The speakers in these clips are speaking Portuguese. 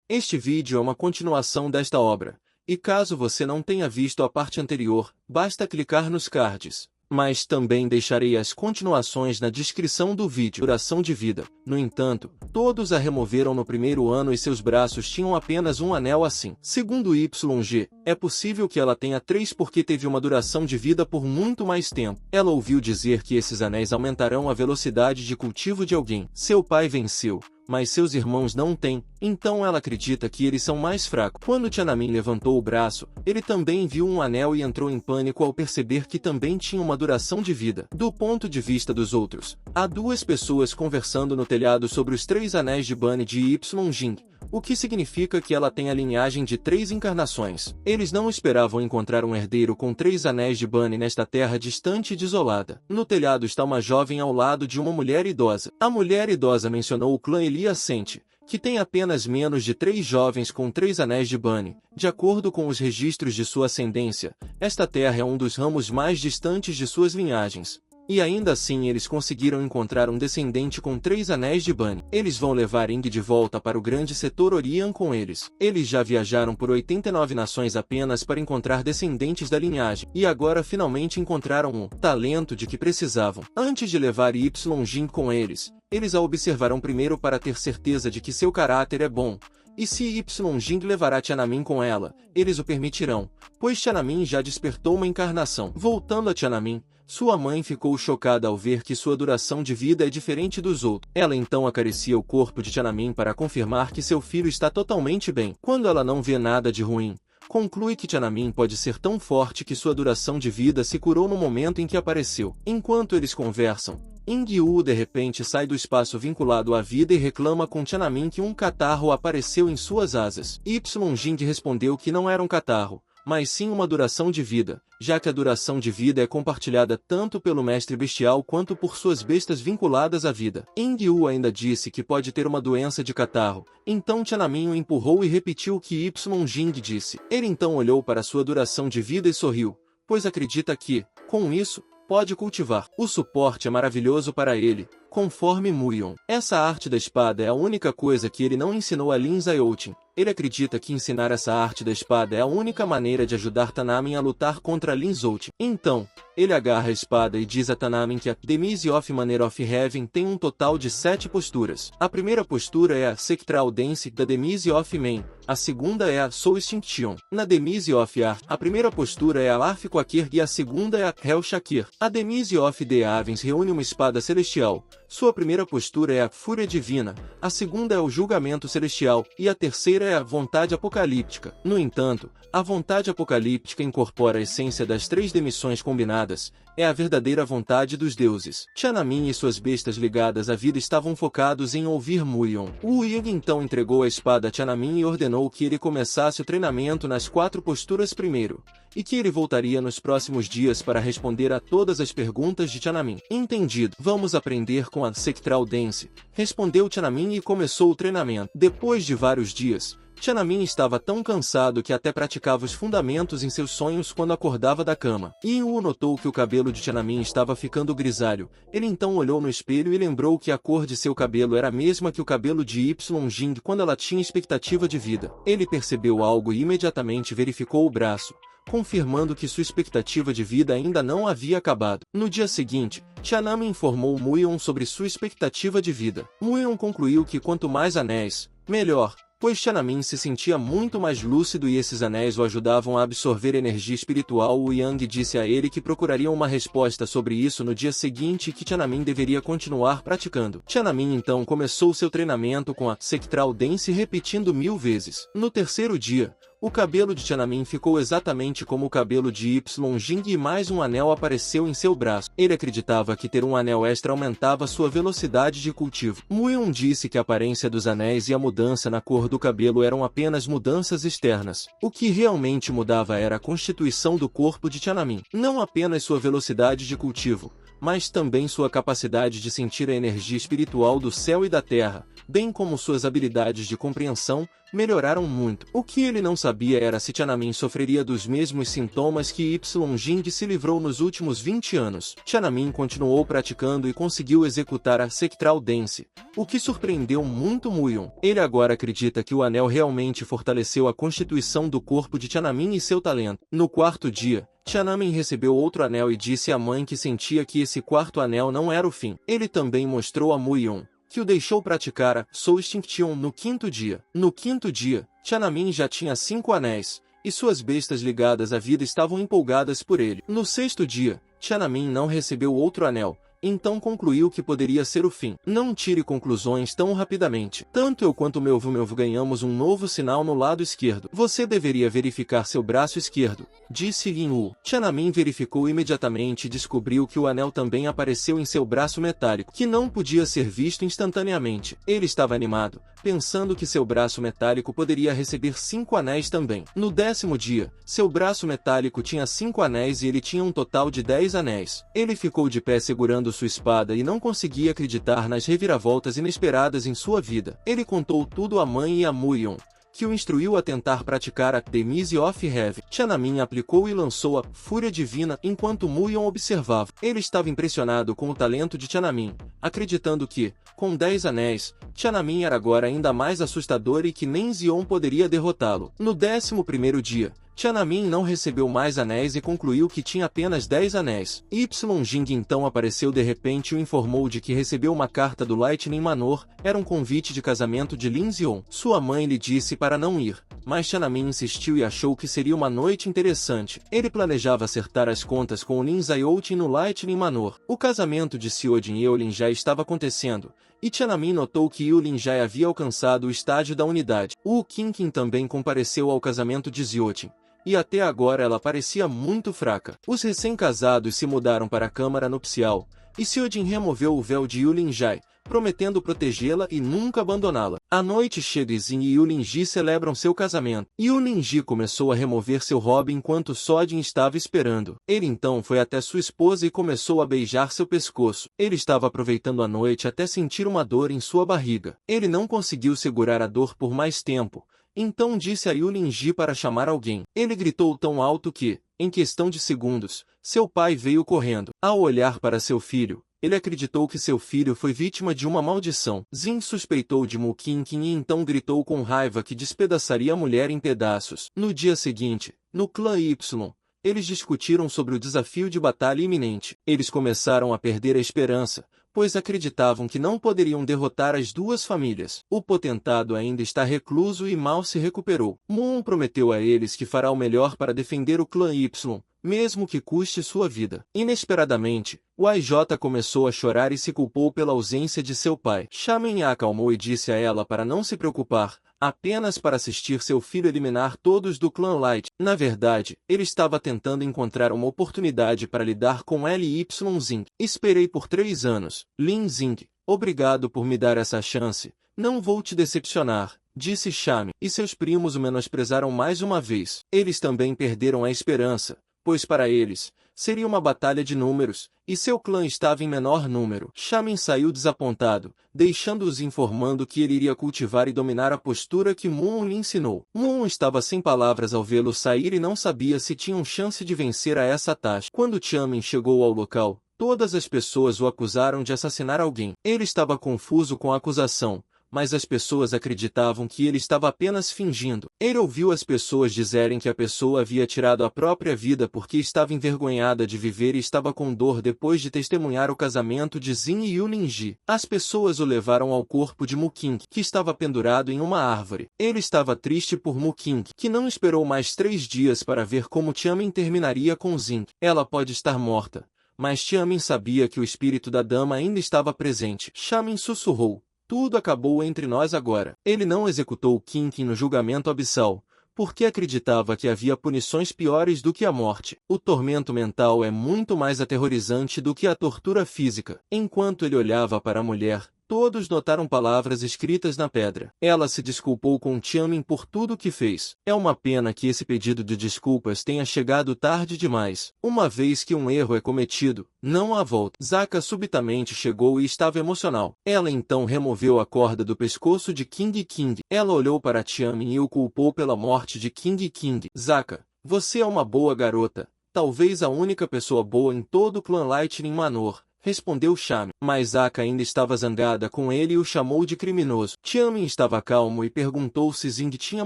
Este vídeo é uma continuação desta obra, e caso você não tenha visto a parte anterior, basta clicar nos cards. Mas também deixarei as continuações na descrição do vídeo. Duração de vida. No entanto, todos a removeram no primeiro ano e seus braços tinham apenas um anel assim. Segundo YG, é possível que ela tenha 3 porque teve uma duração de vida por muito mais tempo. Ela ouviu dizer que esses anéis aumentarão a velocidade de cultivo de alguém. Seu pai venceu, mas seus irmãos não têm, então ela acredita que eles são mais fracos. Quando Tiananmen levantou o braço, ele também viu um anel e entrou em pânico ao perceber que também tinha uma duração de vida. Do ponto de vista dos outros, há duas pessoas conversando no telhado sobre os 3 anéis de Bane de Yijing, o que significa que ela tem a linhagem de 3 encarnações. Eles não esperavam encontrar um herdeiro com 3 anéis de Bane nesta terra distante e desolada. No telhado está uma jovem ao lado de uma mulher idosa. A mulher idosa mencionou o clã Eliascente, que tem apenas menos de 3 jovens com 3 anéis de Bane. De acordo com os registros de sua ascendência, esta terra é um dos ramos mais distantes de suas linhagens. E ainda assim eles conseguiram encontrar um descendente com 3 anéis de Bane. Eles vão levar Ing de volta para o grande setor Orion com eles. Eles já viajaram por 89 nações apenas para encontrar descendentes da linhagem. E agora finalmente encontraram o talento de que precisavam. Antes de levar Yijing com eles, eles a observarão primeiro para ter certeza de que seu caráter é bom. E se Yijing levará Tiananmen com ela, eles o permitirão, pois Tiananmen já despertou uma encarnação. Voltando a Tiananmen, sua mãe ficou chocada ao ver que sua duração de vida é diferente dos outros. Ela então acaricia o corpo de Tiananmen para confirmar que seu filho está totalmente bem. Quando ela não vê nada de ruim, conclui que Tiananmen pode ser tão forte que sua duração de vida se curou no momento em que apareceu. Enquanto eles conversam, Ingyu de repente sai do espaço vinculado à vida e reclama com Tiananmen que um catarro apareceu em suas asas. Yijing respondeu que não era um catarro, mas sim uma duração de vida, já que a duração de vida é compartilhada tanto pelo mestre bestial quanto por suas bestas vinculadas à vida. Ingyu ainda disse que pode ter uma doença de catarro, então Tiananmen o empurrou e repetiu o que Yijing disse. Ele então olhou para sua duração de vida e sorriu, pois acredita que, com isso, pode cultivar. O suporte é maravilhoso para ele, conforme Muyon. Essa arte da espada é a única coisa que ele não ensinou a Lin Zayoutin. Ele acredita que ensinar essa arte da espada é a única maneira de ajudar Tiananmen a lutar contra Lin Zoutin. Então, ele agarra a espada e diz a Tiananmen que a Demise of Manner of Heaven tem um total de 7 posturas. A primeira postura é a Sectral Dance da Demise of Man. A segunda é a Soul Extinction. Na Demise of Ar, a primeira postura é a Arf Quakir e a segunda é a Hell Shakir. A Demise of the Avens reúne uma espada celestial. Sua primeira postura é a Fúria Divina, a segunda é o Julgamento Celestial e a terceira é a Vontade Apocalíptica. No entanto, a Vontade Apocalíptica incorpora a essência das 3 demissões combinadas, é a verdadeira vontade dos deuses. Tiananmen e suas bestas ligadas à vida estavam focados em ouvir Muyon. Wu Ying então entregou a espada a Tiananmen e ordenou que ele começasse o treinamento nas 4 posturas primeiro, e que ele voltaria nos próximos dias para responder a todas as perguntas de Tiananmen. Entendido. Vamos aprender com a Sectral Dance, respondeu Tiananmen e começou o treinamento. Depois de vários dias, Tiananmen estava tão cansado que até praticava os fundamentos em seus sonhos quando acordava da cama. Yin-Wu notou que o cabelo de Tiananmen estava ficando grisalho. Ele então olhou no espelho e lembrou que a cor de seu cabelo era a mesma que o cabelo de Yijing quando ela tinha expectativa de vida. Ele percebeu algo e imediatamente verificou o braço, confirmando que sua expectativa de vida ainda não havia acabado. No dia seguinte, Tiananmen informou Muyon sobre sua expectativa de vida. Muyon concluiu que quanto mais anéis, melhor, pois Tiananmen se sentia muito mais lúcido e esses anéis o ajudavam a absorver energia espiritual. Wu Yang disse a ele que procurariam uma resposta sobre isso no dia seguinte e que Tiananmen deveria continuar praticando. Tiananmen então começou seu treinamento com a Sectral Dance repetindo 1000 vezes. No terceiro dia, o cabelo de Tiananmen ficou exatamente como o cabelo de Yijing e mais um anel apareceu em seu braço. Ele acreditava que ter um anel extra aumentava sua velocidade de cultivo. Muyon disse que a aparência dos anéis e a mudança na cor do cabelo eram apenas mudanças externas. O que realmente mudava era a constituição do corpo de Tiananmen. Não apenas sua velocidade de cultivo, mas também sua capacidade de sentir a energia espiritual do céu e da terra, bem como suas habilidades de compreensão, melhoraram muito. O que ele não sabia era se Tiananmen sofreria dos mesmos sintomas que Y-Jing se livrou nos últimos 20 anos. Tiananmen continuou praticando e conseguiu executar a Sectral Dance, o que surpreendeu muito Muyun. Ele agora acredita que o anel realmente fortaleceu a constituição do corpo de Tiananmen e seu talento. No quarto dia, Tiananmen recebeu outro anel e disse à mãe que sentia que esse quarto anel não era o fim. Ele também mostrou a Muyun que o deixou praticar a Soul Extinction no quinto dia. No quinto dia, Tiananmen já tinha 5 anéis, e suas bestas ligadas à vida estavam empolgadas por ele. No sexto dia, Tiananmen não recebeu outro anel, então concluiu que poderia ser o fim. Não tire conclusões tão rapidamente. Tanto eu quanto meu Vu ganhamos um novo sinal no lado esquerdo. Você deveria verificar seu braço esquerdo, disse Lin Wu. Tiananmen verificou imediatamente e descobriu que o anel também apareceu em seu braço metálico, que não podia ser visto instantaneamente. Ele estava animado, pensando que seu braço metálico poderia receber 5 anéis também. No 10º dia, seu braço metálico tinha 5 anéis e ele tinha um total de 10 anéis. Ele ficou de pé segurando sua espada e não conseguia acreditar nas reviravoltas inesperadas em sua vida. Ele contou tudo à mãe e a Muyun, que o instruiu a tentar praticar a The Mise of Heaven. Tiananmen aplicou e lançou a Fúria Divina enquanto Muyun observava. Ele estava impressionado com o talento de Tiananmen, acreditando que, com 10 anéis, Tiananmen era agora ainda mais assustador e que nem Xion poderia derrotá-lo. No 11º dia, Tiananmen não recebeu mais anéis e concluiu que tinha apenas 10 anéis. Y-Jing então apareceu de repente e o informou de que recebeu uma carta do Lightning Manor, era um convite de casamento de Lin Xion. Sua mãe lhe disse para não ir, mas Tiananmen insistiu e achou que seria uma noite interessante. Ele planejava acertar as contas com o Lin Zayoutin no Lightning Manor. O casamento de Xiojin e Eulin já estava acontecendo, e Tiananmen notou que Eulin já havia alcançado o estágio da unidade. Wu Qingqin também compareceu ao casamento de Xiojin, e até agora ela parecia muito fraca. Os recém-casados se mudaram para a câmara nupcial, e Xiojin removeu o véu de Yulinjai, prometendo protegê-la e nunca abandoná-la. À noite, Shedizin e Yulinji celebram seu casamento. Yulinji começou a remover seu hobby enquanto Sojin estava esperando. Ele então foi até sua esposa e começou a beijar seu pescoço. Ele estava aproveitando a noite até sentir uma dor em sua barriga. Ele não conseguiu segurar a dor por mais tempo, então disse a Yulinji para chamar alguém. Ele gritou tão alto que, em questão de segundos, seu pai veio correndo. Ao olhar para seu filho, ele acreditou que seu filho foi vítima de uma maldição. Jin suspeitou de Mu Qingqin e então gritou com raiva que despedaçaria a mulher em pedaços. No dia seguinte, no clã Y, eles discutiram sobre o desafio de batalha iminente. Eles começaram a perder a esperança, pois acreditavam que não poderiam derrotar as duas famílias. O potentado ainda está recluso e mal se recuperou. Moon prometeu a eles que fará o melhor para defender o clã Y, mesmo que custe sua vida. Inesperadamente, o AJ começou a chorar e se culpou pela ausência de seu pai. Shaman a acalmou e disse a ela para não se preocupar, apenas para assistir seu filho eliminar todos do clã Light. Na verdade, ele estava tentando encontrar uma oportunidade para lidar com Ly-Zing. Esperei por 3 anos. Lin Zing, obrigado por me dar essa chance. Não vou te decepcionar, disse Shaman. E seus primos o menosprezaram mais uma vez. Eles também perderam a esperança, pois para eles, seria uma batalha de números, e seu clã estava em menor número. Shaman saiu desapontado, deixando-os informando que ele iria cultivar e dominar a postura que Moon lhe ensinou. Moon estava sem palavras ao vê-lo sair e não sabia se tinham chance de vencer a essa taxa. Quando Tianmin chegou ao local, todas as pessoas o acusaram de assassinar alguém. Ele estava confuso com a acusação, mas as pessoas acreditavam que ele estava apenas fingindo. Ele ouviu as pessoas dizerem que a pessoa havia tirado a própria vida porque estava envergonhada de viver e estava com dor depois de testemunhar o casamento de Jin e Yulinji. As pessoas o levaram ao corpo de Mu Qing, que estava pendurado em uma árvore. Ele estava triste por Mu Qing, que não esperou mais 3 dias para ver como Tianmin terminaria com Jin. Ela pode estar morta, mas Tianmin sabia que o espírito da dama ainda estava presente. Shaman sussurrou. Tudo acabou entre nós agora. Ele não executou Qingqin no julgamento abissal, porque acreditava que havia punições piores do que a morte. O tormento mental é muito mais aterrorizante do que a tortura física. Enquanto ele olhava para a mulher, Todos notaram palavras escritas na pedra. Ela se desculpou com Tianmin por tudo o que fez. É uma pena que esse pedido de desculpas tenha chegado tarde demais. Uma vez que um erro é cometido, não há volta. Zaka subitamente chegou e estava emocional. Ela então removeu a corda do pescoço de King King. Ela olhou para Tianmin e o culpou pela morte de King King. Zaka, você é uma boa garota. Talvez a única pessoa boa em todo o clã Lightning Manor, respondeu Xiamin. Mas Zaka ainda estava zangada com ele e o chamou de criminoso. Tianmin estava calmo e perguntou se Zing tinha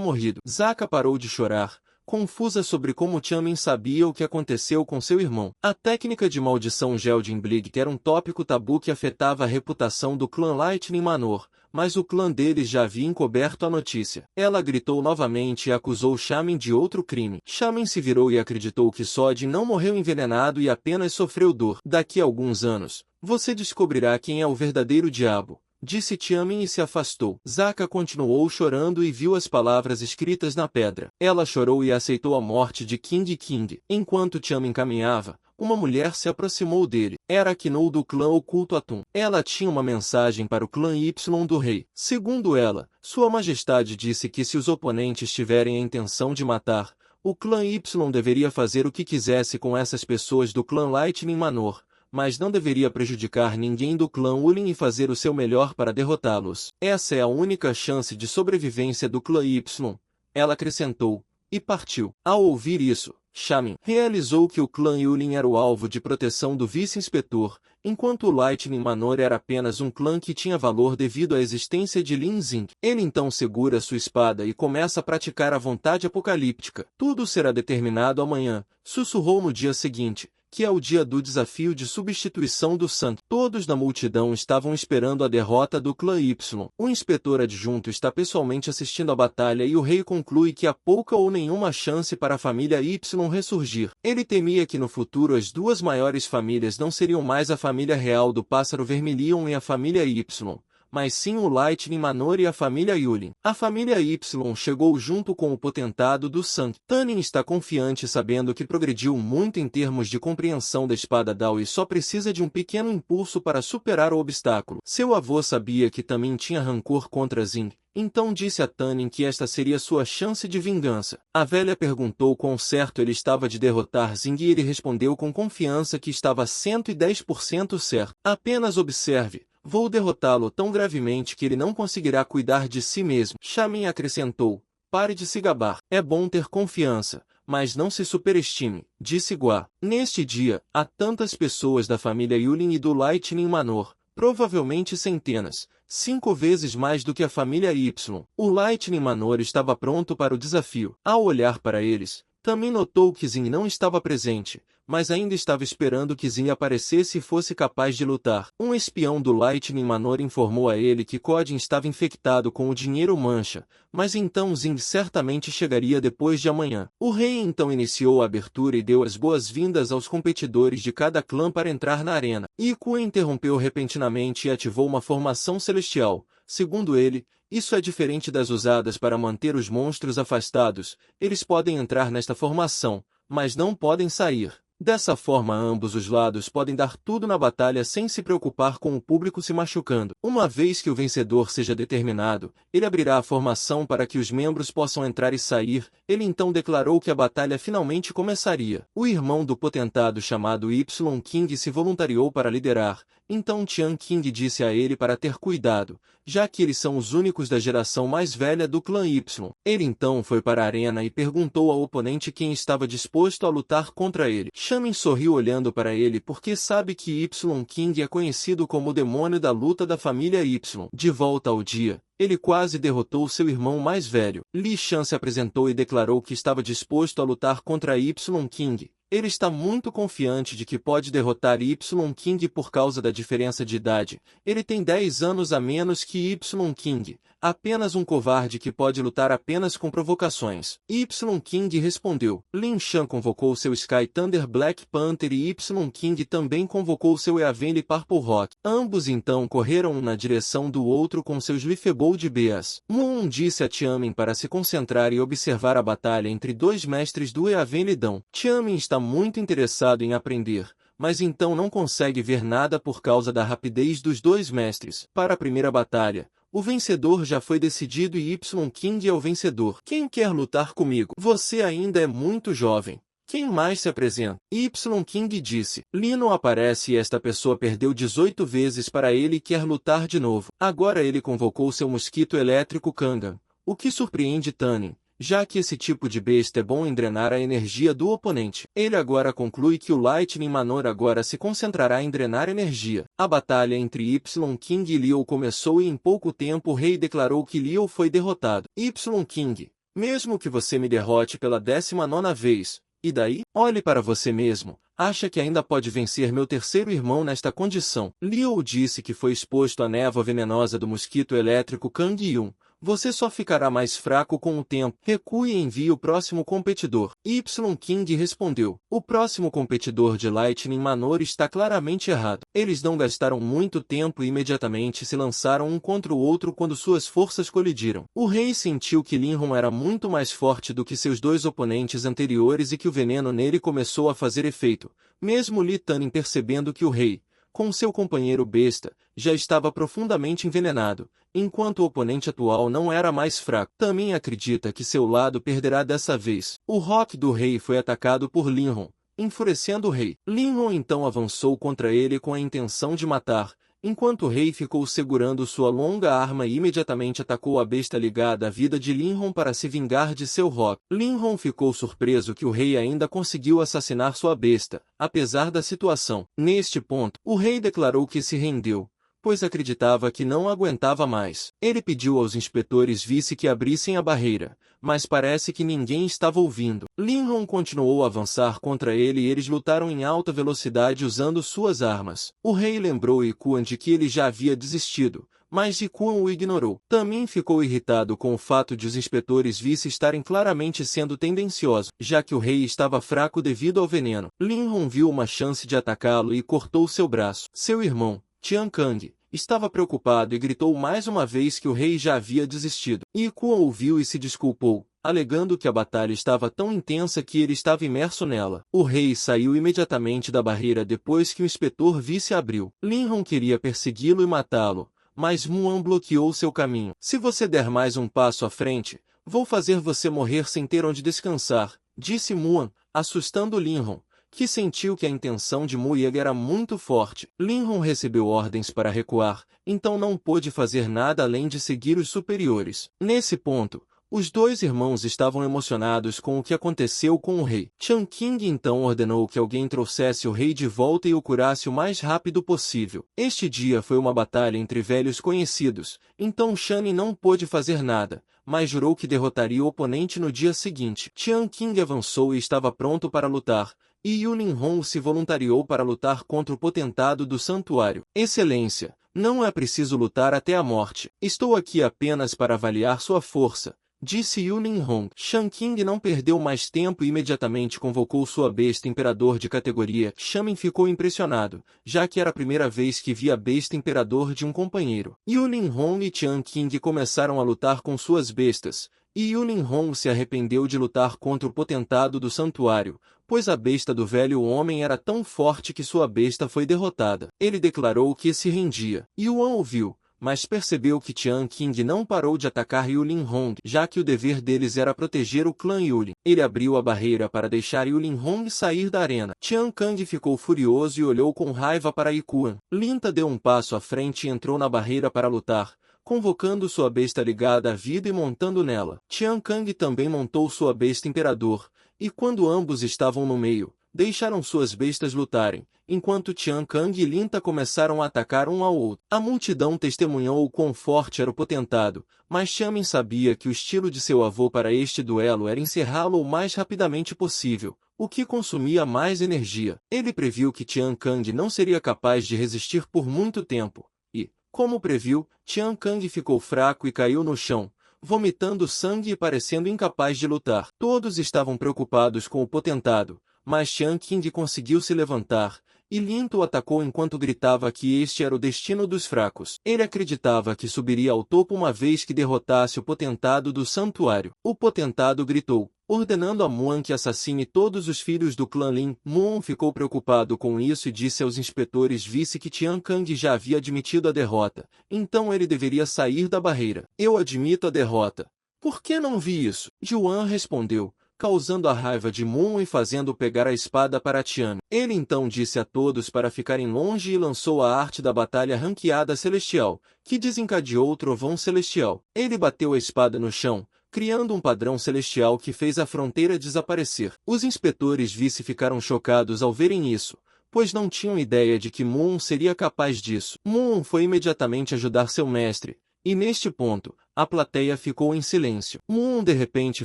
morrido. Zaka parou de chorar, confusa sobre como Tianmin sabia o que aconteceu com seu irmão. A técnica de maldição Gelding Blig era um tópico tabu que afetava a reputação do clã Lightning Manor, mas o clã deles já havia encoberto a notícia. Ela gritou novamente e acusou Xiamin de outro crime. Xiamin se virou e acreditou que Sodin não morreu envenenado e apenas sofreu dor. Daqui a alguns anos, você descobrirá quem é o verdadeiro diabo, disse Tianmin e se afastou. Zaka continuou chorando e viu as palavras escritas na pedra. Ela chorou e aceitou a morte de King King. Enquanto Tianmin caminhava, uma mulher se aproximou dele. Era Kinou do clã Oculto Atum. Ela tinha uma mensagem para o clã Y do rei. Segundo ela, Sua Majestade disse que se os oponentes tiverem a intenção de matar, o clã Y deveria fazer o que quisesse com essas pessoas do clã Lightning Manor, mas não deveria prejudicar ninguém do clã Wulin e fazer o seu melhor para derrotá-los. Essa é a única chance de sobrevivência do clã Y, ela acrescentou, e partiu. Ao ouvir isso, Xiamin realizou que o clã Yulin era o alvo de proteção do vice-inspetor, enquanto o Lightning Manor era apenas um clã que tinha valor devido à existência de Lin Xing. Ele então segura sua espada e começa a praticar a vontade apocalíptica. Tudo será determinado amanhã, sussurrou no dia seguinte, que é o dia do desafio de substituição do santo. Todos na multidão estavam esperando a derrota do clã Y. O inspetor adjunto está pessoalmente assistindo à batalha e o rei conclui que há pouca ou nenhuma chance para a família Y ressurgir. Ele temia que no futuro as duas maiores famílias não seriam mais a família real do Pássaro Vermilion e a família Y, mas sim o Lightning Manor e a família Yulin. A família Y chegou junto com o potentado do sangue. Tanin está confiante sabendo que progrediu muito em termos de compreensão da espada Dao e só precisa de um pequeno impulso para superar o obstáculo. Seu avô sabia que também tinha rancor contra Zing, então disse a Tanin que esta seria sua chance de vingança. A velha perguntou quão certo ele estava de derrotar Zing e ele respondeu com confiança que estava 110% certo. Apenas observe. Vou derrotá-lo tão gravemente que ele não conseguirá cuidar de si mesmo. Xiamin acrescentou, pare de se gabar. É bom ter confiança, mas não se superestime, disse Gua. Neste dia, há tantas pessoas da família Yulin e do Lightning Manor, provavelmente centenas, 5 vezes mais do que a família Y. O Lightning Manor estava pronto para o desafio. Ao olhar para eles, também notou que Zing não estava presente, mas ainda estava esperando que Zing aparecesse e fosse capaz de lutar. Um espião do Lightning Manor informou a ele que Codin estava infectado com o dinheiro mancha, mas então Zing certamente chegaria depois de amanhã. O rei então iniciou a abertura e deu as boas-vindas aos competidores de cada clã para entrar na arena. Iku interrompeu repentinamente e ativou uma formação celestial. Segundo ele, isso é diferente das usadas para manter os monstros afastados. Eles podem entrar nesta formação, mas não podem sair. Dessa forma ambos os lados podem dar tudo na batalha sem se preocupar com o público se machucando. Uma vez que o vencedor seja determinado, ele abrirá a formação para que os membros possam entrar e sair. Ele então declarou que a batalha finalmente começaria. O irmão do potentado chamado Y King se voluntariou para liderar, então Tian King disse a ele para ter cuidado, já que eles são os únicos da geração mais velha do clã Y. Ele então foi para a arena e perguntou ao oponente quem estava disposto a lutar contra ele. Xiamin sorriu olhando para ele porque sabe que Y King é conhecido como o demônio da luta da família Y. De volta ao dia, ele quase derrotou seu irmão mais velho. Li Shan se apresentou e declarou que estava disposto a lutar contra Y King. Ele está muito confiante de que pode derrotar Y King por causa da diferença de idade. Ele tem 10 anos a menos que Y King. Apenas um covarde que pode lutar apenas com provocações. Y King respondeu. Lin Shan convocou seu Sky Thunder Black Panther e Y King também convocou seu Eavenly Purple Rock. Ambos então correram um na direção do outro com seus Lifebold Beas. Moon disse a Tianmin para se concentrar e observar a batalha entre dois mestres do Eavenly Dão. Tianmin está muito interessado em aprender, mas então não consegue ver nada por causa da rapidez dos dois mestres. Para a primeira batalha, o vencedor já foi decidido e Y-King é o vencedor. Quem quer lutar comigo? Você ainda é muito jovem. Quem mais se apresenta? Y-King disse. Lee não aparece e esta pessoa perdeu 18 vezes para ele e quer lutar de novo. Agora ele convocou seu mosquito elétrico Kangan, o que surpreende Tanin, já que esse tipo de besta é bom em drenar a energia do oponente. Ele agora conclui que o Lightning Manor agora se concentrará em drenar energia. A batalha entre Y-King e Liu começou e em pouco tempo o rei declarou que Liu foi derrotado. Y-King, mesmo que você me derrote pela 19ª vez, e daí? Olhe para você mesmo. Acha que ainda pode vencer meu terceiro irmão nesta condição? Liu disse que foi exposto à névoa venenosa do mosquito elétrico Kang Yun. Você só ficará mais fraco com o tempo. Recue e envie o próximo competidor. Y-King respondeu. O próximo competidor de Lightning Manor está claramente errado. Eles não gastaram muito tempo e imediatamente se lançaram um contra o outro quando suas forças colidiram. O rei sentiu que Linhon era muito mais forte do que seus dois oponentes anteriores e que o veneno nele começou a fazer efeito. Mesmo Li Tanin percebendo que o rei, com seu companheiro besta, já estava profundamente envenenado, enquanto o oponente atual não era mais fraco. Também acredita que seu lado perderá dessa vez. O rock do rei foi atacado por Linhon, enfurecendo o rei. Linhon então avançou contra ele com a intenção de matar, enquanto o rei ficou segurando sua longa arma e imediatamente atacou a besta ligada à vida de Linhon para se vingar de seu rock. Linhon ficou surpreso que o rei ainda conseguiu assassinar sua besta, apesar da situação. Neste ponto, o rei declarou que se rendeu, pois acreditava que não aguentava mais. Ele pediu aos inspetores vice que abrissem a barreira, mas parece que ninguém estava ouvindo. Linhon continuou a avançar contra ele e eles lutaram em alta velocidade usando suas armas. O rei lembrou Ikuan de que ele já havia desistido, mas Ikuan o ignorou. Também ficou irritado com o fato de os inspetores vice estarem claramente sendo tendenciosos, já que o rei estava fraco devido ao veneno. Linhon viu uma chance de atacá-lo e cortou seu braço. Seu irmão, Tian Kang, estava preocupado e gritou mais uma vez que o rei já havia desistido. Ikuan ouviu e se desculpou, alegando que a batalha estava tão intensa que ele estava imerso nela. O rei saiu imediatamente da barreira depois que o inspetor vice abriu. Linhon queria persegui-lo e matá-lo, mas Muan bloqueou seu caminho. Se você der mais um passo à frente, vou fazer você morrer sem ter onde descansar, disse Muan, assustando Linhon, que sentiu que a intenção de Mu Ye era muito forte. Linhon recebeu ordens para recuar, então não pôde fazer nada além de seguir os superiores. Nesse ponto, os dois irmãos estavam emocionados com o que aconteceu com o rei. Chan King então ordenou que alguém trouxesse o rei de volta e o curasse o mais rápido possível. Este dia foi uma batalha entre velhos conhecidos, então Shani não pôde fazer nada, mas jurou que derrotaria o oponente no dia seguinte. Chan King avançou e estava pronto para lutar, e Yulin Hong se voluntariou para lutar contra o potentado do santuário. Excelência, não é preciso lutar até a morte. Estou aqui apenas para avaliar sua força, disse Yulin Hong. Shan King não perdeu mais tempo e imediatamente convocou sua besta imperador de categoria. Shaman ficou impressionado, já que era a primeira vez que via besta imperador de um companheiro. Yulin Hong e Tian King começaram a lutar com suas bestas, e Yulin Hong se arrependeu de lutar contra o potentado do santuário, pois a besta do velho homem era tão forte que sua besta foi derrotada. Ele declarou que se rendia. Yuan ouviu, mas percebeu que Tian King não parou de atacar Yulin Hong, já que o dever deles era proteger o clã Yulin. Ele abriu a barreira para deixar Yulin Hong sair da arena. Tian Kang ficou furioso e olhou com raiva para Ikuan. Linta deu um passo à frente e entrou na barreira para lutar, convocando sua besta ligada à vida e montando nela. Tian Kang também montou sua besta imperador, e quando ambos estavam no meio, deixaram suas bestas lutarem, enquanto Tian Kang e Linta começaram a atacar um ao outro. A multidão testemunhou o quão forte era o potentado, mas Xiamen sabia que o estilo de seu avô para este duelo era encerrá-lo o mais rapidamente possível, o que consumia mais energia. Ele previu que Tian Kang não seria capaz de resistir por muito tempo, e, como previu, Tian Kang ficou fraco e caiu no chão, vomitando sangue e parecendo incapaz de lutar. Todos estavam preocupados com o potentado, mas Tian King conseguiu se levantar, e Linta o atacou enquanto gritava que este era o destino dos fracos. Ele acreditava que subiria ao topo uma vez que derrotasse o potentado do santuário. O potentado gritou, ordenando a Muan que assassine todos os filhos do clã Lin. Muan ficou preocupado com isso e disse aos inspetores vice que Tian Kang já havia admitido a derrota, então ele deveria sair da barreira. Eu admito a derrota. Por que não vi isso? Yuan respondeu, causando a raiva de Muan e fazendo pegar a espada para Tian. Ele então disse a todos para ficarem longe e lançou a arte da batalha ranqueada celestial, que desencadeou o trovão celestial. Ele bateu a espada no chão, criando um padrão celestial que fez a fronteira desaparecer. Os inspetores vice ficaram chocados ao verem isso, pois não tinham ideia de que Muan seria capaz disso. Muan foi imediatamente ajudar seu mestre, e neste ponto, a plateia ficou em silêncio. Muan de repente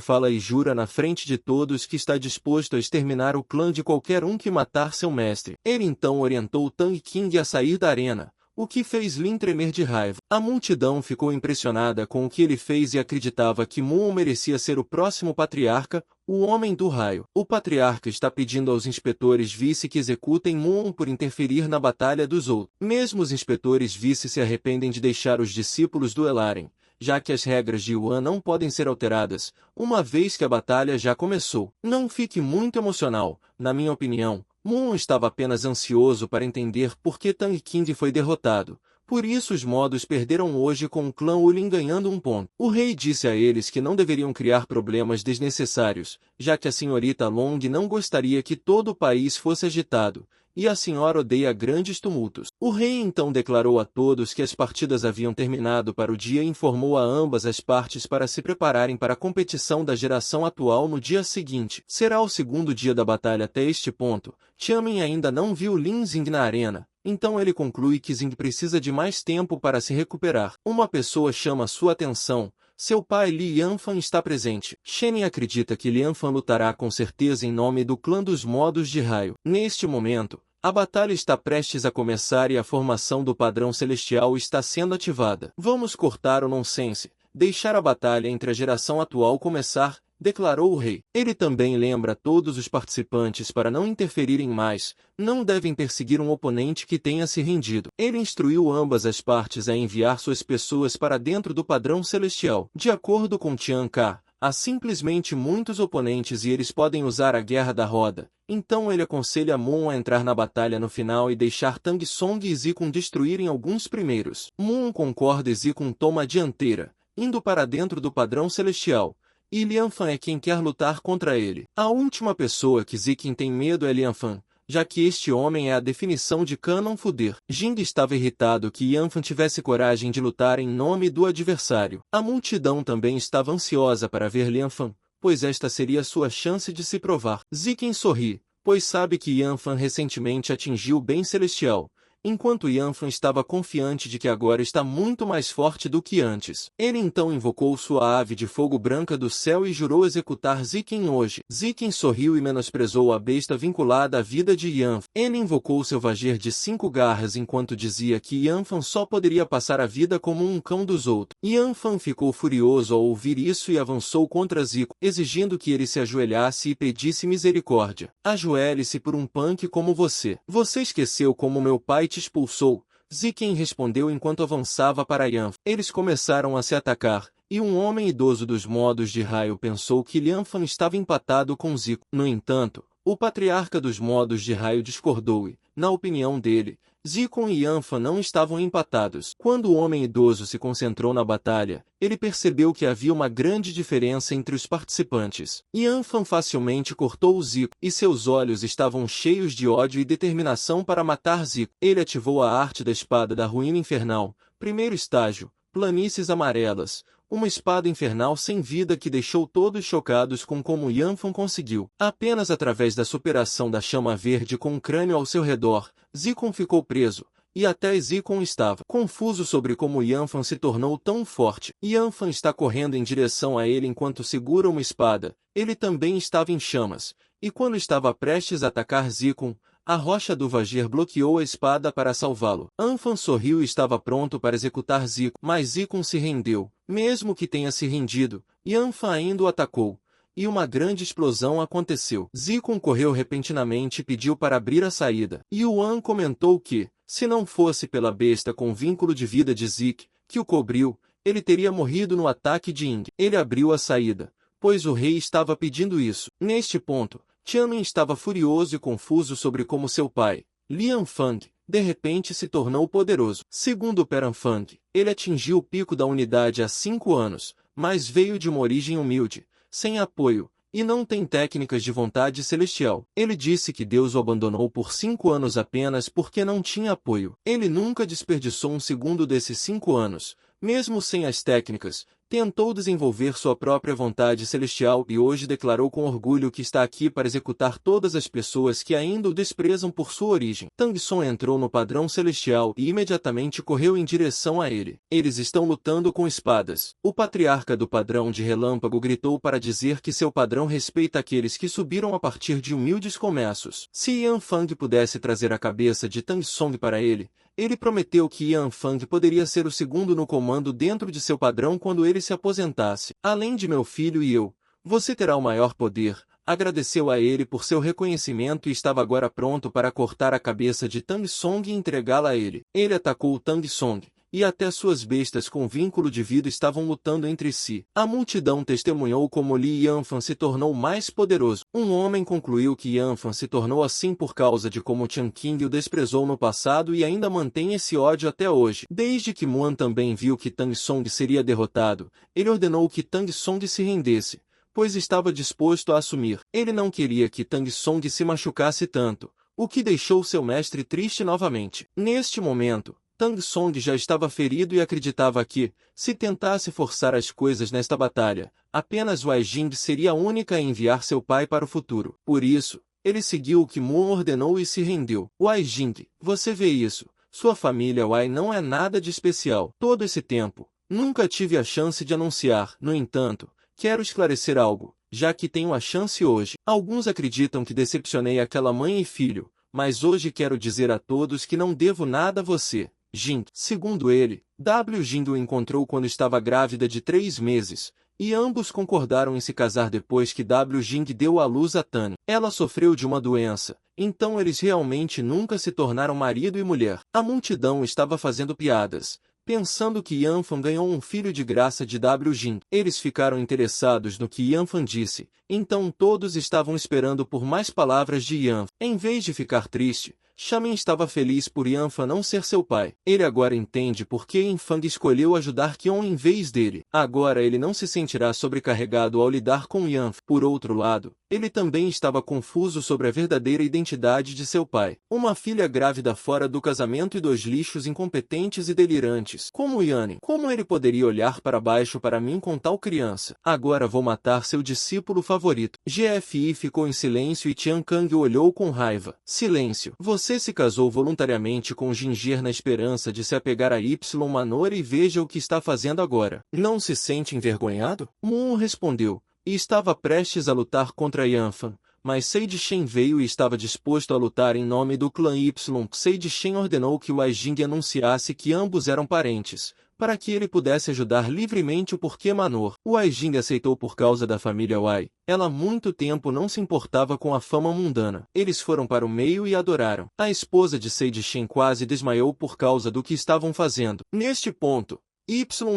fala e jura na frente de todos que está disposto a exterminar o clã de qualquer um que matar seu mestre. Ele então orientou Tang King a sair da arena, o que fez Lin tremer de raiva. A multidão ficou impressionada com o que ele fez e acreditava que Muan merecia ser o próximo patriarca, o Homem do Raio. O patriarca está pedindo aos inspetores vice que executem Muan por interferir na batalha dos outros. Mesmo os inspetores vice se arrependem de deixar os discípulos duelarem, já que as regras de Yuan não podem ser alteradas, uma vez que a batalha já começou. Não fique muito emocional, na minha opinião. Muan estava apenas ansioso para entender por que Tang King foi derrotado. Por isso os modos perderam hoje com o clã Ulin ganhando um ponto. O rei disse a eles que não deveriam criar problemas desnecessários, já que a senhorita Long não gostaria que todo o país fosse agitado, e a senhora odeia grandes tumultos. O rei então declarou a todos que as partidas haviam terminado para o dia e informou a ambas as partes para se prepararem para a competição da geração atual no dia seguinte. Será o segundo dia da batalha até este ponto. Xiamen ainda não viu Lin Xing na arena, então ele conclui que Xing precisa de mais tempo para se recuperar. Uma pessoa chama sua atenção. Seu pai Li Yanfan está presente. Shen acredita que Li Yanfan lutará com certeza em nome do clã dos modos de raio. Neste momento, a batalha está prestes a começar e a formação do padrão celestial está sendo ativada. Vamos cortar o nonsense, deixar a batalha entre a geração atual começar, declarou o rei. Ele também lembra todos os participantes para não interferirem mais, não devem perseguir um oponente que tenha se rendido. Ele instruiu ambas as partes a enviar suas pessoas para dentro do padrão celestial. De acordo com Tian Ka, há simplesmente muitos oponentes e eles podem usar a guerra da roda. Então ele aconselha Muan a entrar na batalha no final e deixar Tang Song e Zikun destruírem alguns primeiros. Muan concorda e Zikun toma a dianteira, indo para dentro do padrão celestial. E Lianfan é quem quer lutar contra ele. A última pessoa que Zikin tem medo é Lianfan, já que este homem é a definição de Canon Fuder. Jing estava irritado que Yanfan tivesse coragem de lutar em nome do adversário. A multidão também estava ansiosa para ver Lianfan, pois esta seria sua chance de se provar. Zikin sorri, pois sabe que Yanfan recentemente atingiu o bem celestial, enquanto Yanfan estava confiante de que agora está muito mais forte do que antes. Ele então invocou sua ave de fogo branca do céu e jurou executar Zikin hoje. Zikin sorriu e menosprezou a besta vinculada à vida de Yanfan. Ele invocou seu vagir de 5 garras enquanto dizia que Yanfan só poderia passar a vida como um cão dos outros. Yanfan ficou furioso ao ouvir isso e avançou contra Zico, exigindo que ele se ajoelhasse e pedisse misericórdia. Ajoelhe-se por um punk como você. Você esqueceu como meu pai te expulsou, Zikin respondeu enquanto avançava para Yanfan. Eles começaram a se atacar, e um homem idoso dos modos de raio pensou que Lianfan estava empatado com Zico. No entanto, o patriarca dos modos de raio discordou e, na opinião dele, Zikun e Yanfan não estavam empatados. Quando o homem idoso se concentrou na batalha, ele percebeu que havia uma grande diferença entre os participantes. Yanfan facilmente cortou o Zico, e seus olhos estavam cheios de ódio e determinação para matar Zico. Ele ativou a arte da espada da ruína infernal. Primeiro estágio, planícies amarelas. Uma espada infernal sem vida que deixou todos chocados com como Yanfan conseguiu. Apenas através da superação da chama verde com um crânio ao seu redor, Zikun ficou preso, e até Zikun estava confuso sobre como Yanfan se tornou tão forte. Yanfan está correndo em direção a ele enquanto segura uma espada. Ele também estava em chamas, e quando estava prestes a atacar Zikun, a rocha do Vagir bloqueou a espada para salvá-lo. Yanfan sorriu e estava pronto para executar Zikun, mas Zikun se rendeu. Mesmo que tenha se rendido, Yanfan ainda o atacou, e uma grande explosão aconteceu. Zikun correu repentinamente e pediu para abrir a saída. Yuan comentou que, se não fosse pela besta com vínculo de vida de Zik, que o cobriu, ele teria morrido no ataque de Ying. Ele abriu a saída, pois o rei estava pedindo isso. Neste ponto, Tianmin estava furioso e confuso sobre como seu pai, Lian Fang, de repente se tornou poderoso. Segundo Peran Fang, ele atingiu o pico da unidade há 5 anos, mas veio de uma origem humilde, sem apoio, e não tem técnicas de vontade celestial. Ele disse que Deus o abandonou por 5 anos apenas porque não tinha apoio. Ele nunca desperdiçou um segundo desses 5 anos, mesmo sem as técnicas. Tentou desenvolver sua própria vontade celestial e hoje declarou com orgulho que está aqui para executar todas as pessoas que ainda o desprezam por sua origem. Tang Song entrou no padrão celestial e imediatamente correu em direção a ele. Eles estão lutando com espadas. O patriarca do padrão de relâmpago gritou para dizer que seu padrão respeita aqueles que subiram a partir de humildes começos. Se Yan Fang pudesse trazer a cabeça de Tang Song para ele prometeu que Yan Fang poderia ser o segundo no comando dentro de seu padrão quando ele se aposentasse. Além de meu filho e eu, você terá o maior poder. Agradeceu a ele por seu reconhecimento e estava agora pronto para cortar a cabeça de Tang Song e entregá-la a ele. Ele atacou Tang Song, e até suas bestas com vínculo de vida estavam lutando entre si. A multidão testemunhou como Li Yanfan se tornou mais poderoso. Um homem concluiu que Yanfan se tornou assim por causa de como Tian Qing o desprezou no passado e ainda mantém esse ódio até hoje. Desde que Muan também viu que Tang Song seria derrotado, ele ordenou que Tang Song se rendesse, pois estava disposto a assumir. Ele não queria que Tang Song se machucasse tanto, o que deixou seu mestre triste novamente. Neste momento, Tang Song já estava ferido e acreditava que, se tentasse forçar as coisas nesta batalha, apenas Wai Jing seria a única a enviar seu pai para o futuro. Por isso, ele seguiu o que Muan ordenou e se rendeu. Wai Jing, você vê isso? Sua família Wai não é nada de especial. Todo esse tempo, nunca tive a chance de anunciar. No entanto, quero esclarecer algo, já que tenho a chance hoje. Alguns acreditam que decepcionei aquela mãe e filho, mas hoje quero dizer a todos que não devo nada a você, Jing. Segundo ele, W. Jing o encontrou quando estava grávida de 3 meses, e ambos concordaram em se casar depois que W. Jing deu à luz a Tani. Ela sofreu de uma doença, então eles realmente nunca se tornaram marido e mulher. A multidão estava fazendo piadas, pensando que Yanfan ganhou um filho de graça de W. Jing. Eles ficaram interessados no que Yanfan disse, então todos estavam esperando por mais palavras de Yanfan. Em vez de ficar triste, Xiamen estava feliz por Yanfan não ser seu pai. Ele agora entende por que Yanfang escolheu ajudar Qion em vez dele. Agora ele não se sentirá sobrecarregado ao lidar com Yanfang. Por outro lado, ele também estava confuso sobre a verdadeira identidade de seu pai. Uma filha grávida fora do casamento e 2 lixos incompetentes e delirantes. Como Yanni? Como ele poderia olhar para baixo para mim com tal criança? Agora vou matar seu discípulo favorito. GFI ficou em silêncio e Tian Kang olhou com raiva. Silêncio. Você se casou voluntariamente com Ginger na esperança de se apegar a Y Manor e veja o que está fazendo agora. Não se sente envergonhado? Moon respondeu, e estava prestes a lutar contra Yanfan, mas Seide Shen veio e estava disposto a lutar em nome do clã Y. Seide Shen ordenou que Wai Jing anunciasse que ambos eram parentes, para que ele pudesse ajudar livremente o porquê Manor. Wai Jing aceitou por causa da família Wai. Ela há muito tempo não se importava com a fama mundana. Eles foram para o meio e adoraram. A esposa de Seide Shen quase desmaiou por causa do que estavam fazendo. Neste ponto,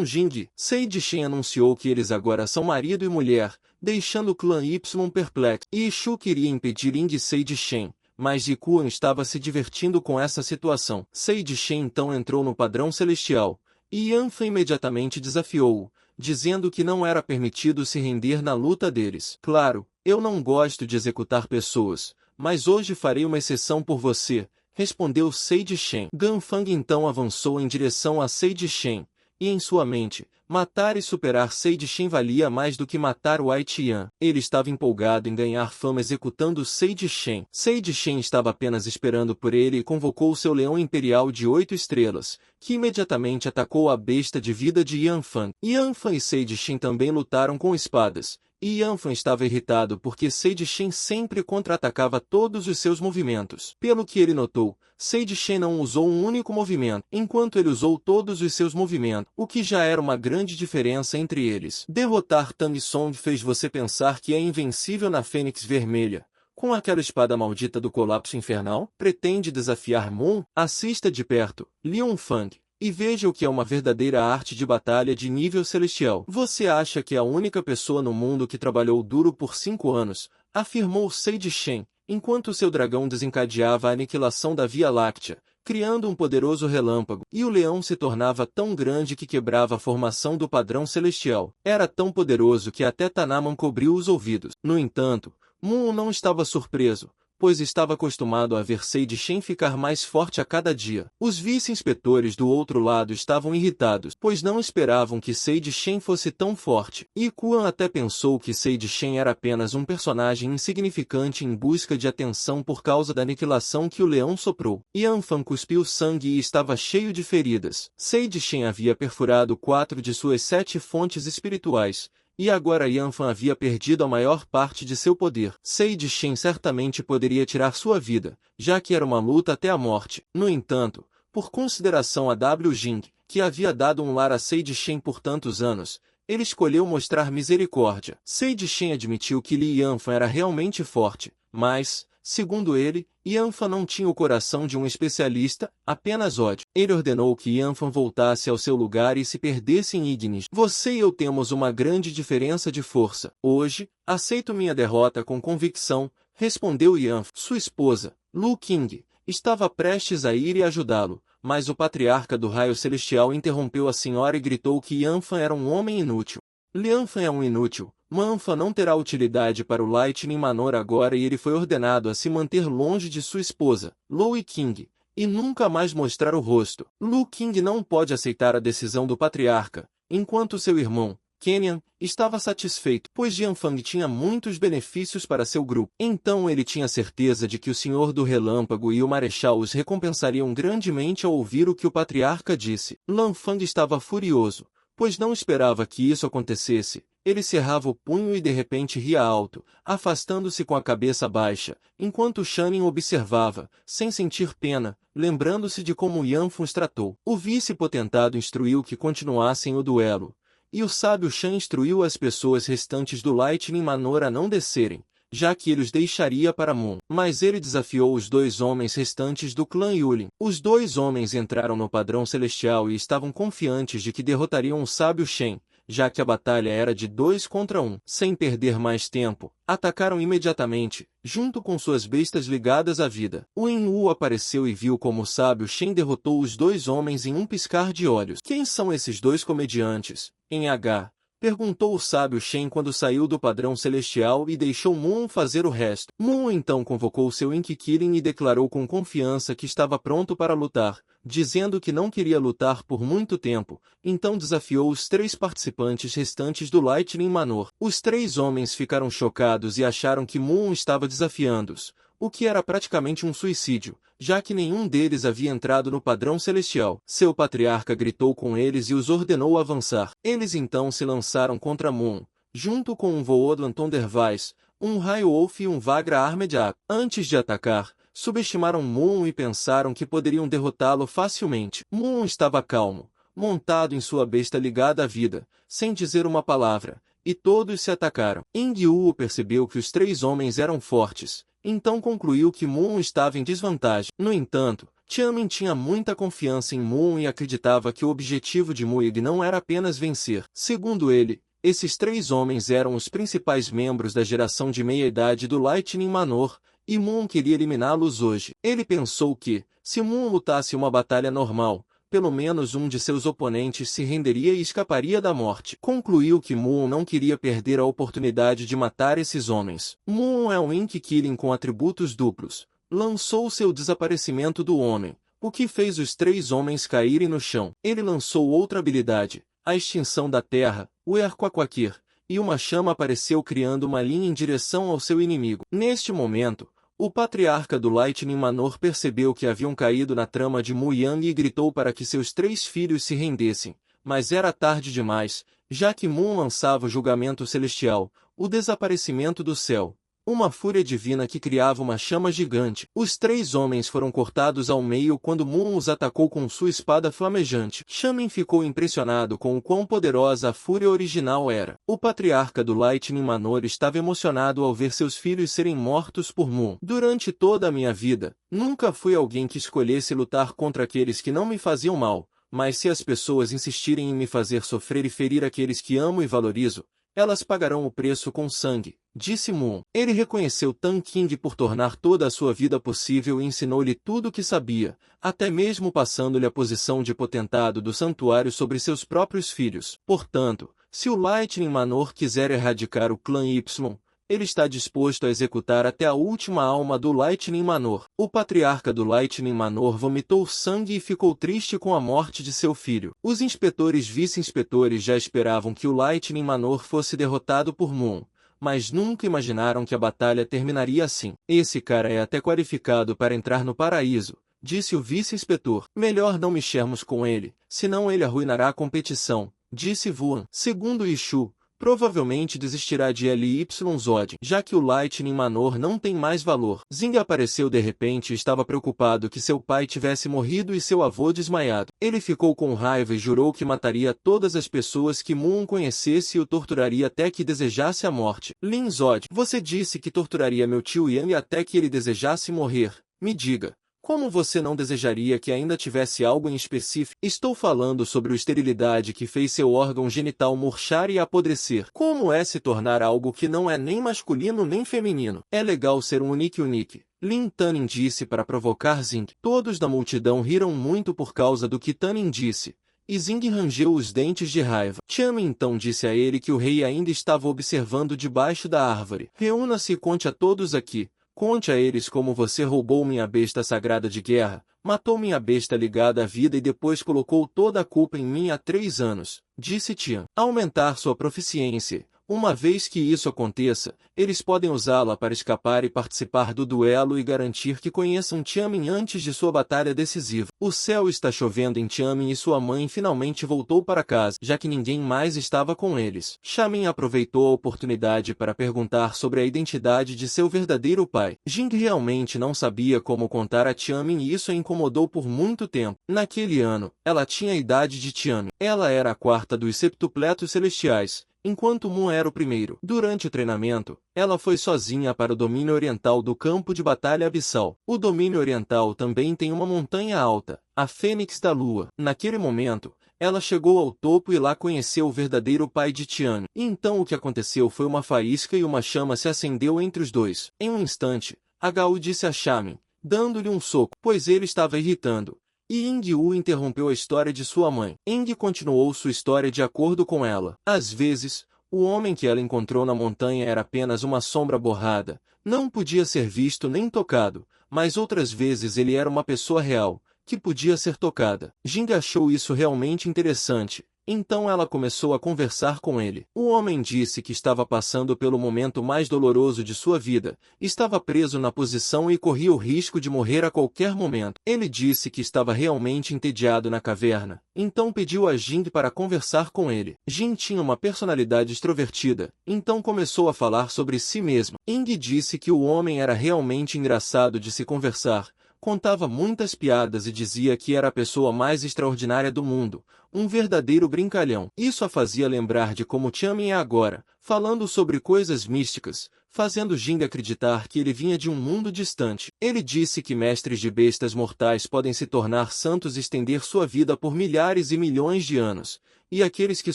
Jing, Seide Shen anunciou que eles agora são marido e mulher, deixando o clã Y perplexo. Yishu queria impedir Ying e Seide Shen, mas Yikuan estava se divertindo com essa situação. Seide Shen então entrou no padrão celestial, e Yanfan imediatamente desafiou-o, dizendo que não era permitido se render na luta deles. Claro, eu não gosto de executar pessoas, mas hoje farei uma exceção por você, respondeu Seide Shen. Ganfang então avançou em direção a Seide Shen, e em sua mente, matar e superar Seide Shen valia mais do que matar Wai Tian. Ele estava empolgado em ganhar fama executando Seide Shen. Seide Shen estava apenas esperando por ele e convocou seu leão imperial de 8 estrelas, que imediatamente atacou a besta de vida de Yanfan. Yanfan e Seide Shen também lutaram com espadas, e Yanfan estava irritado porque Seide Shen sempre contra-atacava todos os seus movimentos. Pelo que ele notou, Seide Shen não usou um único movimento, enquanto ele usou todos os seus movimentos, o que já era uma grande diferença entre eles. Derrotar Tang Song fez você pensar que é invencível na Fênix Vermelha. Com aquela espada maldita do colapso infernal, pretende desafiar Moon? Assista de perto, Liu Fang, e veja o que é uma verdadeira arte de batalha de nível celestial. Você acha que é a única pessoa no mundo que trabalhou duro por 5 anos, afirmou Sage Shen, enquanto seu dragão desencadeava a aniquilação da Via Láctea, criando um poderoso relâmpago, e o leão se tornava tão grande que quebrava a formação do padrão celestial. Era tão poderoso que até Tanaman cobriu os ouvidos. No entanto, Moon não estava surpreso, pois estava acostumado a ver Sage Shen ficar mais forte a cada dia. Os vice-inspetores do outro lado estavam irritados, pois não esperavam que Sage Shen fosse tão forte. E Quan até pensou que Sage Shen era apenas um personagem insignificante em busca de atenção por causa da aniquilação que o leão soprou. Yanfan cuspiu sangue e estava cheio de feridas. Sage Shen havia perfurado 4 de suas 7 fontes espirituais, e agora Yanfan havia perdido a maior parte de seu poder. Sage Shen certamente poderia tirar sua vida, já que era uma luta até a morte. No entanto, por consideração a W. Jing, que havia dado um lar a Sage Shen por tantos anos, ele escolheu mostrar misericórdia. Sage Shen admitiu que Li Yanfan era realmente forte, mas, segundo ele, Yanfan não tinha o coração de um especialista, apenas ódio. Ele ordenou que Yanfan voltasse ao seu lugar e se perdesse em Ignis. Você e eu temos uma grande diferença de força. Hoje, aceito minha derrota com convicção, respondeu Yanfan. Sua esposa, Lu King, estava prestes a ir e ajudá-lo, mas o patriarca do raio celestial interrompeu a senhora e gritou que Yanfan era um homem inútil. Lianfan é um inútil. Manfa não terá utilidade para o Lightning Manor agora e ele foi ordenado a se manter longe de sua esposa, Lou King, e nunca mais mostrar o rosto. Lu King não pode aceitar a decisão do patriarca, enquanto seu irmão, Kenyan, estava satisfeito, pois Jianfang tinha muitos benefícios para seu grupo. Então ele tinha certeza de que o Senhor do Relâmpago e o Marechal os recompensariam grandemente ao ouvir o que o patriarca disse. Lanfang estava furioso, pois não esperava que isso acontecesse. Ele cerrava o punho e de repente ria alto, afastando-se com a cabeça baixa, enquanto Shannon observava, sem sentir pena, lembrando-se de como Yanfan os tratou. O vice-potentado instruiu que continuassem o duelo, e o sábio Shan instruiu as pessoas restantes do Lightning Manor a não descerem, já que ele os deixaria para Moon. Mas ele desafiou os 2 homens restantes do clã Yulin. Os 2 homens entraram no padrão celestial e estavam confiantes de que derrotariam o sábio Shen, já que a batalha era de 2 contra 1. Sem perder mais tempo, atacaram imediatamente, junto com suas bestas ligadas à vida. O Yin-Wu apareceu e viu como o sábio Shen derrotou os 2 homens em um piscar de olhos. Quem são esses 2 comediantes? Em H. Perguntou o sábio Shen quando saiu do padrão celestial e deixou Moon fazer o resto. Moon então convocou seu Inkkirin e declarou com confiança que estava pronto para lutar, dizendo que não queria lutar por muito tempo, então desafiou os 3 participantes restantes do Lightning Manor. Os 3 homens ficaram chocados e acharam que Moon estava desafiando-os, o que era praticamente um suicídio, já que nenhum deles havia entrado no padrão celestial. Seu patriarca gritou com eles e os ordenou avançar. Eles então se lançaram contra Moon, junto com um Voodlan Thunderwise, um Raio Wolf e um Vagra Armed Ape. Antes de atacar, subestimaram Moon e pensaram que poderiam derrotá-lo facilmente. Moon estava calmo, montado em sua besta ligada à vida, sem dizer uma palavra, e todos se atacaram. Yin-Yu percebeu que os 3 homens eram fortes, então concluiu que Moon estava em desvantagem. No entanto, Tianmin tinha muita confiança em Moon e acreditava que o objetivo de Muig não era apenas vencer. Segundo ele, esses 3 homens eram os principais membros da geração de meia-idade do Lightning Manor, e Moon queria eliminá-los hoje. Ele pensou que, se Moon lutasse uma batalha normal, pelo menos um de seus oponentes se renderia e escaparia da morte. Concluiu que Moon não queria perder a oportunidade de matar esses homens. Moon é um Inkkirin com atributos duplos. Lançou seu desaparecimento do homem, o que fez os 3 homens caírem no chão. Ele lançou outra habilidade, a extinção da terra, o Erquaquakir, e uma chama apareceu criando uma linha em direção ao seu inimigo. Neste momento, o patriarca do Lightning Manor percebeu que haviam caído na trama de Mu Yang e gritou para que seus 3 filhos se rendessem, mas era tarde demais, já que Moon lançava o julgamento celestial, o desaparecimento do céu, uma fúria divina que criava uma chama gigante. Os 3 homens foram cortados ao meio quando Moon os atacou com sua espada flamejante. Shaman ficou impressionado com o quão poderosa a fúria original era. O patriarca do Lightning Manor estava emocionado ao ver seus filhos serem mortos por Moon. Durante toda a minha vida, nunca fui alguém que escolhesse lutar contra aqueles que não me faziam mal, Mas se as pessoas insistirem em me fazer sofrer e ferir aqueles que amo e valorizo, elas pagarão o preço com sangue, disse Moon. Ele reconheceu Tan King por tornar toda a sua vida possível e ensinou-lhe tudo o que sabia, até mesmo passando-lhe a posição de potentado do santuário sobre seus próprios filhos. Portanto, se o Lightning Manor quiser erradicar o clã Y, ele está disposto a executar até a última alma do Lightning Manor. O patriarca do Lightning Manor vomitou sangue e ficou triste com a morte de seu filho. Os inspetores e vice-inspetores já esperavam que o Lightning Manor fosse derrotado por Moon, mas nunca imaginaram que a batalha terminaria assim. Esse cara é até qualificado para entrar no paraíso, disse o vice-inspetor. Melhor não mexermos com ele, senão ele arruinará a competição, disse Vuan. Segundo Ishu, provavelmente desistirá de LY-Zod, já que o Lightning Manor não tem mais valor. Zing apareceu de repente e estava preocupado que seu pai tivesse morrido e seu avô desmaiado. Ele ficou com raiva e jurou que mataria todas as pessoas que Moon conhecesse e o torturaria até que desejasse a morte. Lin Zod, você disse que torturaria meu tio Yang até que ele desejasse morrer. Me diga, como você não desejaria que ainda tivesse algo em específico? Estou falando sobre a esterilidade que fez seu órgão genital murchar e apodrecer. Como é se tornar algo que não é nem masculino nem feminino? É legal ser um unique. Lin Tanin disse para provocar Zing. Todos da multidão riram muito por causa do que Tanin disse, e Zing rangeu os dentes de raiva. Tiamin então disse a ele que o rei ainda estava observando debaixo da árvore. Reúna-se e conte a todos aqui. Conte a eles como você roubou minha besta sagrada de guerra, matou minha besta ligada à vida e depois colocou toda a culpa em mim há 3 anos, disse Tian. Aumentar sua proficiência. Uma vez que isso aconteça, eles podem usá-la para escapar e participar do duelo e garantir que conheçam Tiamin antes de sua batalha decisiva. O céu está chovendo em Tiamin e sua mãe finalmente voltou para casa, já que ninguém mais estava com eles. Xiamin aproveitou a oportunidade para perguntar sobre a identidade de seu verdadeiro pai. Jing realmente não sabia como contar a Tiamin e isso a incomodou por muito tempo. Naquele ano, ela tinha a idade de Tiamin. Ela era a quarta dos septupletos celestiais, enquanto Moon era o primeiro. Durante o treinamento, ela foi sozinha para o domínio oriental do campo de batalha abissal. O domínio oriental também tem uma montanha alta, a Fênix da Lua. Naquele momento, ela chegou ao topo e lá conheceu o verdadeiro pai de Tian. E então o que aconteceu foi uma faísca e uma chama se acendeu entre os dois. Em um instante, Hou disse a Xiamin, dando-lhe um soco, pois ele estava irritando. E Ying-Wu interrompeu a história de sua mãe. Ying continuou sua história de acordo com ela. Às vezes, o homem que ela encontrou na montanha era apenas uma sombra borrada, não podia ser visto nem tocado, mas outras vezes ele era uma pessoa real, que podia ser tocada. Jing achou isso realmente interessante. Então ela começou a conversar com ele. O homem disse que estava passando pelo momento mais doloroso de sua vida, estava preso na posição e corria o risco de morrer a qualquer momento. Ele disse que estava realmente entediado na caverna, então pediu a Jing para conversar com ele. Jing tinha uma personalidade extrovertida, então começou a falar sobre si mesmo. Ying disse que o homem era realmente engraçado de se conversar, contava muitas piadas e dizia que era a pessoa mais extraordinária do mundo, um verdadeiro brincalhão. Isso a fazia lembrar de como Tiamin é agora, falando sobre coisas místicas, fazendo Jing acreditar que ele vinha de um mundo distante. Ele disse que mestres de bestas mortais podem se tornar santos e estender sua vida por milhares e milhões de anos, e aqueles que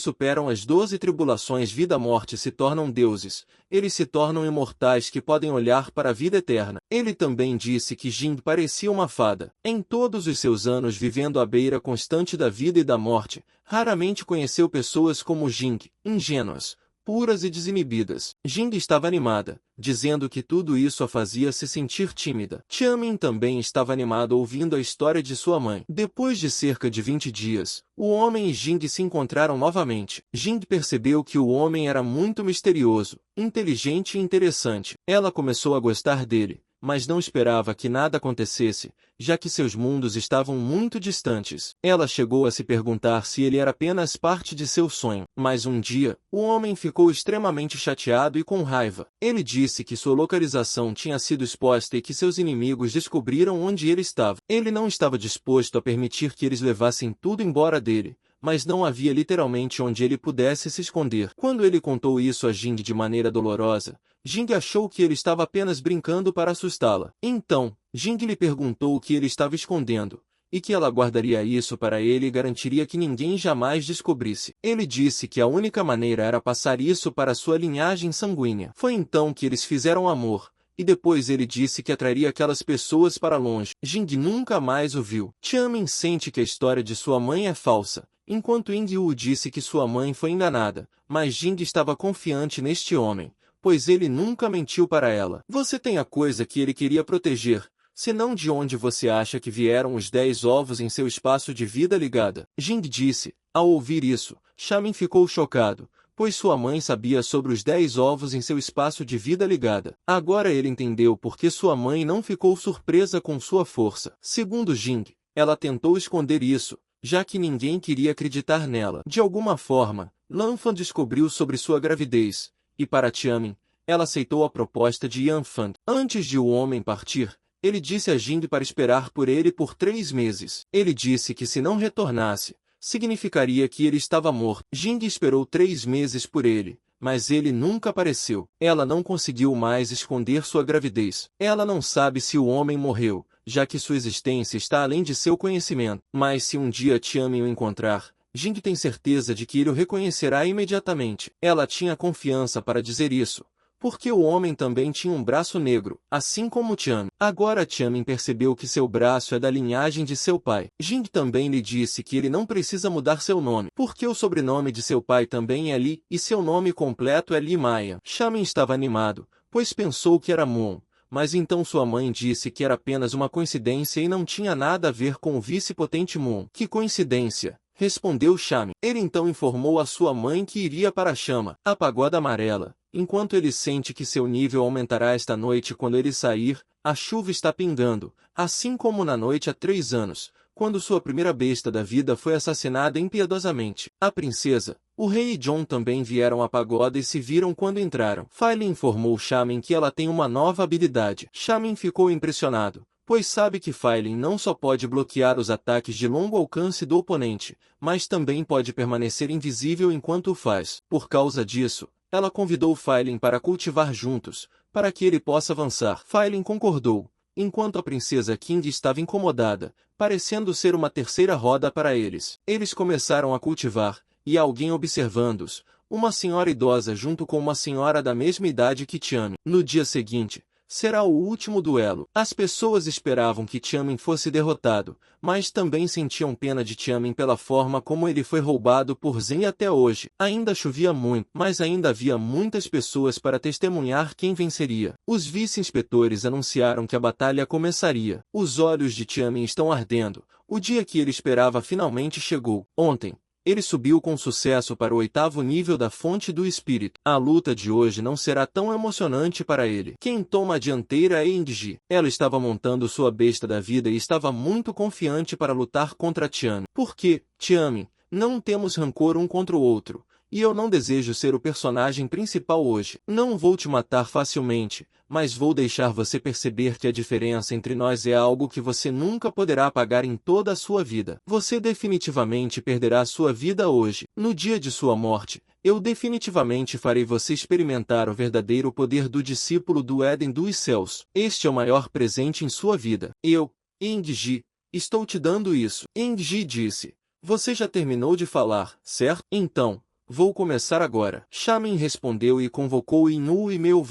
superam as 12 tribulações vida-morte se tornam deuses, eles se tornam imortais que podem olhar para a vida eterna. Ele também disse que Jing parecia uma fada. Em todos os seus anos vivendo à beira constante da vida e da morte, raramente conheceu pessoas como Jing, ingênuas, puras e desinibidas. Jing estava animada, dizendo que tudo isso a fazia se sentir tímida. Tiamin também estava animado ouvindo a história de sua mãe. Depois de cerca de 20 dias, o homem e Jing se encontraram novamente. Jing percebeu que o homem era muito misterioso, inteligente e interessante. Ela começou a gostar dele, mas não esperava que nada acontecesse, já que seus mundos estavam muito distantes. Ela chegou a se perguntar se ele era apenas parte de seu sonho. Mas um dia, o homem ficou extremamente chateado e com raiva. Ele disse que sua localização tinha sido exposta e que seus inimigos descobriram onde ele estava. Ele não estava disposto a permitir que eles levassem tudo embora dele, mas não havia literalmente onde ele pudesse se esconder. Quando ele contou isso a Jing de maneira dolorosa, Jing achou que ele estava apenas brincando para assustá-la. Então, Jing lhe perguntou o que ele estava escondendo, e que ela guardaria isso para ele e garantiria que ninguém jamais descobrisse. Ele disse que a única maneira era passar isso para sua linhagem sanguínea. Foi então que eles fizeram amor, e depois ele disse que atrairia aquelas pessoas para longe. Jing nunca mais o viu. Tianmin sente que a história de sua mãe é falsa, enquanto Ying-wu disse que sua mãe foi enganada, mas Jing estava confiante neste homem, pois ele nunca mentiu para ela. Você tem a coisa que ele queria proteger, senão de onde você acha que vieram os 10 ovos em seu espaço de vida ligada? Jing disse. Ao ouvir isso, Xiaomin ficou chocado, pois sua mãe sabia sobre os 10 ovos em seu espaço de vida ligada. Agora ele entendeu por que sua mãe não ficou surpresa com sua força. Segundo Jing, ela tentou esconder isso, já que ninguém queria acreditar nela. De alguma forma, Lan Fan descobriu sobre sua gravidez, e para Tianmin, ela aceitou a proposta de Yan Fan. Antes de o homem partir, ele disse a Jing para esperar por ele por 3 meses. Ele disse que se não retornasse, significaria que ele estava morto. Jing esperou 3 meses por ele, mas ele nunca apareceu. Ela não conseguiu mais esconder sua gravidez. Ela não sabe se o homem morreu, já que sua existência está além de seu conhecimento. Mas se um dia Tianmin o encontrar, Jing tem certeza de que ele o reconhecerá imediatamente. Ela tinha confiança para dizer isso, porque o homem também tinha um braço negro, assim como Tianmin. Agora Tianmin percebeu que seu braço é da linhagem de seu pai. Jing também lhe disse que ele não precisa mudar seu nome, porque o sobrenome de seu pai também é Li, e seu nome completo é Li Maia. Xiaomin estava animado, pois pensou que era Moon, mas então sua mãe disse que era apenas uma coincidência e não tinha nada a ver com o vice-potente Moon. Que coincidência! Respondeu Xiaomin. Ele então informou a sua mãe que iria para a chama, a pagoda amarela. Enquanto ele sente que seu nível aumentará esta noite quando ele sair, a chuva está pingando, assim como na noite há 3 anos, quando sua primeira besta da vida foi assassinada impiedosamente. A princesa, o rei e John também vieram à pagoda e se viram quando entraram. Fai Lin informou Xiaomin que ela tem uma nova habilidade. Xiaomin ficou impressionado, pois sabe que Fai Lin não só pode bloquear os ataques de longo alcance do oponente, mas também pode permanecer invisível enquanto o faz. Por causa disso, ela convidou Fai Lin para cultivar juntos, para que ele possa avançar. Fai Lin concordou, enquanto a princesa King estava incomodada, parecendo ser uma terceira roda para eles. Eles começaram a cultivar, e alguém observando-os, uma senhora idosa junto com uma senhora da mesma idade que Tianmin. No dia seguinte, será o último duelo. As pessoas esperavam que Tianmin fosse derrotado, mas também sentiam pena de Tianmin pela forma como ele foi roubado por Zen até hoje. Ainda chovia muito, mas ainda havia muitas pessoas para testemunhar quem venceria. Os vice-inspetores anunciaram que a batalha começaria. Os olhos de Tianmin estão ardendo. O dia que ele esperava finalmente chegou. Ontem, ele subiu com sucesso para o 8º nível da Fonte do Espírito. A luta de hoje não será tão emocionante para ele. Quem toma a dianteira é Ying-ji. Ela estava montando sua besta da vida e estava muito confiante para lutar contra Tianmin. Porque, Tianmin, não temos rancor um contra o outro, e eu não desejo ser o personagem principal hoje. Não vou te matar facilmente, mas vou deixar você perceber que a diferença entre nós é algo que você nunca poderá apagar em toda a sua vida. Você definitivamente perderá sua vida hoje. No dia de sua morte, eu definitivamente farei você experimentar o verdadeiro poder do discípulo do Éden dos céus. Este é o maior presente em sua vida. Eu, Ying-ji, estou te dando isso. Ying-ji disse. Você já terminou de falar, certo? Então, vou começar agora. Xiaomin respondeu e convocou Inu e Meuv.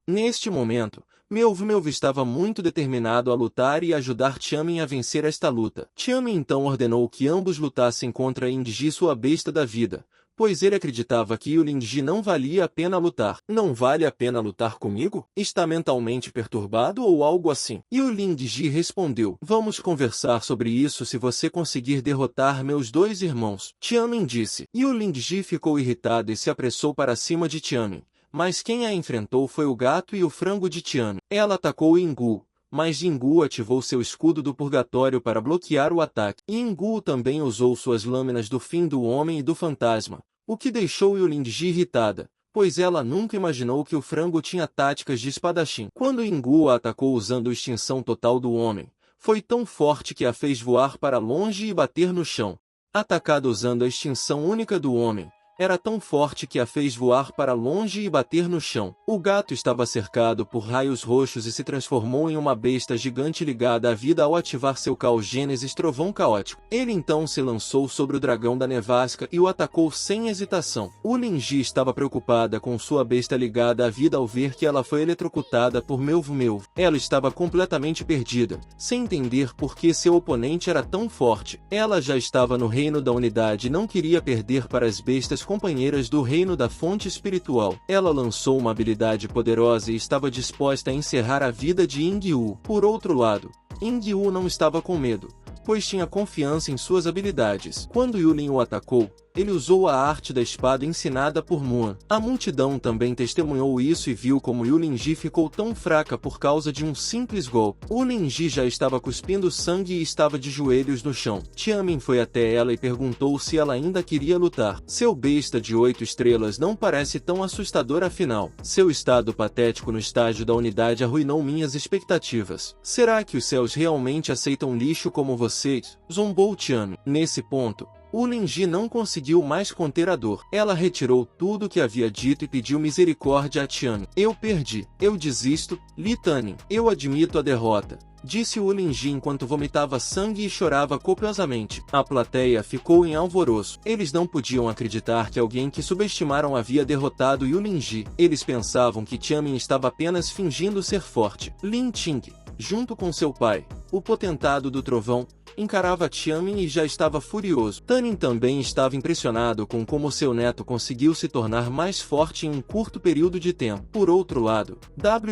Neste momento, Meuv estava muito determinado a lutar e ajudar Tianmin a vencer esta luta. Tianmin então ordenou que ambos lutassem contra Ying-ji, sua besta da vida, pois ele acreditava que Ying-ji não valia a pena lutar. Não vale a pena lutar comigo? Está mentalmente perturbado ou algo assim? Ying-ji respondeu, vamos conversar sobre isso se você conseguir derrotar meus 2 irmãos. Tianmin disse. Ying-ji ficou irritado e se apressou para cima de Tianmin, mas quem a enfrentou foi o gato e o frango de Tianmin. Ela atacou Ying-gu, mas Ying-gu ativou seu escudo do purgatório para bloquear o ataque. Ying-gu também usou suas lâminas do fim do homem e do fantasma, o que deixou Ying-ji irritada, pois ela nunca imaginou que o frango tinha táticas de espadachim. Quando Ying-gu a atacou usando a extinção total do homem, foi tão forte que a fez voar para longe e bater no chão. Atacada usando a extinção única do homem, era tão forte que a fez voar para longe e bater no chão. O gato estava cercado por raios roxos e se transformou em uma besta gigante ligada à vida ao ativar seu caos Gênesis Trovão Caótico. Ele então se lançou sobre o dragão da nevasca e o atacou sem hesitação. Ulinji estava preocupada com sua besta ligada à vida ao ver que ela foi eletrocutada por Melvo. Ela estava completamente perdida, sem entender por que seu oponente era tão forte. Ela já estava no reino da unidade e não queria perder para as bestas companheiras do reino da fonte espiritual. Ela lançou uma habilidade poderosa e estava disposta a encerrar a vida de Yingyu. Por outro lado, Yingyu não estava com medo, pois tinha confiança em suas habilidades. Quando Yulin o atacou, ele usou a arte da espada ensinada por Muan. A multidão também testemunhou isso e viu como Yulinji ficou tão fraca por causa de um simples golpe. Ulinji já estava cuspindo sangue e estava de joelhos no chão. Tianmin foi até ela e perguntou se ela ainda queria lutar. Seu besta de 8 estrelas não parece tão assustador afinal. Seu estado patético no estágio da unidade arruinou minhas expectativas. Será que os céus realmente aceitam lixo como vocês? Zombou Tianmin. Nesse ponto, Ulinji não conseguiu mais conter a dor. Ela retirou tudo o que havia dito e pediu misericórdia a Tianmin. Eu perdi. Eu desisto, Li Tanin. Eu admito a derrota, disse Ulinji enquanto vomitava sangue e chorava copiosamente. A plateia ficou em alvoroço. Eles não podiam acreditar que alguém que subestimaram havia derrotado Ulinji. Eles pensavam que Tianmin estava apenas fingindo ser forte. Lin Ting, junto com seu pai, o potentado do trovão, encarava Tianmin e já estava furioso. Tanin também estava impressionado com como seu neto conseguiu se tornar mais forte em um curto período de tempo. Por outro lado,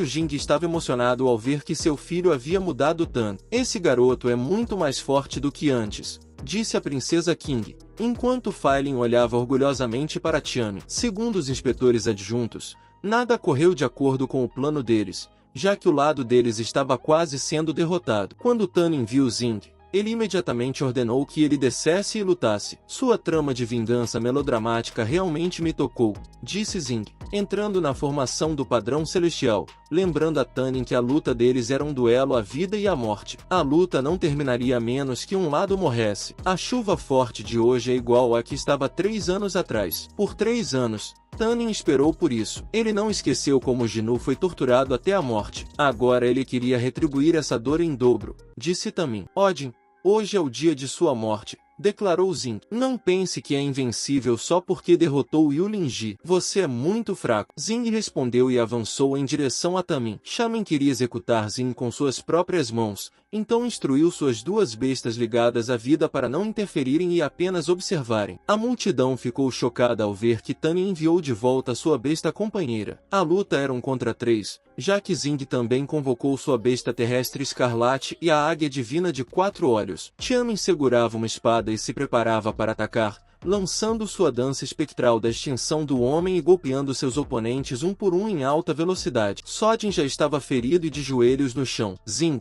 Jing estava emocionado ao ver que seu filho havia mudado tanto. Esse garoto é muito mais forte do que antes, disse a princesa King, enquanto Failin olhava orgulhosamente para Tianmin. Segundo os inspetores adjuntos, nada correu de acordo com o plano deles, já que o lado deles estava quase sendo derrotado. Quando Tanin viu Zing, ele imediatamente ordenou que ele descesse e lutasse. Sua trama de vingança melodramática realmente me tocou, disse Zing, entrando na formação do padrão celestial, lembrando a Tanin que a luta deles era um duelo à vida e à morte. A luta não terminaria a menos que um lado morresse. A chuva forte de hoje é igual à que estava 3 anos atrás. Por 3 anos, Tanin esperou por isso. Ele não esqueceu como Jinu foi torturado até a morte. Agora ele queria retribuir essa dor em dobro, disse Tamin. Odin, hoje é o dia de sua morte, declarou Zing. Não pense que é invencível só porque derrotou Yulinji. Você é muito fraco. Zing respondeu e avançou em direção a Tamin. Shaman queria executar Zing com suas próprias mãos, então instruiu suas 2 bestas ligadas à vida para não interferirem e apenas observarem. A multidão ficou chocada ao ver que Tanin enviou de volta sua besta companheira. A luta era 1 contra 3, já que Zing também convocou sua besta terrestre escarlate e a águia divina de 4 olhos. Tianmin segurava uma espada e se preparava para atacar, lançando sua dança espectral da extinção do homem e golpeando seus oponentes um por um em alta velocidade. Sodin já estava ferido e de joelhos no chão. Zing,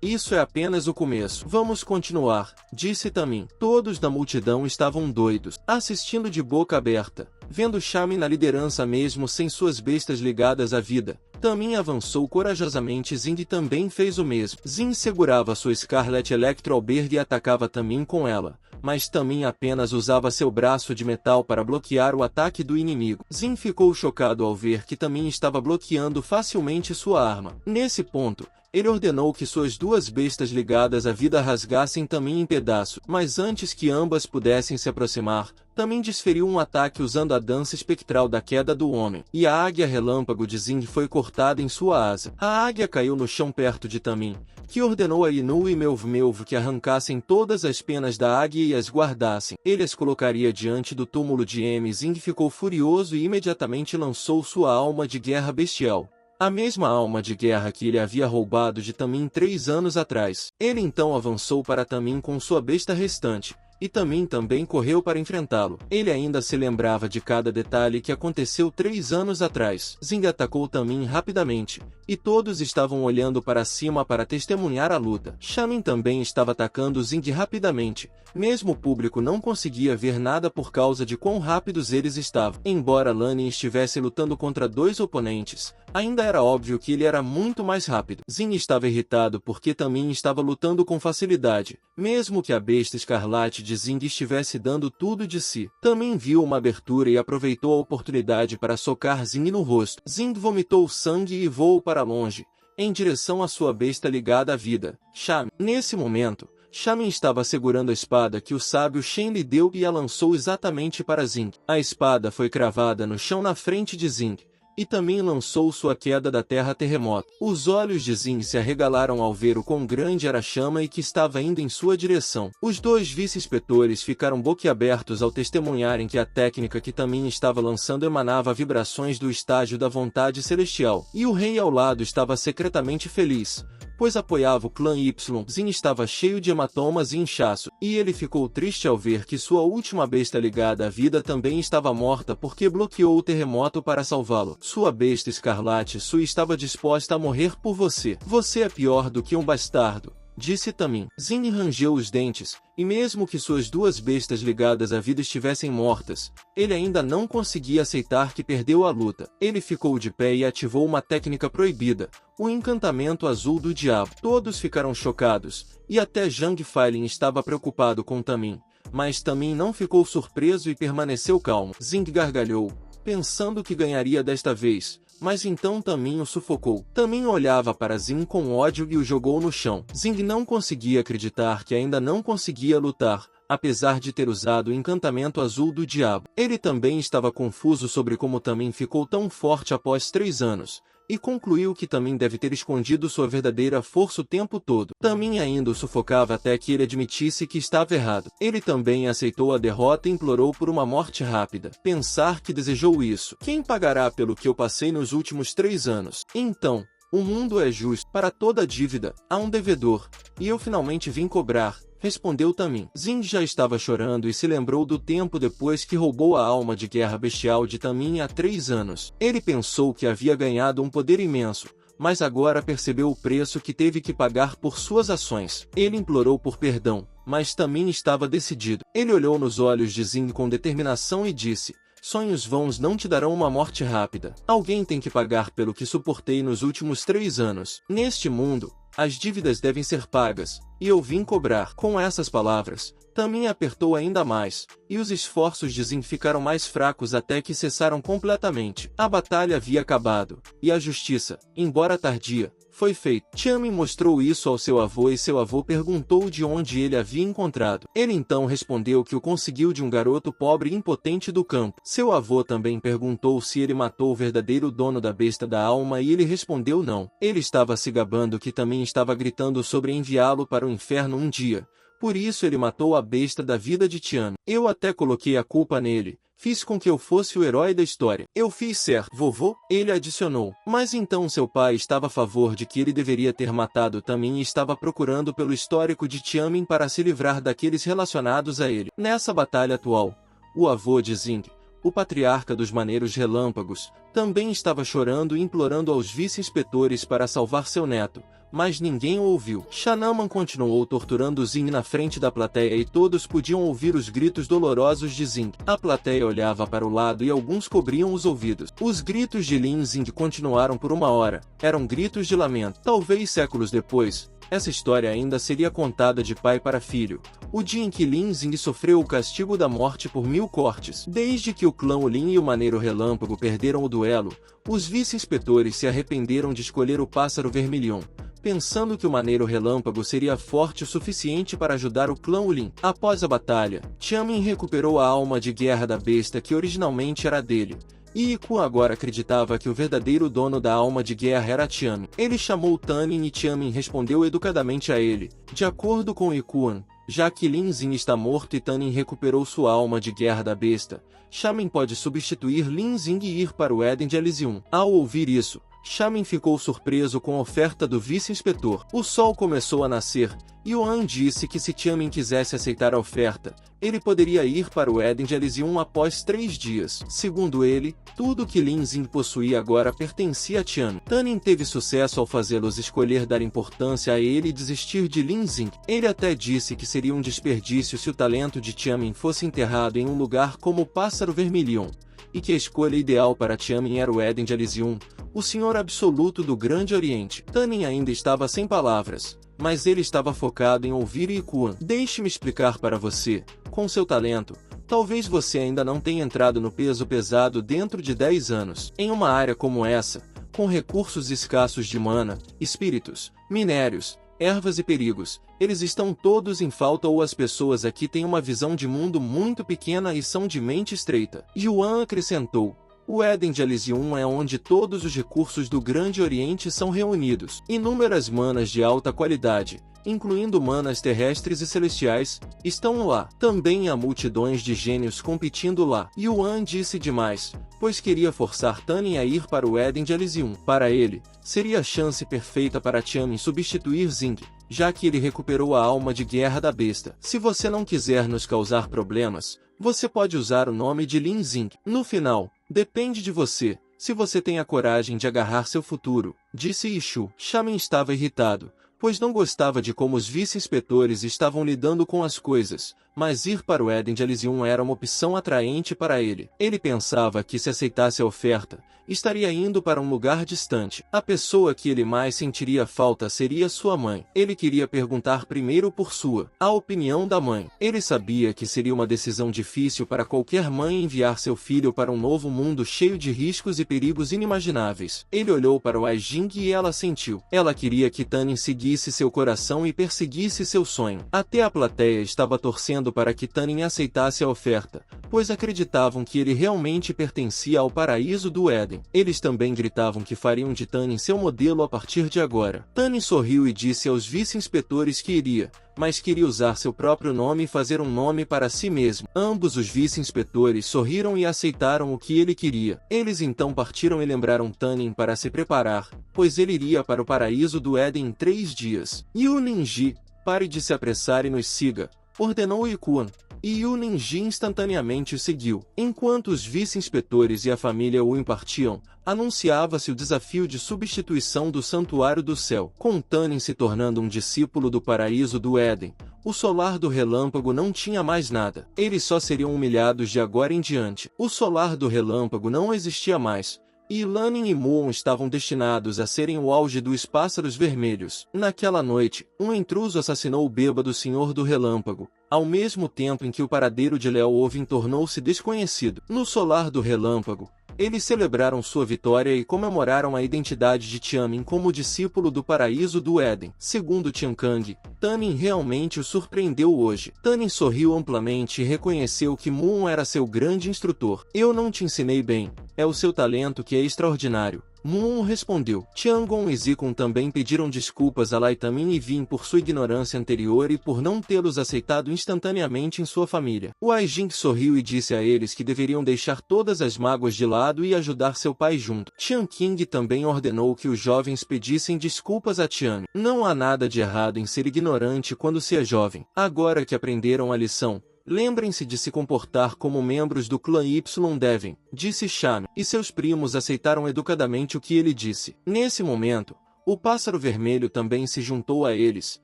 isso é apenas o começo. Vamos continuar, disse Tamin. Todos da multidão estavam doidos, assistindo de boca aberta, vendo Shaman na liderança mesmo sem suas bestas ligadas à vida. Tamin avançou corajosamente e Zing também fez o mesmo. Zing segurava sua Scarlet Electroberg e atacava Tamin com ela, mas Tamin apenas usava seu braço de metal para bloquear o ataque do inimigo. Zing ficou chocado ao ver que Tamin estava bloqueando facilmente sua arma. Nesse ponto, ele ordenou que suas 2 bestas ligadas à vida rasgassem Tamin em pedaços, mas antes que ambas pudessem se aproximar, Tamin desferiu um ataque usando a dança espectral da queda do homem, e a águia relâmpago de Zing foi cortada em sua asa. A águia caiu no chão perto de Tamin, que ordenou a Inu e Melvo que arrancassem todas as penas da águia e as guardassem. Ele as colocaria diante do túmulo de M. Zing ficou furioso e imediatamente lançou sua alma de guerra bestial, a mesma alma de guerra que ele havia roubado de Tamin 3 anos atrás. Ele então avançou para Tamin com sua besta restante, e Tamin também correu para enfrentá-lo. Ele ainda se lembrava de cada detalhe que aconteceu 3 anos atrás. Zing atacou Tamin rapidamente, e todos estavam olhando para cima para testemunhar a luta. Shaman também estava atacando Zing rapidamente, mesmo o público não conseguia ver nada por causa de quão rápidos eles estavam. Embora Lani estivesse lutando contra 2 oponentes, ainda era óbvio que ele era muito mais rápido. Zing estava irritado porque Tamin estava lutando com facilidade, mesmo que a besta escarlate de de Zing estivesse dando tudo de si. Também viu uma abertura e aproveitou a oportunidade para socar Zing no rosto. Zing vomitou sangue e voou para longe, em direção à sua besta ligada à vida, Xiamen. Nesse momento, Xiamen estava segurando a espada que o sábio Shen lhe deu e a lançou exatamente para Zing. A espada foi cravada no chão na frente de Zing, e também lançou sua queda da terra terremoto. Os olhos de Zing se arregalaram ao ver o quão grande era a chama e que estava indo em sua direção. Os dois vice-inspetores ficaram boquiabertos ao testemunharem que a técnica que também estava lançando emanava vibrações do estágio da vontade celestial. E o rei ao lado estava secretamente feliz, pois apoiava o clã Y. Zing estava cheio de hematomas e inchaço, e ele ficou triste ao ver que sua última besta ligada à vida também estava morta porque bloqueou o terremoto para salvá-lo. Sua besta escarlate Sui estava disposta a morrer por você. Você é pior do que um bastardo, disse Tamin. Zing rangeu os dentes, e mesmo que suas duas bestas ligadas à vida estivessem mortas, ele ainda não conseguia aceitar que perdeu a luta. Ele ficou de pé e ativou uma técnica proibida, o encantamento azul do diabo. Todos ficaram chocados, e até Zhang Feilin estava preocupado com Tamin, mas Tamin não ficou surpreso e permaneceu calmo. Zing gargalhou, pensando que ganharia desta vez, mas então Tamin o sufocou. Tamin olhava para Zing com ódio e o jogou no chão. Zing não conseguia acreditar que ainda não conseguia lutar, apesar de ter usado o encantamento azul do diabo. Ele também estava confuso sobre como Tamin ficou tão forte após 3 anos, e concluiu que Tamin deve ter escondido sua verdadeira força o tempo todo. Tamin ainda o sufocava até que ele admitisse que estava errado. Ele também aceitou a derrota e implorou por uma morte rápida. Pensar que desejou isso. Quem pagará pelo que eu passei nos últimos 3 anos? Então, o mundo é justo. Para toda dívida, há um devedor, e eu finalmente vim cobrar, respondeu Tamin. Zing já estava chorando e se lembrou do tempo depois que roubou a alma de guerra bestial de Tamin há 3 anos. Ele pensou que havia ganhado um poder imenso, mas agora percebeu o preço que teve que pagar por suas ações. Ele implorou por perdão, mas Tamin estava decidido. Ele olhou nos olhos de Zing com determinação e disse: sonhos vãos não te darão uma morte rápida. Alguém tem que pagar pelo que suportei nos últimos 3 anos. Neste mundo, as dívidas devem ser pagas, e eu vim cobrar. Com essas palavras, Tamin apertou ainda mais, e os esforços de Zing ficaram mais fracos até que cessaram completamente. A batalha havia acabado, e a justiça, embora tardia, foi feita. Xiamen mostrou isso ao seu avô e seu avô perguntou de onde ele havia encontrado. Ele então respondeu que o conseguiu de um garoto pobre e impotente do campo. Seu avô também perguntou se ele matou o verdadeiro dono da besta da alma e ele respondeu não. Ele estava se gabando que também estava gritando sobre enviá-lo para o inferno um dia. Por isso ele matou a besta da vida de Tian. Eu até coloquei a culpa nele. Fiz com que eu fosse o herói da história. Eu fiz certo, vovô, ele adicionou. Mas então seu pai estava a favor de que ele deveria ter matado Tamin e estava procurando pelo histórico de Tianmin para se livrar daqueles relacionados a ele. Nessa batalha atual, o avô de Zing, o patriarca dos maneiros relâmpagos, também estava chorando e implorando aos vice-inspetores para salvar seu neto, mas ninguém o ouviu. Shanaman continuou torturando Zing na frente da plateia e todos podiam ouvir os gritos dolorosos de Zing. A plateia olhava para o lado e alguns cobriam os ouvidos. Os gritos de Lin Zing continuaram por 1 hora. Eram gritos de lamento. Talvez séculos depois, essa história ainda seria contada de pai para filho. O dia em que Lin Zing sofreu o castigo da morte por 1000 cortes. Desde que o clã Lin e o Maneiro Relâmpago perderam o duelo, os vice-inspetores se arrependeram de escolher o Pássaro Vermilhão, pensando que o Maneiro Relâmpago seria forte o suficiente para ajudar o clã Lin. Após a batalha, Xiamen recuperou a alma de guerra da besta que originalmente era dele, e Iku agora acreditava que o verdadeiro dono da alma de guerra era Xiamen. Ele chamou Tanin e Xiamen respondeu educadamente a ele. De acordo com Ikuan, já que Lin Zing está morto e Tanin recuperou sua alma de guerra da besta, Xiamen pode substituir Lin Zing e ir para o Éden de Elysium. Ao ouvir isso, Xiamen ficou surpreso com a oferta do vice-inspetor. O sol começou a nascer, e Yuan disse que se Xiamen quisesse aceitar a oferta, ele poderia ir para o Éden de Elysium após 3 dias. Segundo ele, tudo que Lin Zing possuía agora pertencia a Xiamen. Tanin teve sucesso ao fazê-los escolher dar importância a ele e desistir de Lin Zing. Ele até disse que seria um desperdício se o talento de Xiamen fosse enterrado em um lugar como o Pássaro Vermilhão, e que a escolha ideal para Xiamen era o Éden de Elysium, o Senhor Absoluto do Grande Oriente. Tanin ainda estava sem palavras, mas ele estava focado em ouvir Ikuan. Deixe-me explicar para você. Com seu talento, talvez você ainda não tenha entrado no peso pesado dentro de 10 anos. Em uma área como essa, com recursos escassos de mana, espíritos, minérios, ervas e perigos, eles estão todos em falta ou as pessoas aqui têm uma visão de mundo muito pequena e são de mente estreita. Yuan acrescentou. O Éden de Elysium é onde todos os recursos do Grande Oriente são reunidos. Inúmeras manas de alta qualidade, incluindo manas terrestres e celestiais, estão lá. Também há multidões de gênios competindo lá. Yuan disse demais, pois queria forçar Tanin a ir para o Éden de Elysium. Para ele, seria a chance perfeita para Tiamin substituir Zing, já que ele recuperou a alma de guerra da besta. Se você não quiser nos causar problemas, você pode usar o nome de Lin Zing. No final, depende de você, se você tem a coragem de agarrar seu futuro, disse Ishu. Xiamin estava irritado, pois não gostava de como os vice-inspetores estavam lidando com as coisas, mas ir para o Éden de Elysium era uma opção atraente para ele. Ele pensava que se aceitasse a oferta, estaria indo para um lugar distante. A pessoa que ele mais sentiria falta seria sua mãe. Ele queria perguntar primeiro por a opinião da mãe. Ele sabia que seria uma decisão difícil para qualquer mãe enviar seu filho para um novo mundo cheio de riscos e perigos inimagináveis. Ele olhou para Wai Jing e ela sentiu. Ela queria que Tanin seguisse seu coração e perseguisse seu sonho. Até a plateia estava torcendo para que Tanin aceitasse a oferta, pois acreditavam que ele realmente pertencia ao paraíso do Éden. Eles também gritavam que fariam de Tanin seu modelo a partir de agora. Tanin sorriu e disse aos vice-inspetores que iria, mas queria usar seu próprio nome e fazer um nome para si mesmo. Ambos os vice-inspetores sorriram e aceitaram o que ele queria. Eles então partiram e lembraram Tanin para se preparar, pois ele iria para o paraíso do Éden em 3 dias. Yu Ninji, pare de se apressar e nos siga, ordenou Ikuan, e Yu Ninji instantaneamente o seguiu. Enquanto os vice-inspetores e a família o impartiam, anunciava-se o desafio de substituição do Santuário do Céu. Com Tanin se tornando um discípulo do paraíso do Éden, o solar do relâmpago não tinha mais nada. Eles só seriam humilhados de agora em diante. O solar do relâmpago não existia mais, e Lanin e Muon estavam destinados a serem o auge dos pássaros vermelhos. Naquela noite, um intruso assassinou o bêbado Senhor do Relâmpago, ao mesmo tempo em que o paradeiro de Leoovin tornou-se desconhecido. No solar do relâmpago, eles celebraram sua vitória e comemoraram a identidade de Tiamin como discípulo do paraíso do Éden. Segundo Tiankang, Tanin realmente o surpreendeu hoje. Tanin sorriu amplamente e reconheceu que Muon era seu grande instrutor. Eu não te ensinei bem, é o seu talento que é extraordinário. Muon respondeu. Tiangon e Zikun também pediram desculpas a Laitamin e Vin por sua ignorância anterior e por não tê-los aceitado instantaneamente em sua família. Wai Jing sorriu e disse a eles que deveriam deixar todas as mágoas de lado e ajudar seu pai junto. Tian Qing também ordenou que os jovens pedissem desculpas a Tian. Não há nada de errado em ser ignorante quando se é jovem. Agora que aprenderam a lição, lembrem-se de se comportar como membros do clã Y devem, disse Xiamin, e seus primos aceitaram educadamente o que ele disse. Nesse momento, o pássaro vermelho também se juntou a eles,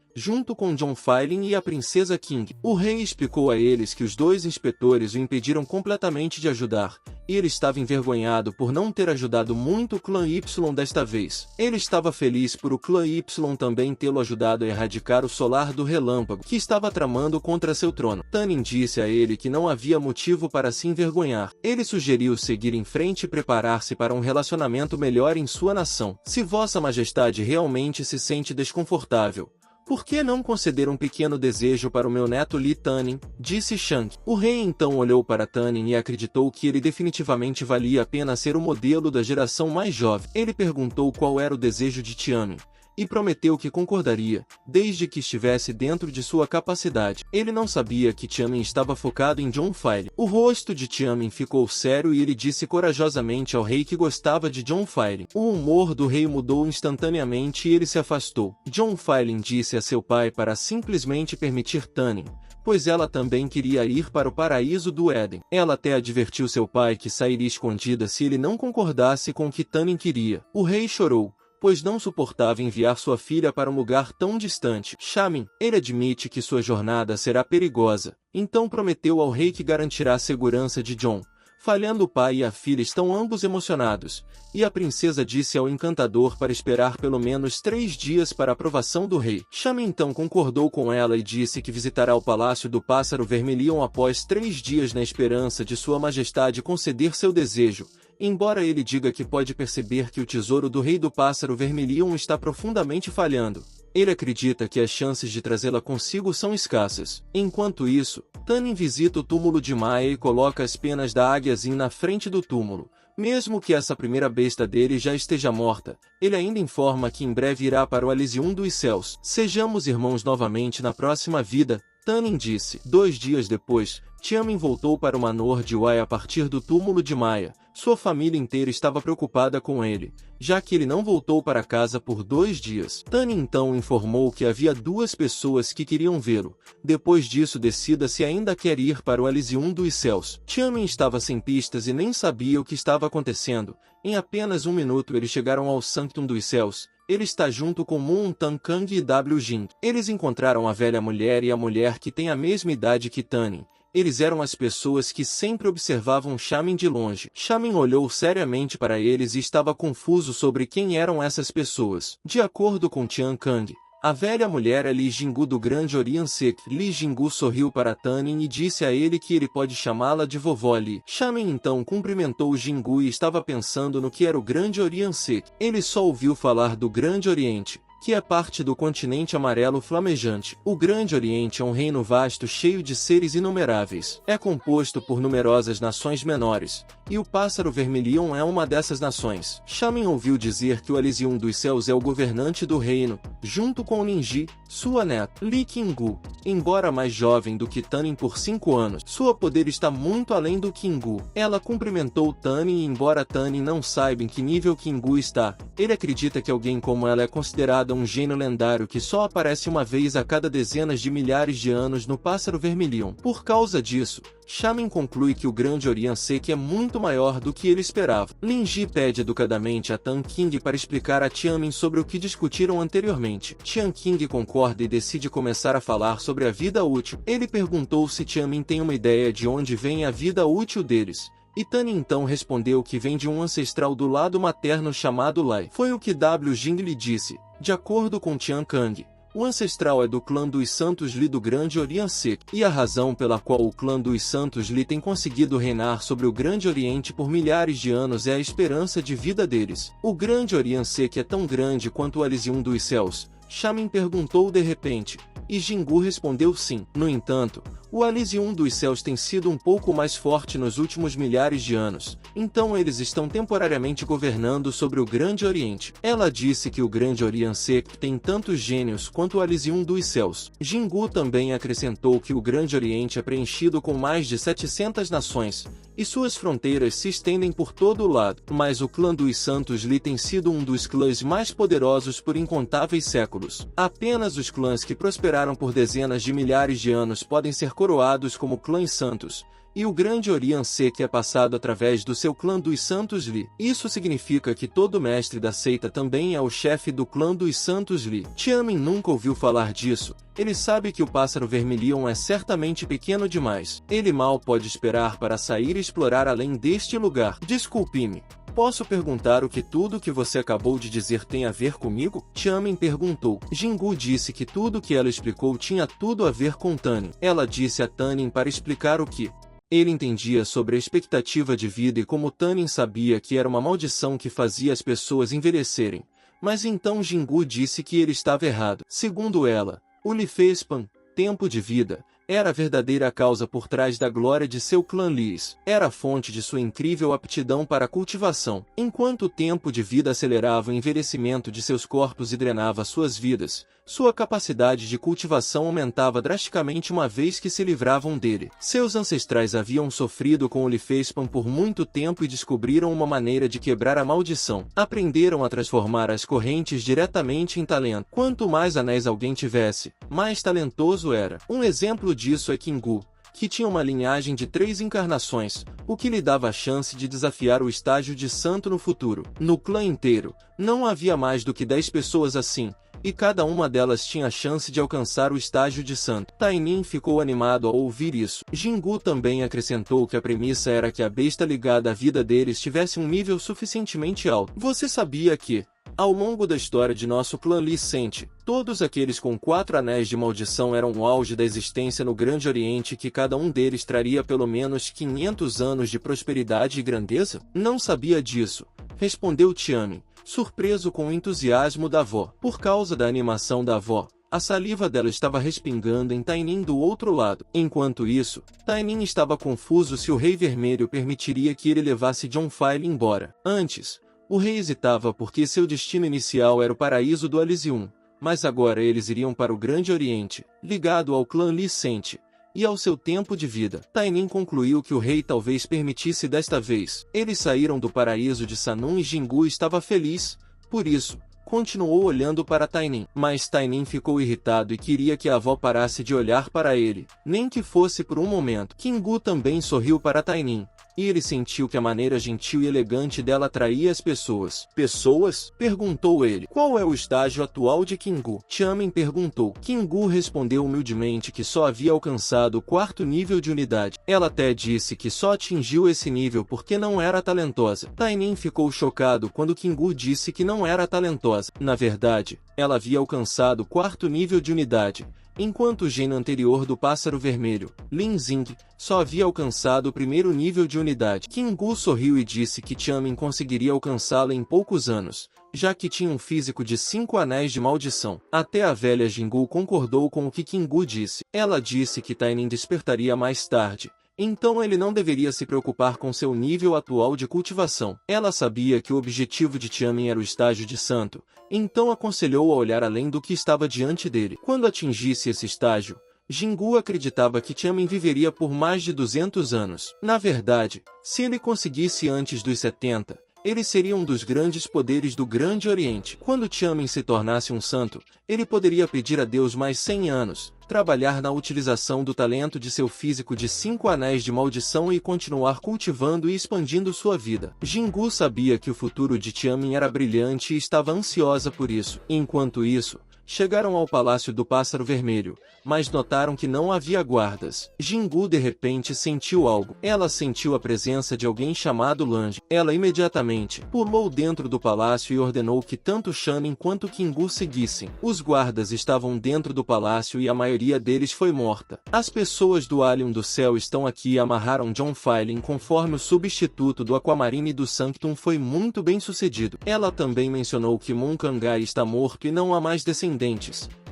junto com John Filin e a princesa King. O rei explicou a eles que os 2 inspetores o impediram completamente de ajudar, e ele estava envergonhado por não ter ajudado muito o clã Y desta vez. Ele estava feliz por o clã Y também tê-lo ajudado a erradicar o solar do relâmpago, que estava tramando contra seu trono. Tanin disse a ele que não havia motivo para se envergonhar. Ele sugeriu seguir em frente e preparar-se para um relacionamento melhor em sua nação. Se Vossa Majestade realmente se sente desconfortável, por que não conceder um pequeno desejo para o meu neto Li Tanin? Disse Shank. O rei então olhou para Tanin e acreditou que ele definitivamente valia a pena ser o modelo da geração mais jovem. Ele perguntou qual era o desejo de Tiamin, e prometeu que concordaria, desde que estivesse dentro de sua capacidade. Ele não sabia que Tiamin estava focado em John Filin. O rosto de Tiamin ficou sério e ele disse corajosamente ao rei que gostava de John Filin. O humor do rei mudou instantaneamente e ele se afastou. John Filin disse a seu pai para simplesmente permitir Tanin, pois ela também queria ir para o paraíso do Éden. Ela até advertiu seu pai que sairia escondida se ele não concordasse com o que Tanin queria. O rei chorou, pois não suportava enviar sua filha para um lugar tão distante. Xiamin, ele admite que sua jornada será perigosa, então prometeu ao rei que garantirá a segurança de John, Falhando o pai e a filha estão ambos emocionados, e a princesa disse ao encantador para esperar pelo menos 3 dias para a aprovação do rei. Shamin então concordou com ela e disse que visitará o palácio do pássaro vermelhão após 3 dias na esperança de sua majestade conceder seu desejo, embora ele diga que pode perceber que o tesouro do rei do pássaro vermelhão está profundamente falhando. Ele acredita que as chances de trazê-la consigo são escassas. Enquanto isso, Tanin visita o túmulo de Maia e coloca as penas da águiazinha na frente do túmulo. Mesmo que essa primeira besta dele já esteja morta, ele ainda informa que em breve irá para o Elysium dos Céus. Sejamos irmãos novamente na próxima vida, Tanin disse. 2 dias depois, Tiamin voltou para o Manor de Wai a partir do túmulo de Maia. Sua família inteira estava preocupada com ele, já que ele não voltou para casa por 2 dias. Tanin então informou que havia 2 pessoas que queriam vê-lo. Depois disso decida se ainda quer ir para o Elysium dos Céus. Tiamin estava sem pistas e nem sabia o que estava acontecendo. Em apenas 1 minuto eles chegaram ao Sanctum dos Céus. Ele está junto com Moon Tan Kang e W Jin. Eles encontraram a velha mulher e a mulher que tem a mesma idade que Tanin. Eles eram as pessoas que sempre observavam Shamin de longe. Shamin olhou seriamente para eles e estava confuso sobre quem eram essas pessoas. De acordo com Tian Kang, a velha mulher é Li Jingu do Grande Orient Sek. Li Jingu sorriu para Tanin e disse a ele que ele pode chamá-la de vovó Li. Shamin então cumprimentou Jingu e estava pensando no que era o Grande Orient Sek. Ele só ouviu falar do Grande Oriente, que é parte do continente amarelo flamejante. O Grande Oriente é um reino vasto cheio de seres inumeráveis. É composto por numerosas nações menores, e o pássaro vermelhão é uma dessas nações. Shamin ouviu dizer que o Elysium dos Céus é o governante do reino, junto com Ninji, sua neta, Li Qinggu. Embora mais jovem do que Tanin por 5 anos, sua poder está muito além do Qinggu. Ela cumprimentou Tanin e embora Tanin não saiba em que nível Qinggu está, ele acredita que alguém como ela é considerado um gênio lendário que só aparece uma vez a cada dezenas de milhares de anos no pássaro vermelhão. Por causa disso, Shamin conclui que o Grande Orient Sek é muito maior do que ele esperava. Linji pede educadamente a Tan King para explicar a Tiamin sobre o que discutiram anteriormente. Tian King concorda e decide começar a falar sobre a vida útil. Ele perguntou se Tiamin tem uma ideia de onde vem a vida útil deles. E Tanin então respondeu que vem de um ancestral do lado materno chamado Lai. Foi o que W Jing lhe disse. De acordo com Tian Kang, o ancestral é do clã dos Santos Li do Grande Orient Sek, e a razão pela qual o clã dos Santos Li tem conseguido reinar sobre o Grande Oriente por milhares de anos é a esperança de vida deles. O Grande Orient Sek é tão grande quanto o Elysium dos Céus? Shamin perguntou de repente, e Jingu respondeu sim. No entanto, o Elysium dos Céus tem sido um pouco mais forte nos últimos milhares de anos, então eles estão temporariamente governando sobre o Grande Oriente. Ela disse que o Grande Orient Sek tem tantos gênios quanto o Elysium dos Céus. Jingu também acrescentou que o Grande Oriente é preenchido com mais de 700 nações, e suas fronteiras se estendem por todo o lado. Mas o clã dos Santos Li tem sido um dos clãs mais poderosos por incontáveis séculos. Apenas os clãs que prosperaram por dezenas de milhares de anos podem ser coroados como clãs santos, e o Grande Orient Sek é passado através do seu clã dos Santos Li. Isso significa que todo mestre da seita também é o chefe do clã dos Santos Li. Tiamin nunca ouviu falar disso. Ele sabe que o pássaro vermelhão é certamente pequeno demais. Ele mal pode esperar para sair e explorar além deste lugar. Desculpe-me. Posso perguntar o que tudo que você acabou de dizer tem a ver comigo? Tiamin perguntou. Jingu disse que tudo que ela explicou tinha tudo a ver com Tanin. Ela disse a Tanin para explicar o que ele entendia sobre a expectativa de vida e como Tanin sabia que era uma maldição que fazia as pessoas envelhecerem. Mas então Jingu disse que ele estava errado. Segundo ela, o Lifespan, tempo de vida, era a verdadeira causa por trás da glória de seu clã Lis. Era a fonte de sua incrível aptidão para a cultivação. Enquanto o tempo de vida acelerava o envelhecimento de seus corpos e drenava suas vidas, sua capacidade de cultivação aumentava drasticamente uma vez que se livravam dele. Seus ancestrais haviam sofrido com o Lifespan por muito tempo e descobriram uma maneira de quebrar a maldição. Aprenderam a transformar as correntes diretamente em talento. Quanto mais anéis alguém tivesse, mais talentoso era. Um exemplo disso é Qinggu, que tinha uma linhagem de 3 encarnações, o que lhe dava a chance de desafiar o estágio de santo no futuro. No clã inteiro, não havia mais do que 10 pessoas assim, e cada uma delas tinha a chance de alcançar o estágio de santo. Tainin ficou animado ao ouvir isso. Jingu também acrescentou que a premissa era que a besta ligada à vida deles tivesse um nível suficientemente alto. Você sabia que, ao longo da história de nosso clã Lee Sente, todos aqueles com 4 anéis de maldição eram o auge da existência no Grande Oriente, que cada um deles traria pelo menos 500 anos de prosperidade e grandeza? Não sabia disso, respondeu Tiamin, surpreso com o entusiasmo da avó. Por causa da animação da avó, a saliva dela estava respingando em Tainin do outro lado. Enquanto isso, Tainin estava confuso se o Rei Vermelho permitiria que ele levasse John File embora. Antes, o rei hesitava porque seu destino inicial era o paraíso do Elysium, mas agora eles iriam para o Grande Oriente, ligado ao clã Lee Sente, e ao seu tempo de vida. Tainin concluiu que o rei talvez permitisse desta vez. Eles saíram do paraíso de Sanun e Jingu estava feliz, por isso, continuou olhando para Tainin. Mas Tainin ficou irritado e queria que a avó parasse de olhar para ele, nem que fosse por um momento. Kingu também sorriu para Tainin, e ele sentiu que a maneira gentil e elegante dela atraía as pessoas. Pessoas? Perguntou ele. Qual é o estágio atual de Kingu? Tiamin perguntou. Kingu respondeu humildemente que só havia alcançado o 4º nível de unidade. Ela até disse que só atingiu esse nível porque não era talentosa. Tainin ficou chocado quando Kingu disse que não era talentosa. Na verdade, ela havia alcançado o 4º nível de unidade, enquanto o gênio anterior do Pássaro Vermelho, Lin Zing, só havia alcançado o 1º nível de unidade. Kingu sorriu e disse que Tiamin conseguiria alcançá-lo em poucos anos, já que tinha um físico de 5 anéis de maldição. Até a velha Jingu concordou com o que Kingu disse. Ela disse que Tainin despertaria mais tarde, então ele não deveria se preocupar com seu nível atual de cultivação. Ela sabia que o objetivo de Tiamin era o estágio de santo, então aconselhou a olhar além do que estava diante dele. Quando atingisse esse estágio, Jingu acreditava que Tiamin viveria por mais de 200 anos. Na verdade, se ele conseguisse antes dos 70, ele seria um dos grandes poderes do Grande Oriente. Quando Tiamin se tornasse um santo, ele poderia pedir a Deus mais 100 anos, trabalhar na utilização do talento de seu físico de 5 anéis de maldição e continuar cultivando e expandindo sua vida. Jingu sabia que o futuro de Tiamin era brilhante e estava ansiosa por isso. Enquanto isso, chegaram ao Palácio do Pássaro Vermelho, mas notaram que não havia guardas. Jingu de repente sentiu algo. Ela sentiu a presença de alguém chamado Lange. Ela imediatamente pulou dentro do palácio e ordenou que tanto Shamin quanto Kingu seguissem. Os guardas estavam dentro do palácio e a maioria deles foi morta. As pessoas do Alien do Céu estão aqui e amarraram John File conforme o substituto do Aquamarine do Sanctum foi muito bem sucedido. Ela também mencionou que Monkangai está morto e não há mais descendentes.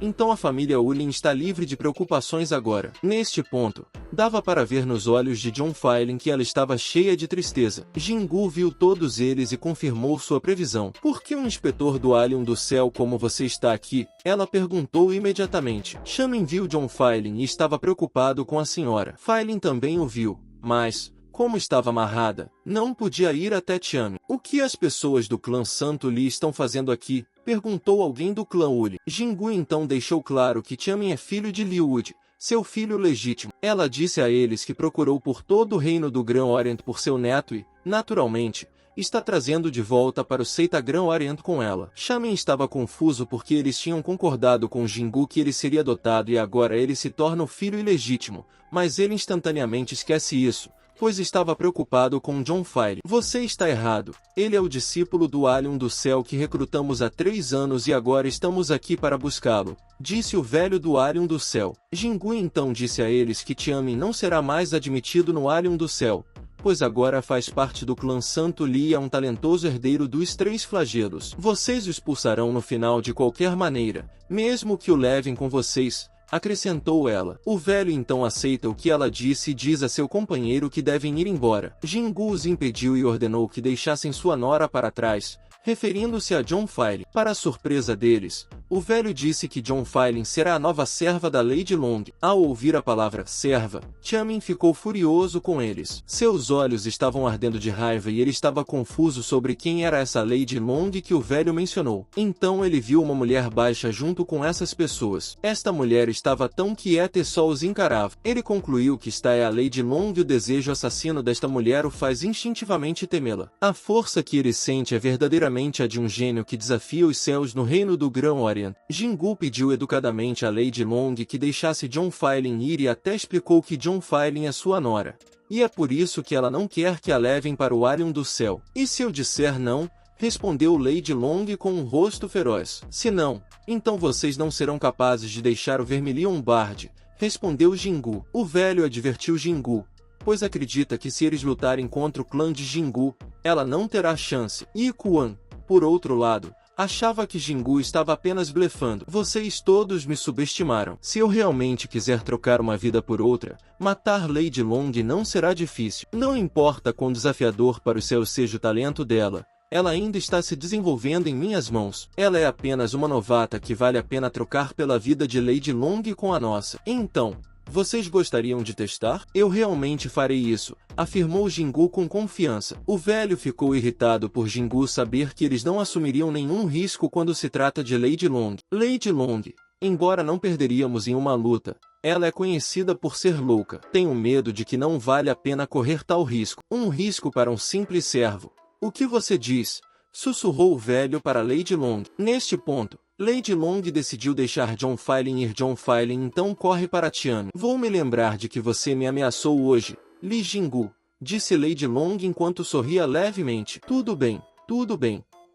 Então a família Ulin está livre de preocupações agora. Neste ponto, dava para ver nos olhos de John File que ela estava cheia de tristeza. Jingu viu todos eles e confirmou sua previsão. Por que um inspetor do Alien do Céu como você está aqui? Ela perguntou imediatamente. Shamin viu John File e estava preocupado com a senhora. File também o viu, mas, como estava amarrada, não podia ir até Tiamin. O que as pessoas do clã Santo Li estão fazendo aqui? Perguntou alguém do clã Uli. Jingu então deixou claro que Tiamin é filho de Liud, seu filho legítimo. Ela disse a eles que procurou por todo o reino do Gran Orient por seu neto e, naturalmente, está trazendo de volta para o Seita Gran Orient com ela. Shamin estava confuso porque eles tinham concordado com Jingu que ele seria adotado e agora ele se torna o filho ilegítimo, mas ele instantaneamente esquece isso, pois estava preocupado com John File. Você está errado. Ele é o discípulo do Alien do Céu que recrutamos há 3 anos e agora estamos aqui para buscá-lo, disse o velho do Alien do Céu. Jingu então disse a eles que Tiamin não será mais admitido no Alien do Céu, pois agora faz parte do clã Santo Li e é um talentoso herdeiro dos 3 flagelos. Vocês o expulsarão no final de qualquer maneira, mesmo que o levem com vocês, acrescentou ela. O velho então aceita o que ela disse e diz a seu companheiro que devem ir embora. Jingu os impediu e ordenou que deixassem sua nora para trás, referindo-se a John File. Para a surpresa deles, o velho disse que John File será a nova serva da Lady Long. Ao ouvir a palavra serva, Tiamin ficou furioso com eles. Seus olhos estavam ardendo de raiva e ele estava confuso sobre quem era essa Lady Long que o velho mencionou. Então ele viu uma mulher baixa junto com essas pessoas. Esta mulher estava tão quieta e só os encarava. Ele concluiu que esta é a Lady Long e o desejo assassino desta mulher o faz instintivamente temê-la. A força que ele sente é verdadeiramente a de um gênio que desafia os céus no reino do Gran Orient. lazarento. Jingu pediu educadamente a Lady Long que deixasse John Filin ir e até explicou que John Filin é sua nora. E é por isso que ela não quer que a levem para o Alien do Céu. E se eu disser não? Respondeu Lady Long com um rosto feroz. Se não, então vocês não serão capazes de deixar o Vermilion Bard, respondeu Jingu. O velho advertiu Jingu, pois acredita que se eles lutarem contra o clã de Jingu, ela não terá chance. E Quan, por outro lado, achava que Jingu estava apenas blefando. Vocês todos me subestimaram. Se eu realmente quiser trocar uma vida por outra, matar Lady Long não será difícil. Não importa quão desafiador para os céus seja o talento dela, ela ainda está se desenvolvendo em minhas mãos. Ela é apenas uma novata que vale a pena trocar pela vida de Lady Long com a nossa. Então, vocês gostariam de testar? Eu realmente farei isso, afirmou Jingu com confiança. O velho ficou irritado por Jingu saber que eles não assumiriam nenhum risco quando se trata de Lady Long. Lady Long, embora não perderíamos em uma luta, ela é conhecida por ser louca. Tenho medo de que não vale a pena correr tal risco. Um risco para um simples servo. O que você diz? Sussurrou o velho para Lady Long. Neste ponto, Lady Long decidiu deixar John Filin ir. John Filin então corre para Tian. Vou me lembrar de que você me ameaçou hoje, Li Jingu, disse Lady Long enquanto sorria levemente. Tudo bem,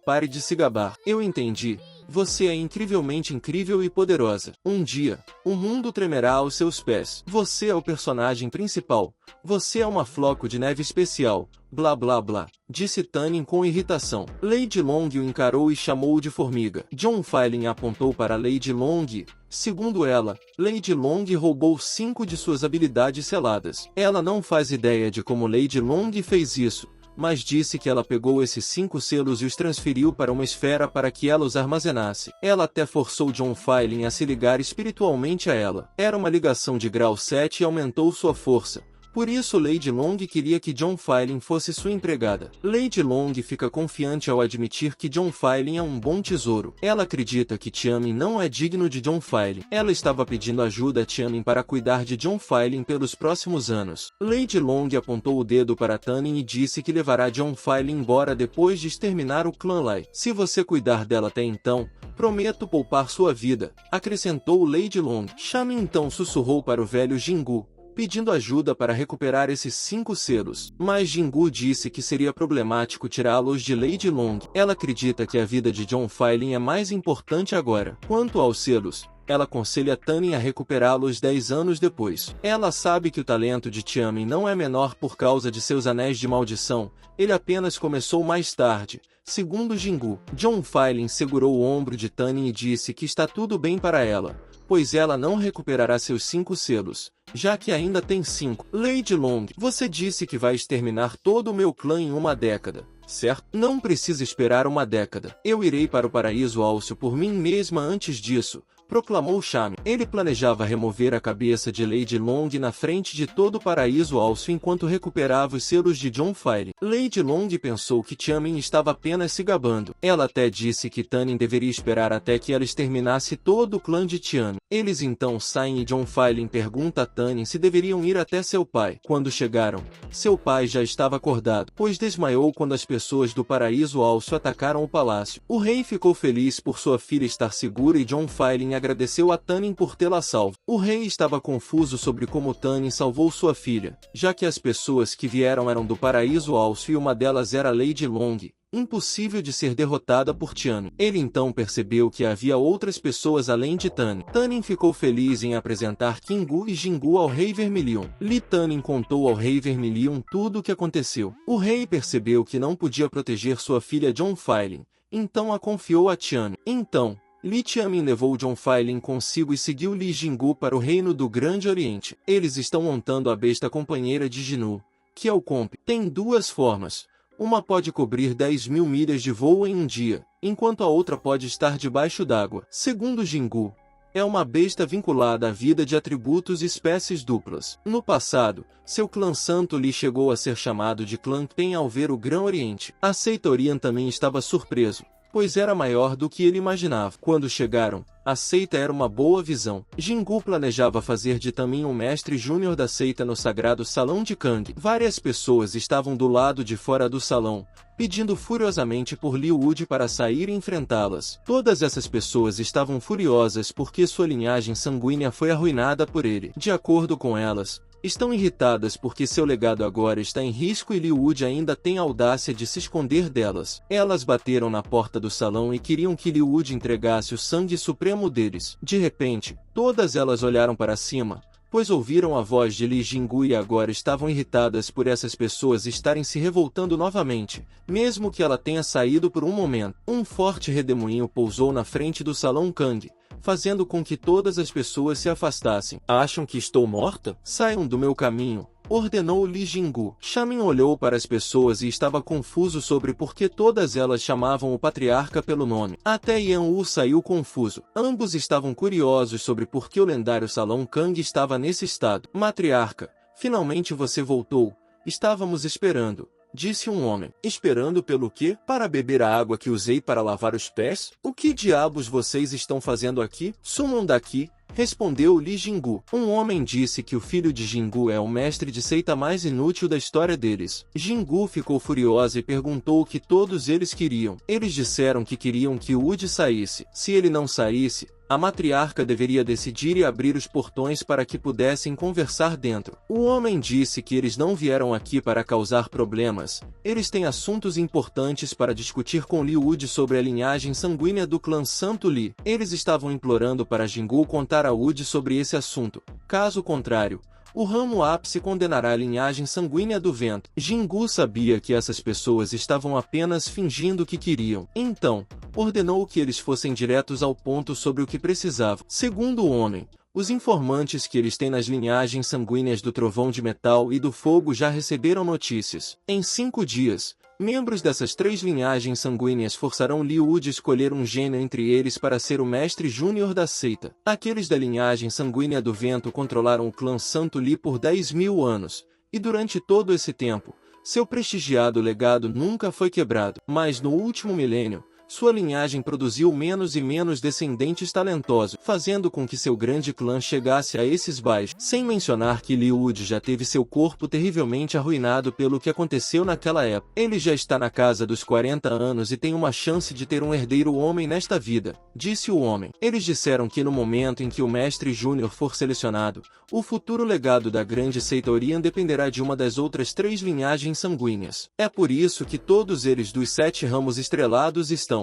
pare de se gabar. Eu entendi. Você é incrivelmente incrível e poderosa. Um dia, o mundo tremerá aos seus pés. Você é o personagem principal. Você é uma floco de neve especial. Blá blá blá, disse Tanin com irritação. Lady Long o encarou e chamou-o de formiga. John Filin apontou para Lady Long. Segundo ela, Lady Long roubou 5 de suas habilidades seladas. Ela não faz ideia de como Lady Long fez isso, mas disse que ela pegou esses 5 selos e os transferiu para uma esfera para que ela os armazenasse. Ela até forçou John Filin a se ligar espiritualmente a ela. Era uma ligação de grau 7 e aumentou sua força. Por isso Lady Long queria que John Filin fosse sua empregada. Lady Long fica confiante ao admitir que John Filin é um bom tesouro. Ela acredita que Tiamin não é digno de John Filin. Ela estava pedindo ajuda a Tiamin para cuidar de John Filin pelos próximos anos. Lady Long apontou o dedo para Tanin e disse que levará John Filin embora depois de exterminar o clã Lai. Se você cuidar dela até então, prometo poupar sua vida, acrescentou Lady Long. Chame então sussurrou para o velho Jingu, pedindo ajuda para recuperar esses 5 selos. Mas Jingu disse que seria problemático tirá-los de Lady Long. Ela acredita que a vida de John Filin é mais importante agora. Quanto aos selos, ela aconselha Tanin a recuperá-los 10 anos depois. Ela sabe que o talento de Tiamin não é menor por causa de seus anéis de maldição, ele apenas começou mais tarde. Segundo Jingu, John Filin segurou o ombro de Tanin e disse que está tudo bem para ela, pois ela não recuperará seus 5 selos, já que ainda tem 5. Lady Long, você disse que vai exterminar todo o meu clã em uma década, certo? Não precisa esperar uma década. Eu irei para o Paraíso Álcio por mim mesma antes disso, proclamou Chame. Ele planejava remover a cabeça de Lady Long na frente de todo o Paraíso Álcio enquanto recuperava os selos de John Filin. Lady Long pensou que Tiamin estava apenas se gabando. Ela até disse que Tanin deveria esperar até que ela exterminasse todo o clã de Tiamin. Eles então saem e John Filin pergunta a Tanin se deveriam ir até seu pai. Quando chegaram, seu pai já estava acordado, pois desmaiou quando as pessoas do Paraíso Álcio atacaram o palácio. O rei ficou feliz por sua filha estar segura e John Filin agradeceu a Tanin por tê-la salvo. O rei estava confuso sobre como Tanin salvou sua filha, já que as pessoas que vieram eram do Paraíso Álcio e uma delas era Lady Long, impossível de ser derrotada por Tiamin. Ele então percebeu que havia outras pessoas além de Tanin. Tanin ficou feliz em apresentar Kingu e Jingu ao rei Vermilion. Li Tanin contou ao rei Vermilion tudo o que aconteceu. O rei percebeu que não podia proteger sua filha John Filin, então a confiou a Tiamin. Então, Li Tiamin levou John Filin consigo e seguiu Li Jingu para o reino do Grande Oriente. Eles estão montando a besta companheira de Jinu, que é o Comp. Tem 2 formas. Uma pode cobrir 10.000 milhas de voo em um dia, enquanto a outra pode estar debaixo d'água. Segundo Jingu, é uma besta vinculada à vida de atributos e espécies duplas. No passado, seu clã santo Li chegou a ser chamado de clã Pen ao ver o Grão Oriente. A Seitorian também estava surpreso, pois era maior do que ele imaginava. Quando chegaram, a seita era uma boa visão. Jingu planejava fazer de Tamin um mestre júnior da seita no sagrado salão de Kang. Várias pessoas estavam do lado de fora do salão, pedindo furiosamente por Liu Wude para sair e enfrentá-las. Todas essas pessoas estavam furiosas porque sua linhagem sanguínea foi arruinada por ele. De acordo com elas, estão irritadas porque seu legado agora está em risco e Liu Wude ainda tem a audácia de se esconder delas. Elas bateram na porta do salão e queriam que Liu Wude entregasse o sangue supremo deles. De repente, todas elas olharam para cima, pois ouviram a voz de Li Jingu e agora estavam irritadas por essas pessoas estarem se revoltando novamente, mesmo que ela tenha saído por um momento. Um forte redemoinho pousou na frente do salão Kang, fazendo com que todas as pessoas se afastassem. Acham que estou morta? Saiam do meu caminho, ordenou Li Jingu. Xiamin olhou para as pessoas e estava confuso sobre por que todas elas chamavam o patriarca pelo nome. Até Yan Wu saiu confuso. Ambos estavam curiosos sobre por que o lendário salão Kang estava nesse estado. Matriarca, finalmente você voltou. Estávamos esperando, disse um homem. Esperando pelo quê? Para beber a água que usei para lavar os pés? O que diabos vocês estão fazendo aqui? Sumam daqui, respondeu Li Jingu. Um homem disse que o filho de Jingu é o mestre de seita mais inútil da história deles. Jingu ficou furiosa e perguntou o que todos eles queriam. Eles disseram que queriam que Wude saísse. Se ele não saísse, a matriarca deveria decidir e abrir os portões para que pudessem conversar dentro. O homem disse que eles não vieram aqui para causar problemas. Eles têm assuntos importantes para discutir com Liu Wude sobre a linhagem sanguínea do clã Santo Li. Eles estavam implorando para Jingu contar a Wude sobre esse assunto. Caso contrário, o ramo ápice condenará a linhagem sanguínea do vento. Jingu sabia que essas pessoas estavam apenas fingindo que queriam. Então, ordenou que eles fossem diretos ao ponto sobre o que precisavam. Segundo o homem, os informantes que eles têm nas linhagens sanguíneas do trovão de metal e do fogo já receberam notícias. Em 5 dias, membros dessas 3 linhagens sanguíneas forçarão Liu Wude a escolher um gênio entre eles para ser o mestre júnior da seita. Aqueles da linhagem sanguínea do vento controlaram o clã Santo Li por 10.000 anos, e durante todo esse tempo, seu prestigiado legado nunca foi quebrado. Mas no último milênio, sua linhagem produziu menos e menos descendentes talentosos, fazendo com que seu grande clã chegasse a esses baixos. Sem mencionar que Liu Wude já teve seu corpo terrivelmente arruinado pelo que aconteceu naquela época. Ele já está na casa dos 40 anos e tem uma chance de ter um herdeiro homem nesta vida, disse o homem. Eles disseram que no momento em que o mestre júnior for selecionado, o futuro legado da grande seita Orion dependerá de uma das outras 3 linhagens sanguíneas. É por isso que todos eles dos 7 ramos estrelados estão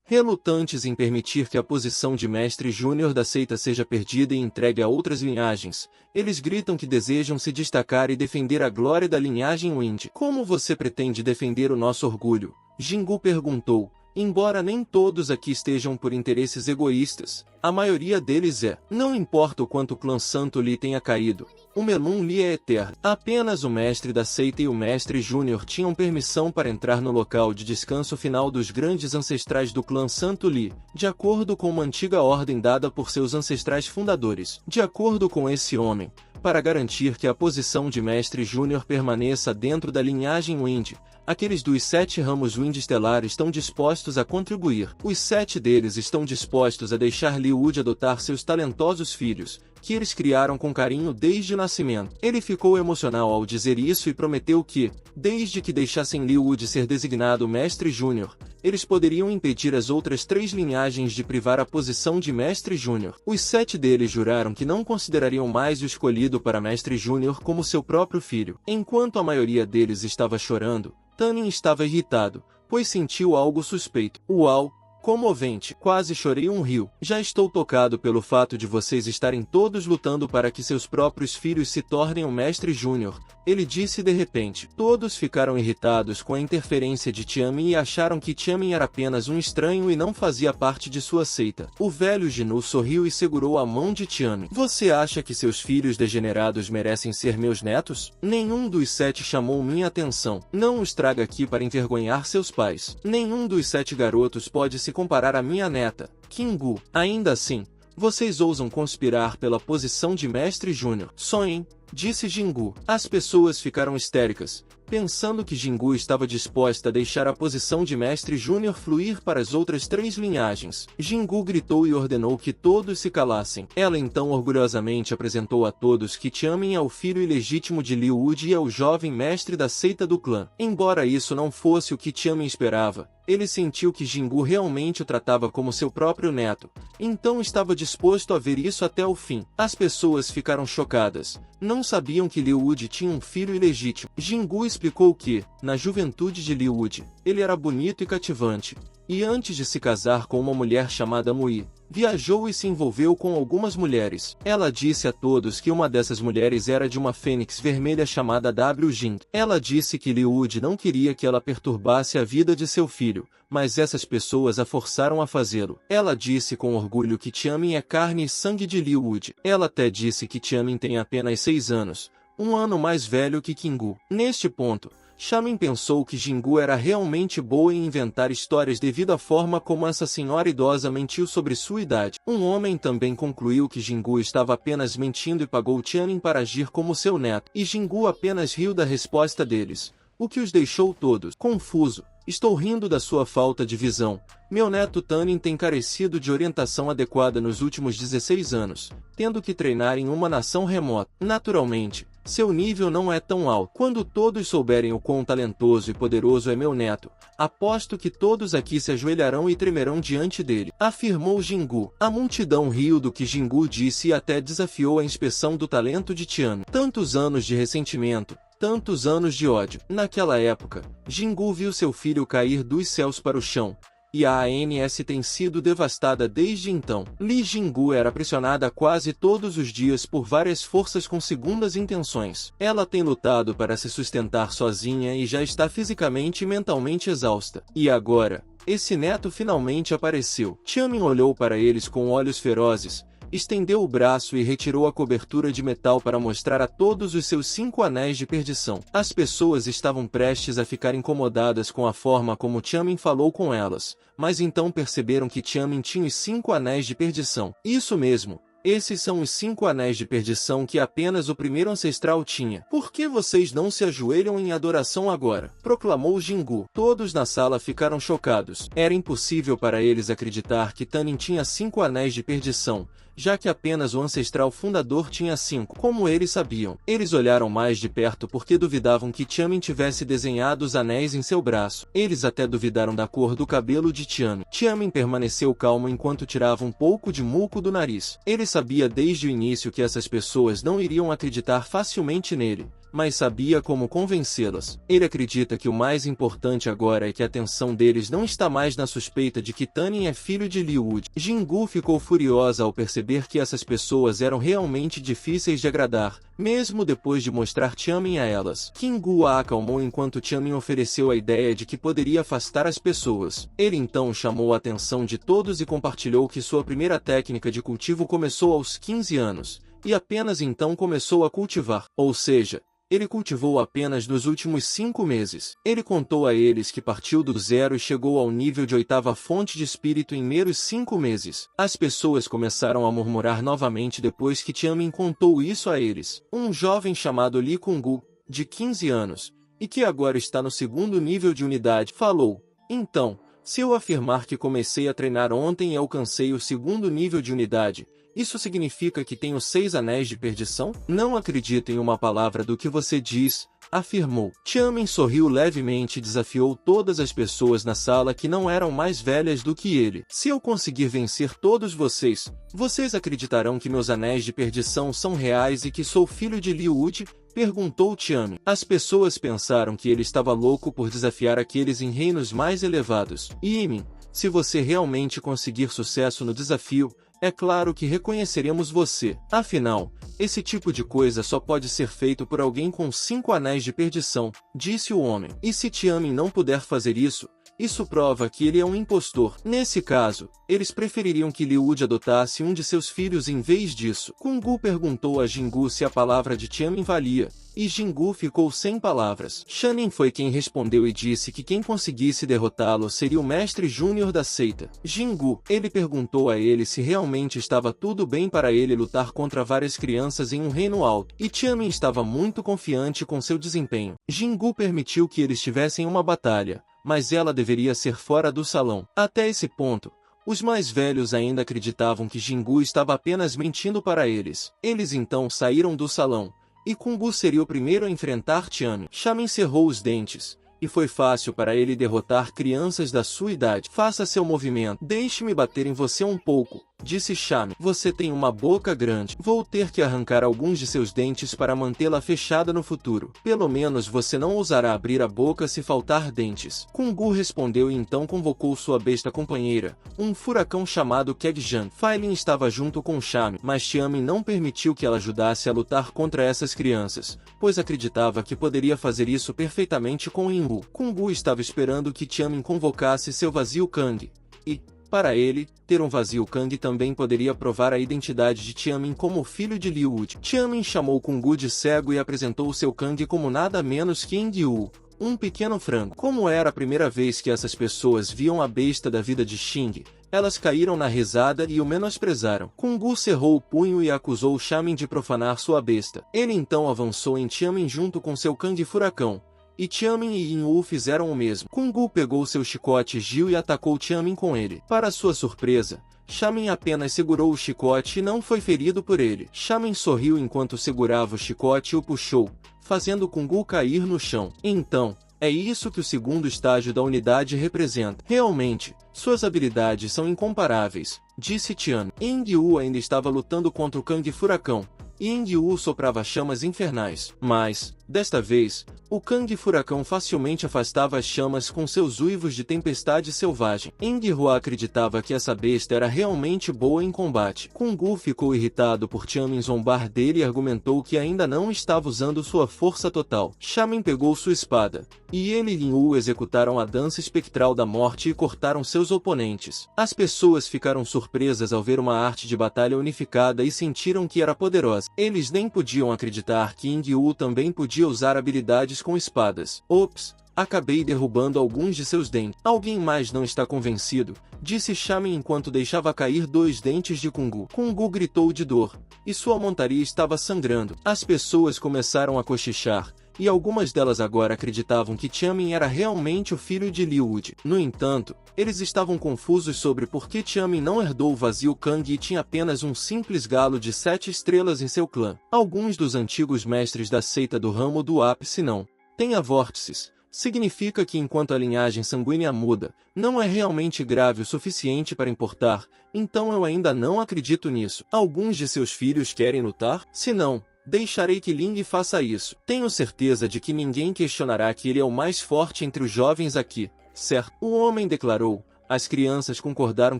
relutantes em permitir que a posição de mestre júnior da seita seja perdida e entregue a outras linhagens. Eles gritam que desejam se destacar e defender a glória da linhagem Wind. Como você pretende defender o nosso orgulho? Jingu perguntou. Embora nem todos aqui estejam por interesses egoístas, a maioria deles é. Não importa o quanto o clã Santo Li tenha caído, o Melun Li é eterno. Apenas o mestre da seita e o mestre júnior tinham permissão para entrar no local de descanso final dos grandes ancestrais do clã Santo Li, de acordo com uma antiga ordem dada por seus ancestrais fundadores. De acordo com esse homem, para garantir que a posição de mestre júnior permaneça dentro da linhagem Wind, aqueles dos 7 ramos Wind estelar estão dispostos a contribuir. Os 7 deles estão dispostos a deixar Liu Wude adotar seus talentosos filhos, que eles criaram com carinho desde o nascimento. Ele ficou emocional ao dizer isso e prometeu que, desde que deixassem Liu Wude ser designado mestre júnior, eles poderiam impedir as outras 3 linhagens de privar a posição de mestre júnior. Os 7 deles juraram que não considerariam mais o escolhido para mestre júnior como seu próprio filho. Enquanto a maioria deles estava chorando, Tanin estava irritado, pois sentiu algo suspeito. Uau! Comovente, quase chorei um rio. Já estou tocado pelo fato de vocês estarem todos lutando para que seus próprios filhos se tornem o mestre júnior, ele disse de repente. Todos ficaram irritados com a interferência de Tiamin e acharam que Tiamin era apenas um estranho e não fazia parte de sua seita. O velho Jinu sorriu e segurou a mão de Tiamin. Você acha que seus filhos degenerados merecem ser meus netos? Nenhum dos 7 chamou minha atenção. Não os traga aqui para envergonhar seus pais. Nenhum dos 7 garotos pode se comparar à minha neta, Kingu. Ainda assim, vocês ousam conspirar pela posição de mestre júnior. Sonhem, disse Jingu. As pessoas ficaram histéricas, Pensando que Jingu estava disposta a deixar a posição de mestre júnior fluir para as outras 3 linhagens, Jingu gritou e ordenou que todos se calassem. Ela então orgulhosamente apresentou a todos que Tianmin é o filho ilegítimo de Liu Wuji e é o jovem mestre da seita do clã. Embora isso não fosse o que Tianmin esperava, ele sentiu que Jingu realmente o tratava como seu próprio neto, então estava disposto a ver isso até o fim. As pessoas ficaram chocadas. Não sabiam que Liu Wuji tinha um filho ilegítimo. Jingu explicou que, na juventude de Liu Wuji, ele era bonito e cativante, e antes de se casar com uma mulher chamada Mui, viajou e se envolveu com algumas mulheres. Ela disse a todos que uma dessas mulheres era de uma fênix vermelha chamada W Jing. Ela disse que Liu Wuji não queria que ela perturbasse a vida de seu filho, mas essas pessoas a forçaram a fazê-lo. Ela disse com orgulho que Tianmin é carne e sangue de Liu Wuji. Ela até disse que Tianmin tem apenas 6 anos, um ano mais velho que Jingu. Neste ponto, Xiaomin pensou que Jingu era realmente boa em inventar histórias devido à forma como essa senhora idosa mentiu sobre sua idade. Um homem também concluiu que Jingu estava apenas mentindo e pagou Tianmin para agir como seu neto, e Jingu apenas riu da resposta deles, o que os deixou todos confusos. Estou rindo da sua falta de visão. Meu neto Tanin tem carecido de orientação adequada nos últimos 16 anos, tendo que treinar em uma nação remota. Naturalmente, seu nível não é tão alto. Quando todos souberem o quão talentoso e poderoso é meu neto, aposto que todos aqui se ajoelharão e tremerão diante dele, afirmou Jingu. A multidão riu do que Jingu disse e até desafiou a inspeção do talento de Tianmin. Tantos anos de ressentimento, tantos anos de ódio. Naquela época, Jingu viu seu filho cair dos céus para o chão, e a ANS tem sido devastada desde então. Li Jingu era pressionada quase todos os dias por várias forças com segundas intenções. Ela tem lutado para se sustentar sozinha e já está fisicamente e mentalmente exausta. E agora, esse neto finalmente apareceu. Tianmin olhou para eles com olhos ferozes, estendeu o braço e retirou a cobertura de metal para mostrar a todos os seus 5 anéis de perdição. As pessoas estavam prestes a ficar incomodadas com a forma como Tianmin falou com elas, mas então perceberam que Tianmin tinha os 5 anéis de perdição. Isso mesmo. Esses são os 5 anéis de perdição que apenas o primeiro ancestral tinha. Por que vocês não se ajoelham em adoração agora? Proclamou Jingu. Todos na sala ficaram chocados. Era impossível para eles acreditar que Tanin tinha 5 anéis de perdição, já que apenas o ancestral fundador tinha 5. Como eles sabiam? Eles olharam mais de perto porque duvidavam que Tianmin tivesse desenhado os anéis em seu braço. Eles até duvidaram da cor do cabelo de Tianmin. Tianmin permaneceu calmo enquanto tirava um pouco de muco do nariz. Ele sabia desde o início que essas pessoas não iriam acreditar facilmente nele, mas sabia como convencê-las. Ele acredita que o mais importante agora é que a atenção deles não está mais na suspeita de que Tanin é filho de Liu Wuji. Jingu ficou furiosa ao perceber que essas pessoas eram realmente difíceis de agradar, mesmo depois de mostrar Tianmin a elas. Jingu a acalmou enquanto Tianmin ofereceu a ideia de que poderia afastar as pessoas. Ele então chamou a atenção de todos e compartilhou que sua primeira técnica de cultivo começou aos 15 anos, e apenas então começou a cultivar, ou seja, ele cultivou apenas nos últimos 5 meses. Ele contou a eles que partiu do zero e chegou ao nível de 8ª fonte de espírito em meros 5 meses. As pessoas começaram a murmurar novamente depois que Tianmin contou isso a eles. Um jovem chamado Li Kunggu, de 15 anos, e que agora está no 2º nível de unidade, falou: então, se eu afirmar que comecei a treinar ontem e alcancei o 2º nível de unidade, isso significa que tenho 6 anéis de perdição? Não acredito em uma palavra do que você diz, afirmou. Tianmin sorriu levemente e desafiou todas as pessoas na sala que não eram mais velhas do que ele. Se eu conseguir vencer todos vocês, vocês acreditarão que meus anéis de perdição são reais e que sou filho de Liu Wuji? Perguntou Tianmin. As pessoas pensaram que ele estava louco por desafiar aqueles em reinos mais elevados. Yimin, se você realmente conseguir sucesso no desafio, é claro que reconheceremos você. Afinal, esse tipo de coisa só pode ser feito por alguém com 5 anéis de perdição, disse o homem. E se Tianmin não puder fazer isso, Isso prova que ele é um impostor. Nesse caso, eles prefeririam que Liu Wu adotasse um de seus filhos em vez disso. Kung Gu perguntou a Jingu se a palavra de Tianmin valia, e Jingu ficou sem palavras. Shanin foi quem respondeu e disse que quem conseguisse derrotá-lo seria o mestre júnior da seita. Jingu, ele perguntou a ele se realmente estava tudo bem para ele lutar contra várias crianças em um reino alto, e Tianmin estava muito confiante com seu desempenho. Jingu permitiu que eles tivessem uma batalha, mas ela deveria ser fora do salão. Até esse ponto, os mais velhos ainda acreditavam que Jingu estava apenas mentindo para eles. Eles então saíram do salão, e Kung Gu seria o primeiro a enfrentar Tianmin. Shamin cerrou os dentes, e foi fácil para ele derrotar crianças da sua idade. Faça seu movimento. Deixe-me bater em você um pouco, disse Shamin. Você tem uma boca grande. Vou ter que arrancar alguns de seus dentes para mantê-la fechada no futuro. Pelo menos você não ousará abrir a boca se faltar dentes. Kung Gu respondeu e então convocou sua besta companheira, um furacão chamado Kegjan. Failin estava junto com Shamin, mas Tianmin não permitiu que ela ajudasse a lutar contra essas crianças, pois acreditava que poderia fazer isso perfeitamente com Yin Wu. Kung Gu estava esperando que Tianmin convocasse seu vazio Kang, e, para ele, ter um vazio Kang também poderia provar a identidade de Tianmin como filho de Liu Wu. Tianmin chamou Kung Gu de cego e apresentou seu Kang como nada menos que Yin Wu, um pequeno frango. Como era a primeira vez que essas pessoas viam a besta da vida de Xing, elas caíram na risada e o menosprezaram. Kung Gu cerrou o punho e acusou Shamin de profanar sua besta. Ele então avançou em Tianmin junto com seu Kang furacão, e Tianmin e Yin Wu fizeram o mesmo. Kung Gu pegou seu chicote Gil e atacou Tianmin com ele. Para sua surpresa, Shamin apenas segurou o chicote e não foi ferido por ele. Shamin sorriu enquanto segurava o chicote e o puxou, fazendo Kung Gu cair no chão. Então, é isso que o segundo estágio da unidade representa. Realmente, suas habilidades são incomparáveis, disse Tianmin. Yin Wu ainda estava lutando contra o Kang Furacão, e Yin Wu soprava chamas infernais. Mas, desta vez, o Kang Furacão facilmente afastava as chamas com seus uivos de tempestade selvagem. Yin Wu acreditava que essa besta era realmente boa em combate. Kung Gu ficou irritado por Tianmin zombar dele e argumentou que ainda não estava usando sua força total. Shamin pegou sua espada, e ele e Yin Wu executaram a dança espectral da morte e cortaram seus oponentes. As pessoas ficaram surpresas ao ver uma arte de batalha unificada e sentiram que era poderosa. Eles nem podiam acreditar que Yin Wu também podia usar habilidades com espadas. Ops, acabei derrubando alguns de seus dentes. Alguém mais não está convencido, disse Shamin enquanto deixava cair 2 dentes de Kung Gu. Kung Gu gritou de dor, e sua montaria estava sangrando. As pessoas começaram a cochichar, e algumas delas agora acreditavam que Tianmin era realmente o filho de Liu Wu. No entanto, eles estavam confusos sobre por que Tianmin não herdou o vazio Kang e tinha apenas um simples galo de 7 estrelas em seu clã. Alguns dos antigos mestres da seita do ramo do ápice não tenha vórtices. Significa que enquanto a linhagem sanguínea muda, não é realmente grave o suficiente para importar, então eu ainda não acredito nisso. Alguns de seus filhos querem lutar? Se não, deixarei que Ling faça isso. Tenho certeza de que ninguém questionará que ele é o mais forte entre os jovens aqui, certo? O homem declarou. As crianças concordaram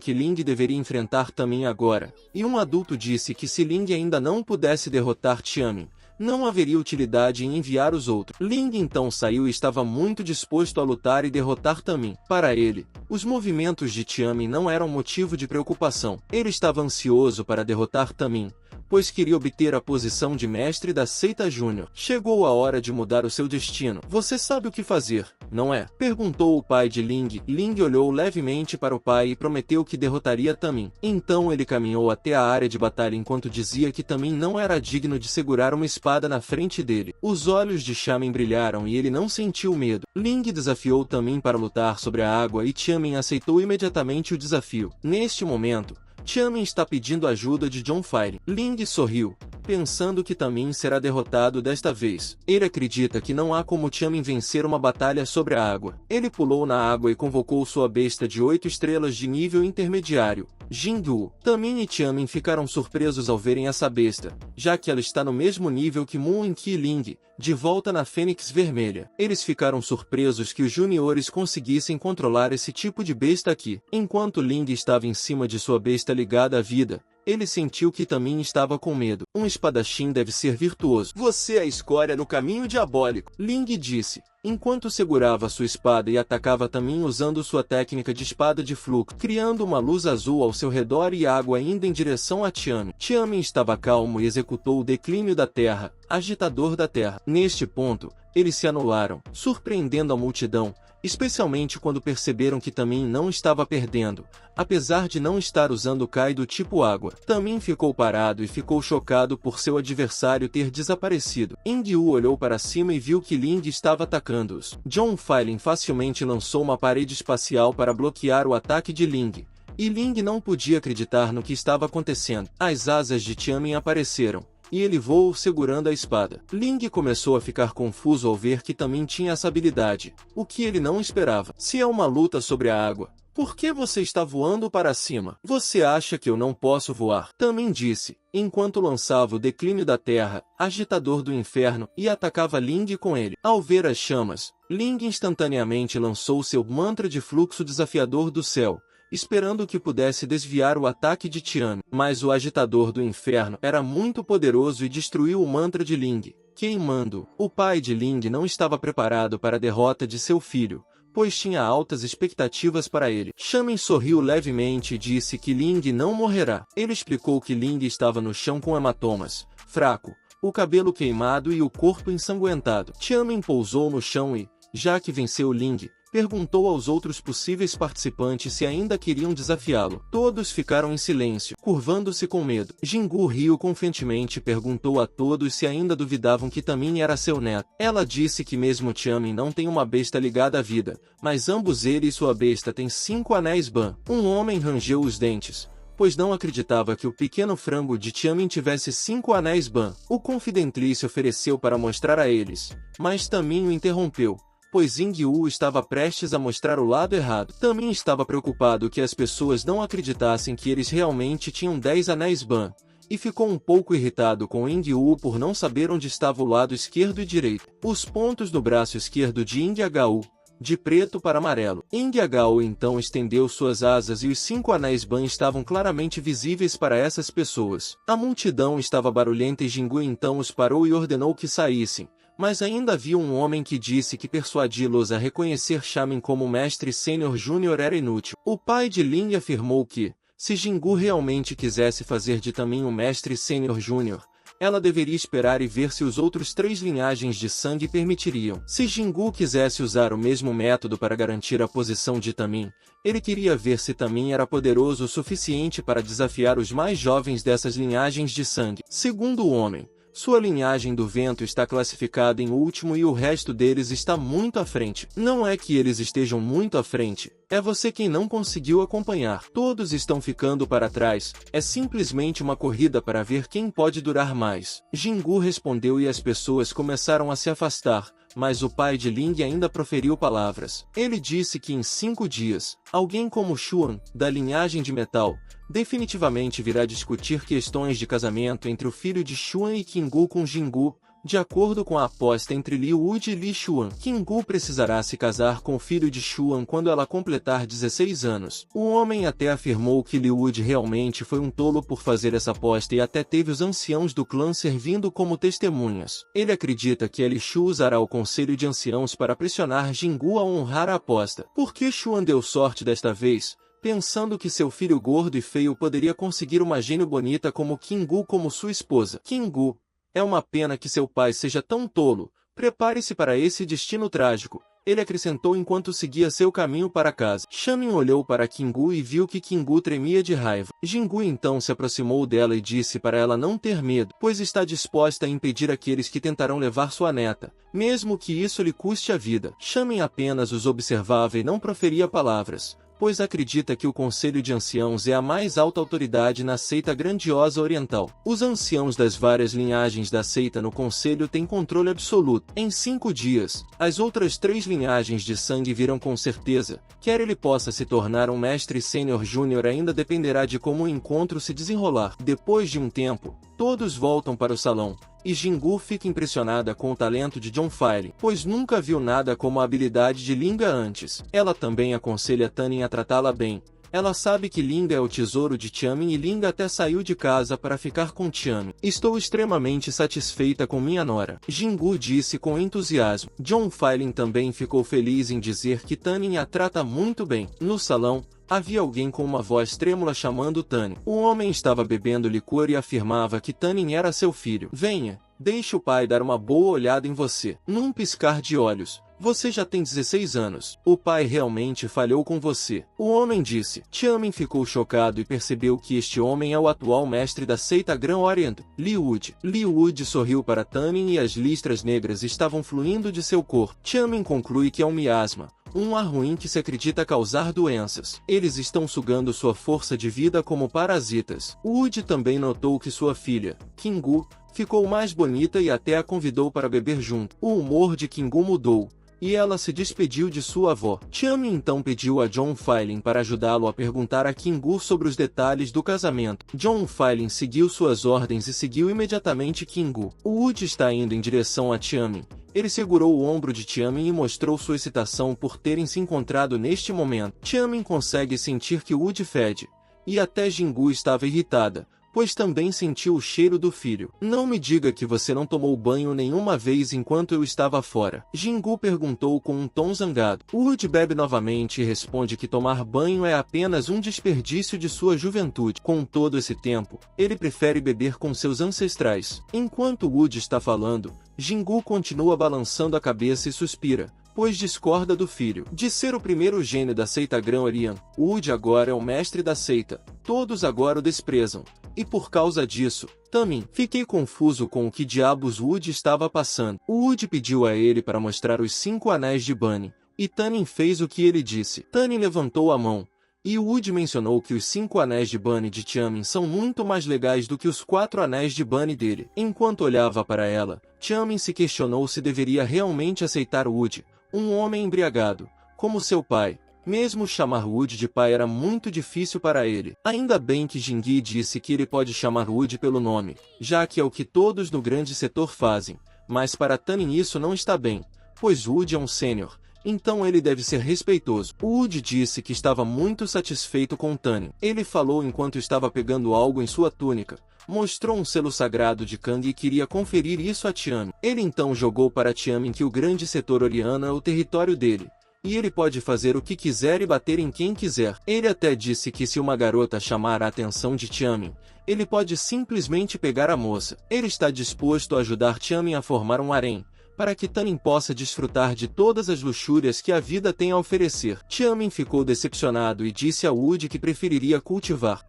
que Ling deveria enfrentar também agora, e um adulto disse que se Ling ainda não pudesse derrotar Tianmin, não haveria utilidade em enviar os outros. Ling então saiu e estava muito disposto a lutar e derrotar Tamin. Para ele, os movimentos de Tianmin não eram motivo de preocupação. Ele estava ansioso para derrotar Tamin, pois queria obter a posição de mestre da seita Júnior. Chegou a hora de mudar o seu destino. Você sabe o que fazer, não é? Perguntou o pai de Ling. Ling olhou levemente para o pai e prometeu que derrotaria Tamin. Então ele caminhou até a área de batalha enquanto dizia que Tamin não era digno de segurar uma espada na frente dele. Os olhos de Shamin brilharam e ele não sentiu medo. Ling desafiou Tamin para lutar sobre a água e Tianmin aceitou imediatamente o desafio. Neste momento, Tianmin está pedindo ajuda de John Fire. Ling sorriu, pensando que Tamin será derrotado desta vez. Ele acredita que não há como Tianmin vencer uma batalha sobre a água. Ele pulou na água e convocou sua besta de 8 estrelas de nível intermediário, Jindu. Tamin e Tianmin ficaram surpresos ao verem essa besta, já que ela está no mesmo nível que Moon Qi Ling, de volta na Fênix Vermelha. Eles ficaram surpresos que os juniores conseguissem controlar esse tipo de besta aqui. Enquanto Ling estava em cima de sua besta ligada à vida, Ele sentiu que Tamin estava com medo. Um espadachim deve ser virtuoso. Você é a escória no caminho diabólico, Ling disse, enquanto segurava sua espada e atacava Tamin usando sua técnica de espada de fluxo, criando uma luz azul ao seu redor e água indo em direção a Tiamin. Tiamin estava calmo e executou o declínio da terra, agitador da terra. Neste ponto, eles se anularam, surpreendendo a multidão, especialmente quando perceberam que Tamin não estava perdendo, apesar de não estar usando o Kai do tipo água. Tamin ficou parado e ficou chocado por seu adversário ter desaparecido. Ingyu olhou para cima e viu que Ling estava atacando-os. John Filin facilmente lançou uma parede espacial para bloquear o ataque de Ling, e Ling não podia acreditar no que estava acontecendo. As asas de Tiamin apareceram, e ele voou segurando a espada. Ling começou a ficar confuso ao ver que Tamin tinha essa habilidade, o que ele não esperava. Se é uma luta sobre a água, por que você está voando para cima? Você acha que eu não posso voar? Tamin disse, enquanto lançava o declínio da terra, agitador do inferno, e atacava Ling com ele. Ao ver as chamas, Ling instantaneamente lançou seu mantra de fluxo desafiador do céu, esperando que pudesse desviar o ataque de Tiamin. Mas o agitador do inferno era muito poderoso e destruiu o mantra de Ling, queimando. O pai de Ling não estava preparado para a derrota de seu filho, pois tinha altas expectativas para ele. Shamin sorriu levemente e disse que Ling não morrerá. Ele explicou que Ling estava no chão com hematomas, fraco, o cabelo queimado e o corpo ensanguentado. Tiamin pousou no chão e, já que venceu Ling, perguntou aos outros possíveis participantes se ainda queriam desafiá-lo. Todos ficaram em silêncio, curvando-se com medo. Jingu riu confiantemente e perguntou a todos se ainda duvidavam que Tamin era seu neto. Ela disse que mesmo Tiamin não tem uma besta ligada à vida, mas ambos ele e sua besta têm 5 anéis Ban. Um homem rangeu os dentes, pois não acreditava que o pequeno frango de Tiamin tivesse 5 anéis Ban. O confidente se ofereceu para mostrar a eles, mas Tamin o interrompeu, pois Ingyu estava prestes a mostrar o lado errado. Tamin estava preocupado que as pessoas não acreditassem que eles realmente tinham 10 anéis Ban, e ficou um pouco irritado com Ingyu por não saber onde estava o lado esquerdo e direito. Os pontos do braço esquerdo de Ingyu, de preto para amarelo. Ingyu então estendeu suas asas e os 5 anéis Ban estavam claramente visíveis para essas pessoas. A multidão estava barulhenta e Jingu então os parou e ordenou que saíssem. Mas ainda havia um homem que disse que persuadi-los a reconhecer Shamin como mestre sênior júnior era inútil. O pai de Ling afirmou que, se Jingu realmente quisesse fazer de Tamin um mestre sênior júnior, ela deveria esperar e ver se os outros 3 linhagens de sangue permitiriam. Se Jingu quisesse usar o mesmo método para garantir a posição de Tamin, ele queria ver se Tamin era poderoso o suficiente para desafiar os mais jovens dessas linhagens de sangue. Segundo o homem, sua linhagem do vento está classificada em último e o resto deles está muito à frente. Não é que eles estejam muito à frente, é você quem não conseguiu acompanhar. Todos estão ficando para trás, é simplesmente uma corrida para ver quem pode durar mais. Jingu respondeu e as pessoas começaram a se afastar, mas o pai de Ling ainda proferiu palavras. Ele disse que em 5 dias, alguém como Xuan, da linhagem de metal, definitivamente virá discutir questões de casamento entre o filho de Xuan e Kingu com Jingu, de acordo com a aposta entre Liu Wuji e Li Xuan. Kingu precisará se casar com o filho de Xuan quando ela completar 16 anos. O homem até afirmou que Liu Wuji realmente foi um tolo por fazer essa aposta e até teve os anciãos do clã servindo como testemunhas. Ele acredita que Li Shu usará o conselho de anciãos para pressionar Jingu a honrar a aposta. Por que Xuan deu sorte desta vez? Pensando que seu filho gordo e feio poderia conseguir uma gênio bonita como Kingu como sua esposa. Kingu, é uma pena que seu pai seja tão tolo. Prepare-se para esse destino trágico, ele acrescentou enquanto seguia seu caminho para casa. Shamin olhou para Kingu e viu que Kingu tremia de raiva. Jingu então se aproximou dela e disse para ela não ter medo, pois está disposta a impedir aqueles que tentarão levar sua neta, mesmo que isso lhe custe a vida. Shamin apenas os observava e não proferia palavras, pois acredita que o Conselho de Anciãos é a mais alta autoridade na seita grandiosa oriental. Os anciãos das várias linhagens da seita no Conselho têm controle absoluto. Em 5 dias, as outras 3 linhagens de sangue virão com certeza. Quer ele possa se tornar um mestre sênior júnior ainda dependerá de como o encontro se desenrolar. Depois de um tempo, todos voltam para o salão, e Jingu fica impressionada com o talento de John Filin, pois nunca viu nada como a habilidade de Linga antes. Ela também aconselha Tanin a tratá-la bem, Ela sabe que Linga é o tesouro de Tiamin e Linga até saiu de casa para ficar com Tiamin. Estou extremamente satisfeita com minha nora, Jingu disse com entusiasmo. John Filin também ficou feliz em dizer que Tanin a trata muito bem. No salão, havia alguém com uma voz trêmula chamando Tanin. O homem estava bebendo licor e afirmava que Tanin era seu filho. Venha, deixe o pai dar uma boa olhada em você. Num piscar de olhos, você já tem 16 anos. O pai realmente falhou com você. O homem disse. Tiamin ficou chocado e percebeu que este homem é o atual mestre da seita Grand Orient, Li Wud. Li Wud sorriu para Tanin e as listras negras estavam fluindo de seu corpo. Tiamin conclui que é um miasma, um ar ruim que se acredita causar doenças. Eles estão sugando sua força de vida como parasitas. Wud também notou que sua filha, Kingu, ficou mais bonita e até a convidou para beber junto. O humor de Kingu mudou, e ela se despediu de sua avó. Tiamin então pediu a John Filin para ajudá-lo a perguntar a Kingu sobre os detalhes do casamento. John Filin seguiu suas ordens e seguiu imediatamente Kingu. Wud está indo em direção a Tiamin. Ele segurou o ombro de Tiamin e mostrou sua excitação por terem se encontrado neste momento. Tiamin consegue sentir que Wud fede, e até Jingu estava irritada, pois também sentiu o cheiro do filho. Não me diga que você não tomou banho nenhuma vez enquanto eu estava fora. Jingu perguntou com um tom zangado. Wud bebe novamente e responde que tomar banho é apenas um desperdício de sua juventude. Com todo esse tempo, ele prefere beber com seus ancestrais. Enquanto Wud está falando, Jingu continua balançando a cabeça e suspira, pois discorda do filho. De ser o primeiro gênio da seita Grand Orient, Wud agora é o mestre da seita. Todos agora o desprezam. E por causa disso, Tamin, fiquei confuso com o que diabos Wud estava passando. Wud pediu a ele para mostrar os 5 anéis de Bani, e Tanin fez o que ele disse. Tanin levantou a mão, e Wud mencionou que os 5 anéis de Bani de Tiamin são muito mais legais do que os 4 anéis de Bani dele. Enquanto olhava para ela, Tiamin se questionou se deveria realmente aceitar Wud, um homem embriagado, como seu pai. Mesmo chamar Wud de pai era muito difícil para ele. Ainda bem que Jingi disse que ele pode chamar Wud pelo nome, já que é o que todos no grande setor fazem. Mas para Tanin isso não está bem, pois Wud é um sênior, então ele deve ser respeitoso. Wud disse que estava muito satisfeito com Tanin. Ele falou enquanto estava pegando algo em sua túnica. Mostrou um selo sagrado de Kang e queria conferir isso a Tiamin. Ele então jogou para Tiamin que o grande setor Oriana é o território dele, e ele pode fazer o que quiser e bater em quem quiser. Ele até disse que se uma garota chamar a atenção de Tiamin, ele pode simplesmente pegar a moça. Ele está disposto a ajudar Tiamin a formar um harém, para que Tanin possa desfrutar de todas as luxúrias que a vida tem a oferecer. Tiamin ficou decepcionado e disse a Wud que preferiria cultivar.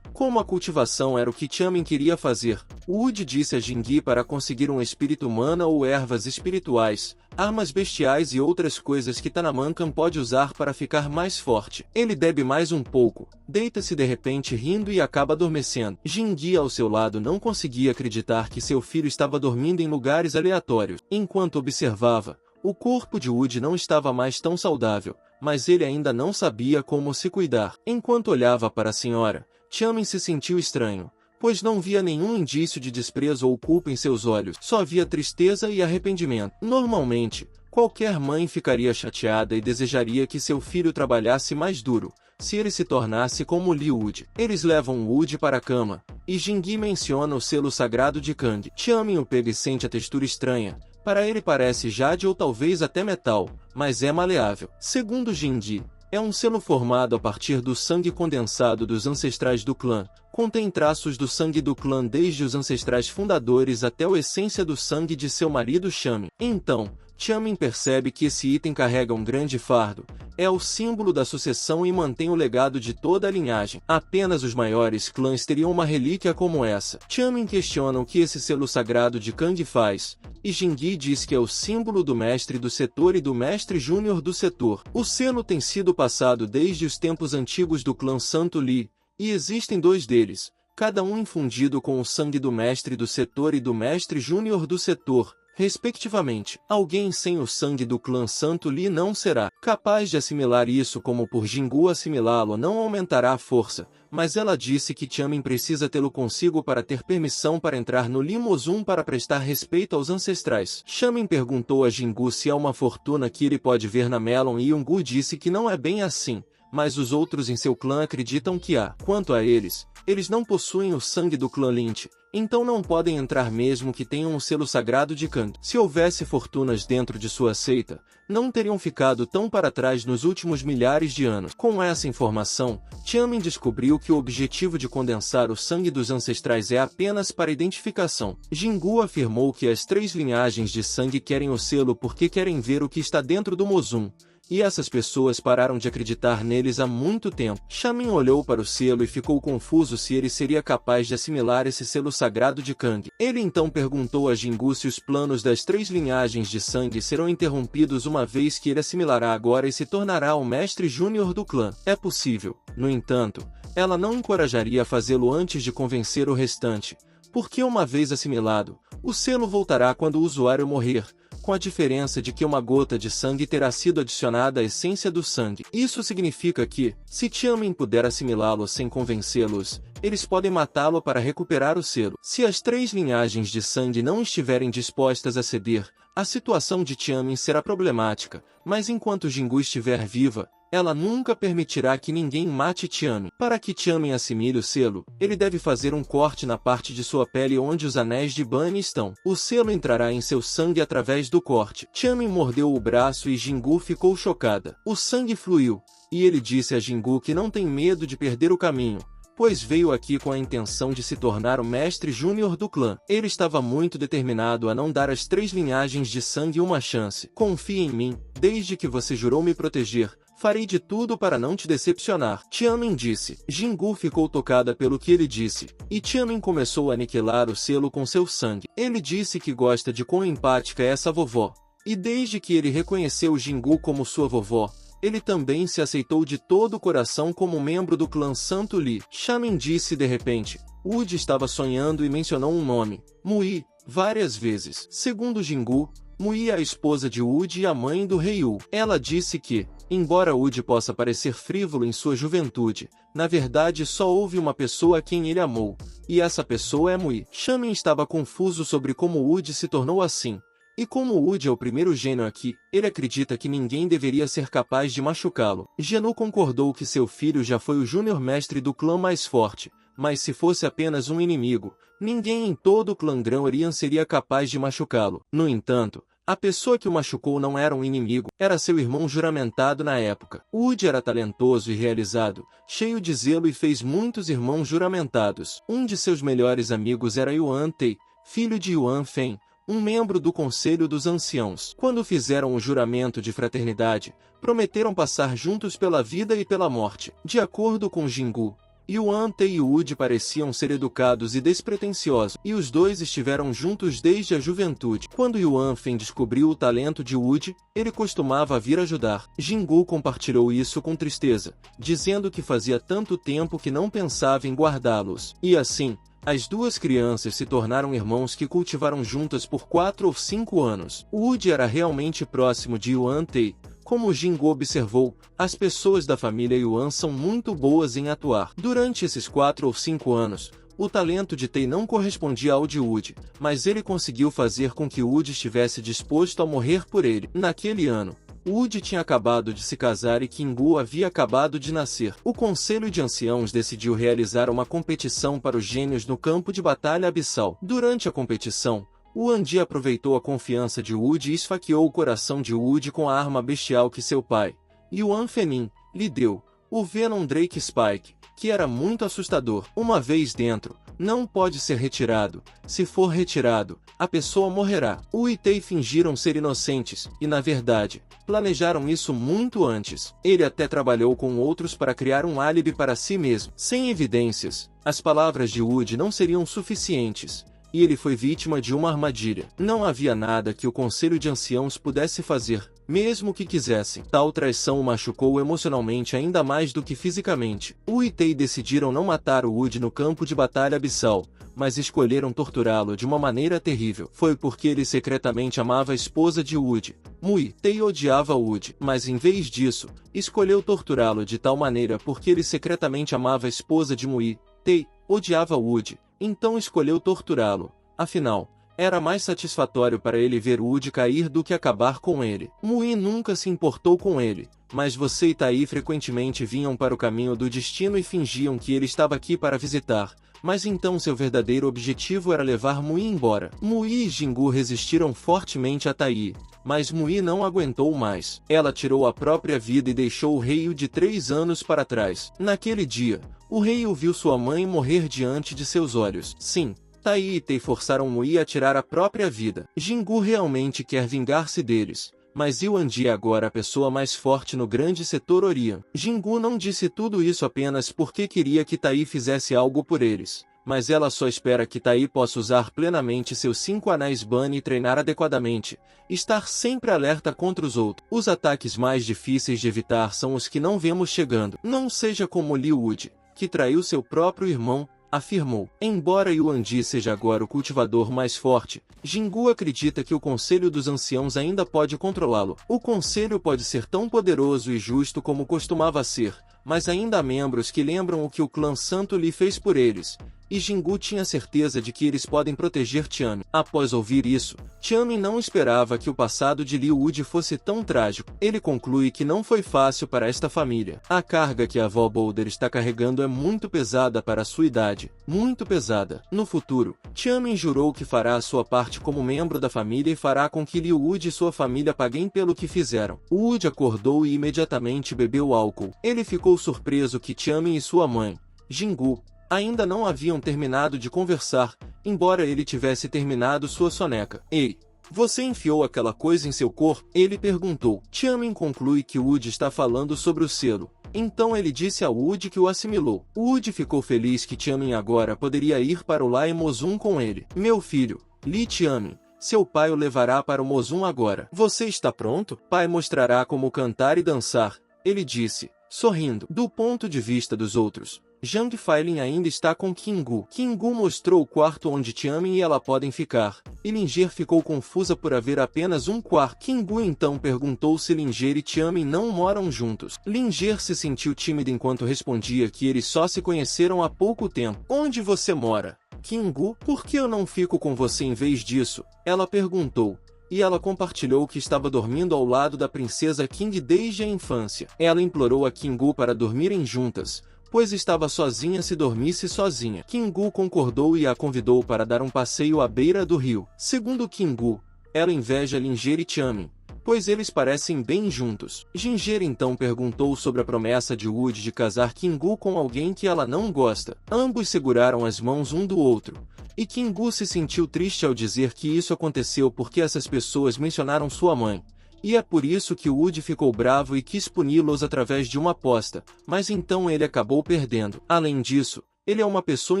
Como a cultivação era o que Tiamin queria fazer, Wud disse a Jingi para conseguir um espírito humano ou ervas espirituais, armas bestiais e outras coisas que Tanamankan pode usar para ficar mais forte. Ele bebe mais um pouco, deita-se de repente rindo e acaba adormecendo. Jingi ao seu lado não conseguia acreditar que seu filho estava dormindo em lugares aleatórios. Enquanto observava, o corpo de Wud não estava mais tão saudável, mas ele ainda não sabia como se cuidar. Enquanto olhava para a senhora, Tiamin se sentiu estranho, pois não via nenhum indício de desprezo ou culpa em seus olhos, só via tristeza e arrependimento. Normalmente, qualquer mãe ficaria chateada e desejaria que seu filho trabalhasse mais duro, se ele se tornasse como Li Wud. Eles levam Wud para a cama, e Jingi menciona o selo sagrado de Kang. Tiamin o pega e sente a textura estranha. Para ele parece jade ou talvez até metal, mas é maleável. Segundo Jingi, é um selo formado a partir do sangue condensado dos ancestrais do clã. Contém traços do sangue do clã desde os ancestrais fundadores até a essência do sangue de seu marido Shamin. Então, Tiamin percebe que esse item carrega um grande fardo. É o símbolo da sucessão e mantém o legado de toda a linhagem. Apenas os maiores clãs teriam uma relíquia como essa. Tiamin questiona o que esse selo sagrado de Kang faz, e Jingi diz que é o símbolo do mestre do setor e do mestre júnior do setor. O selo tem sido passado desde os tempos antigos do clã Santo Li, e existem 2 deles, cada um infundido com o sangue do mestre do setor e do mestre júnior do setor, respectivamente. Alguém sem o sangue do clã Santo Li não será capaz de assimilar isso como por Jingu assimilá-lo não aumentará a força, mas ela disse que Tiamin precisa tê-lo consigo para ter permissão para entrar no Limozum para prestar respeito aos ancestrais. Shamin perguntou a Jingu se há uma fortuna que ele pode ver na Melon e Yungu disse que não é bem assim, mas os outros em seu clã acreditam que há. Quanto a eles, eles não possuem o sangue do clã Lynch, então não podem entrar mesmo que tenham o selo sagrado de Kang. Se houvesse fortunas dentro de sua seita, não teriam ficado tão para trás nos últimos milhares de anos. Com essa informação, Tianmin descobriu que o objetivo de condensar o sangue dos ancestrais é apenas para identificação. Jingu afirmou que as 3 linhagens de sangue querem o selo porque querem ver o que está dentro do Mozum. E essas pessoas pararam de acreditar neles há muito tempo. Xiamin olhou para o selo e ficou confuso se ele seria capaz de assimilar esse selo sagrado de Kang. Ele então perguntou a Jingu se os planos das 3 linhagens de sangue serão interrompidos uma vez que ele assimilará agora e se tornará o mestre júnior do clã. É possível. No entanto, ela não encorajaria a fazê-lo antes de convencer o restante, porque uma vez assimilado, o selo voltará quando o usuário morrer, com a diferença de que uma gota de sangue terá sido adicionada à essência do sangue. Isso significa que, se Tianmin puder assimilá-lo sem convencê-los, eles podem matá-lo para recuperar o selo. Se as 3 linhagens de sangue não estiverem dispostas a ceder, a situação de Tianmin será problemática, mas enquanto Jingu estiver viva, ela nunca permitirá que ninguém mate Tianmin. Para que Tianmin assimile o selo, ele deve fazer um corte na parte de sua pele onde os anéis de Bane estão. O selo entrará em seu sangue através do corte. Tianmin mordeu o braço e Jingu ficou chocada. O sangue fluiu, e ele disse a Jingu que não tem medo de perder o caminho, pois veio aqui com a intenção de se tornar o mestre júnior do clã. Ele estava muito determinado a não dar às 3 linhagens de sangue uma chance. Confie em mim, desde que você jurou me proteger. Farei de tudo para não te decepcionar. Tianmin disse. Jingu ficou tocada pelo que ele disse, e Tianmin começou a aniquilar o selo com seu sangue. Ele disse que gosta de quão empática é essa vovó, e desde que ele reconheceu Jingu como sua vovó, ele também se aceitou de todo o coração como membro do clã Santo Li. Xiamin disse de repente. Wood estava sonhando e mencionou um nome, Mui, várias vezes. Segundo Jingu, Mui é a esposa de Wood e a mãe do rei Wu. Ela disse que, embora Wood possa parecer frívolo em sua juventude, na verdade só houve uma pessoa a quem ele amou, e essa pessoa é Mui. Xiamin estava confuso sobre como Wood se tornou assim. E como Wood é o primeiro gênio aqui, ele acredita que ninguém deveria ser capaz de machucá-lo. Genu concordou que seu filho já foi o júnior mestre do clã mais forte, mas se fosse apenas um inimigo, ninguém em todo o clã Grão Orion seria capaz de machucá-lo. No entanto, a pessoa que o machucou não era um inimigo, era seu irmão juramentado na época. Wood era talentoso e realizado, cheio de zelo e fez muitos irmãos juramentados. Um de seus melhores amigos era Yuan Tei, filho de Yuan Fen, um membro do Conselho dos Anciãos. Quando fizeram o juramento de fraternidade, prometeram passar juntos pela vida e pela morte. De acordo com Jingu, Yuan Tei e Wood pareciam ser educados e despretensiosos, e os dois estiveram juntos desde a juventude. Quando Yuan Fen descobriu o talento de Wood, ele costumava vir ajudar. Jingu compartilhou isso com tristeza, dizendo que fazia tanto tempo que não pensava em guardá-los. E assim, as duas crianças se tornaram irmãos que cultivaram juntas por 4 ou 5 anos. Wood era realmente próximo de Yuan Tei. Como Jingu observou, as pessoas da família Yuan são muito boas em atuar. Durante esses 4 ou 5 anos, o talento de Tei não correspondia ao de Wood, mas ele conseguiu fazer com que Wood estivesse disposto a morrer por ele. Naquele ano, Wood tinha acabado de se casar e Kingu havia acabado de nascer. O Conselho de Anciãos decidiu realizar uma competição para os gênios no campo de batalha abissal. Durante a competição, Yuan Di aproveitou a confiança de Wood e esfaqueou o coração de Wood com a arma bestial que seu pai, Yuan Fenin, lhe deu, o Venom Drake Spike, que era muito assustador. Uma vez dentro, não pode ser retirado. Se for retirado, a pessoa morrerá. Wu e Tei fingiram ser inocentes, e na verdade, planejaram isso muito antes. Ele até trabalhou com outros para criar um álibi para si mesmo. Sem evidências, as palavras de Wood não seriam suficientes, e ele foi vítima de uma armadilha. Não havia nada que o Conselho de Anciãos pudesse fazer, mesmo que quisessem. Tal traição o machucou emocionalmente ainda mais do que fisicamente. Wu e Tei decidiram não matar o Wood no campo de batalha abissal, mas escolheram torturá-lo de uma maneira terrível. Foi porque ele secretamente amava a esposa de Wood. Mui Tei odiava Wood, mas em vez disso, escolheu torturá-lo de tal maneira porque ele secretamente amava a esposa de Mui Tei, odiava Wood. Então escolheu torturá-lo. Afinal, Era mais satisfatório para ele ver Woody cair do que acabar com ele. Mui nunca se importou com ele, mas você e Tai frequentemente vinham para o caminho do destino e fingiam que ele estava aqui para visitar. Mas então seu verdadeiro objetivo era levar Mui embora. Mui e Jingu resistiram fortemente a Tai, mas Mui não aguentou mais. Ela tirou a própria vida e deixou o rei de 3 anos para trás. Naquele dia, o rei viu sua mãe morrer diante de seus olhos. Sim, Tai e Tei forçaram Mui a tirar a própria vida. Jingu realmente quer vingar-se deles. Mas Yuandi é agora a pessoa mais forte no grande setor Orion. Jingu não disse tudo isso apenas porque queria que Tai fizesse algo por eles. Mas ela só espera que Tai possa usar plenamente seus 5 anéis Bunny e treinar adequadamente. Estar sempre alerta contra os outros. Os ataques mais difíceis de evitar são os que não vemos chegando. Não seja como Liu Wood, que traiu seu próprio irmão, afirmou. Embora Yuandi seja agora o cultivador mais forte, Jingu acredita que o Conselho dos Anciãos ainda pode controlá-lo. O Conselho pode ser tão poderoso e justo como costumava ser, mas ainda há membros que lembram o que o clã Santo lhe fez por eles, e Jingu tinha certeza de que eles podem proteger Tianmin. Após ouvir isso, Tianmin não esperava que o passado de Liu Wood fosse tão trágico. Ele conclui que não foi fácil para esta família. A carga que a avó Boulder está carregando é muito pesada para a sua idade. Muito pesada. No futuro, Tianmin jurou que fará a sua parte como membro da família e fará com que Liu Wood e sua família paguem pelo que fizeram. Wood acordou e imediatamente bebeu álcool. Ele ficou surpreso que Tianmin e sua mãe, Jingu, ainda não haviam terminado de conversar, embora ele tivesse terminado sua soneca. Ei, você enfiou aquela coisa em seu corpo? Ele perguntou. Tianmin conclui que Wood está falando sobre o selo. Então ele disse a Wood que o assimilou. Wood ficou feliz que Tianmin agora poderia ir para o Lai Mozun com ele. Meu filho, Li Tianmin, seu pai o levará para o Mozun agora. Você está pronto? Pai mostrará como cantar e dançar, ele disse, sorrindo. Do ponto de vista dos outros, Zhang Feilin ainda está com Qinggu. Qinggu mostrou o quarto onde Tianmin e ela podem ficar, e Linger ficou confusa por haver apenas um quarto. Qinggu então perguntou se Linger e Tianmin não moram juntos. Linger se sentiu tímida enquanto respondia que eles só se conheceram há pouco tempo. Onde você mora? Qinggu, por que eu não fico com você em vez disso? Ela perguntou. E ela compartilhou que estava dormindo ao lado da princesa Qing desde a infância. Ela implorou a Qinggu para dormirem juntas, pois estava sozinha se dormisse sozinha. Qinggu concordou e a convidou para dar um passeio à beira do rio. Segundo Qinggu, ela inveja Linger e Tianmin, pois eles parecem bem juntos. Ginger então perguntou sobre a promessa de Wood de casar Qinggu com alguém que ela não gosta. Ambos seguraram as mãos um do outro, e Qinggu se sentiu triste ao dizer que isso aconteceu porque essas pessoas mencionaram sua mãe. E é por isso que Wood ficou bravo e quis puni-los através de uma aposta, mas então ele acabou perdendo. Além disso, ele é uma pessoa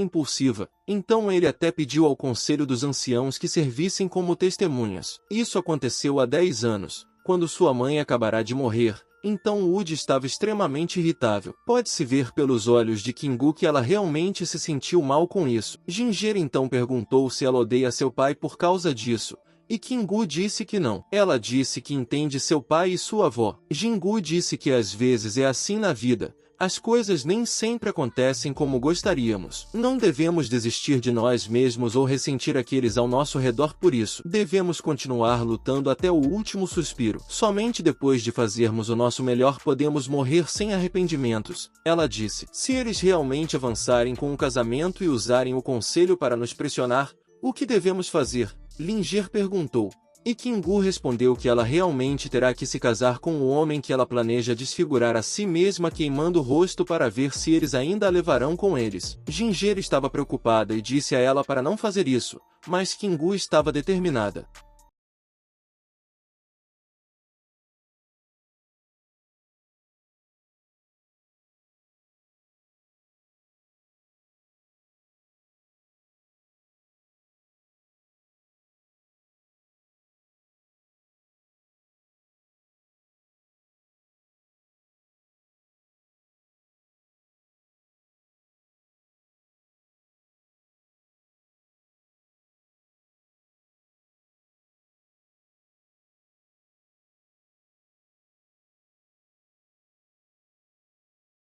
impulsiva, então ele até pediu ao Conselho dos Anciãos que servissem como testemunhas. Isso aconteceu há 10 anos, quando sua mãe acabará de morrer, então Wood estava extremamente irritável. Pode-se ver pelos olhos de Qinggu que ela realmente se sentiu mal com isso. Ginger então perguntou se ela odeia seu pai por causa disso. E Qinggu disse que não. Ela disse que entende seu pai e sua avó. Jingu disse que às vezes é assim na vida. As coisas nem sempre acontecem como gostaríamos. Não devemos desistir de nós mesmos ou ressentir aqueles ao nosso redor por isso. Devemos continuar lutando até o último suspiro. Somente depois de fazermos o nosso melhor podemos morrer sem arrependimentos. Ela disse. Se eles realmente avançarem com o casamento e usarem o conselho para nos pressionar, o que devemos fazer? Linger perguntou. E Qinggu respondeu que ela realmente terá que se casar com o homem que ela planeja desfigurar a si mesma queimando o rosto para ver se eles ainda a levarão com eles. Ginger estava preocupada e disse a ela para não fazer isso, mas Qinggu estava determinada.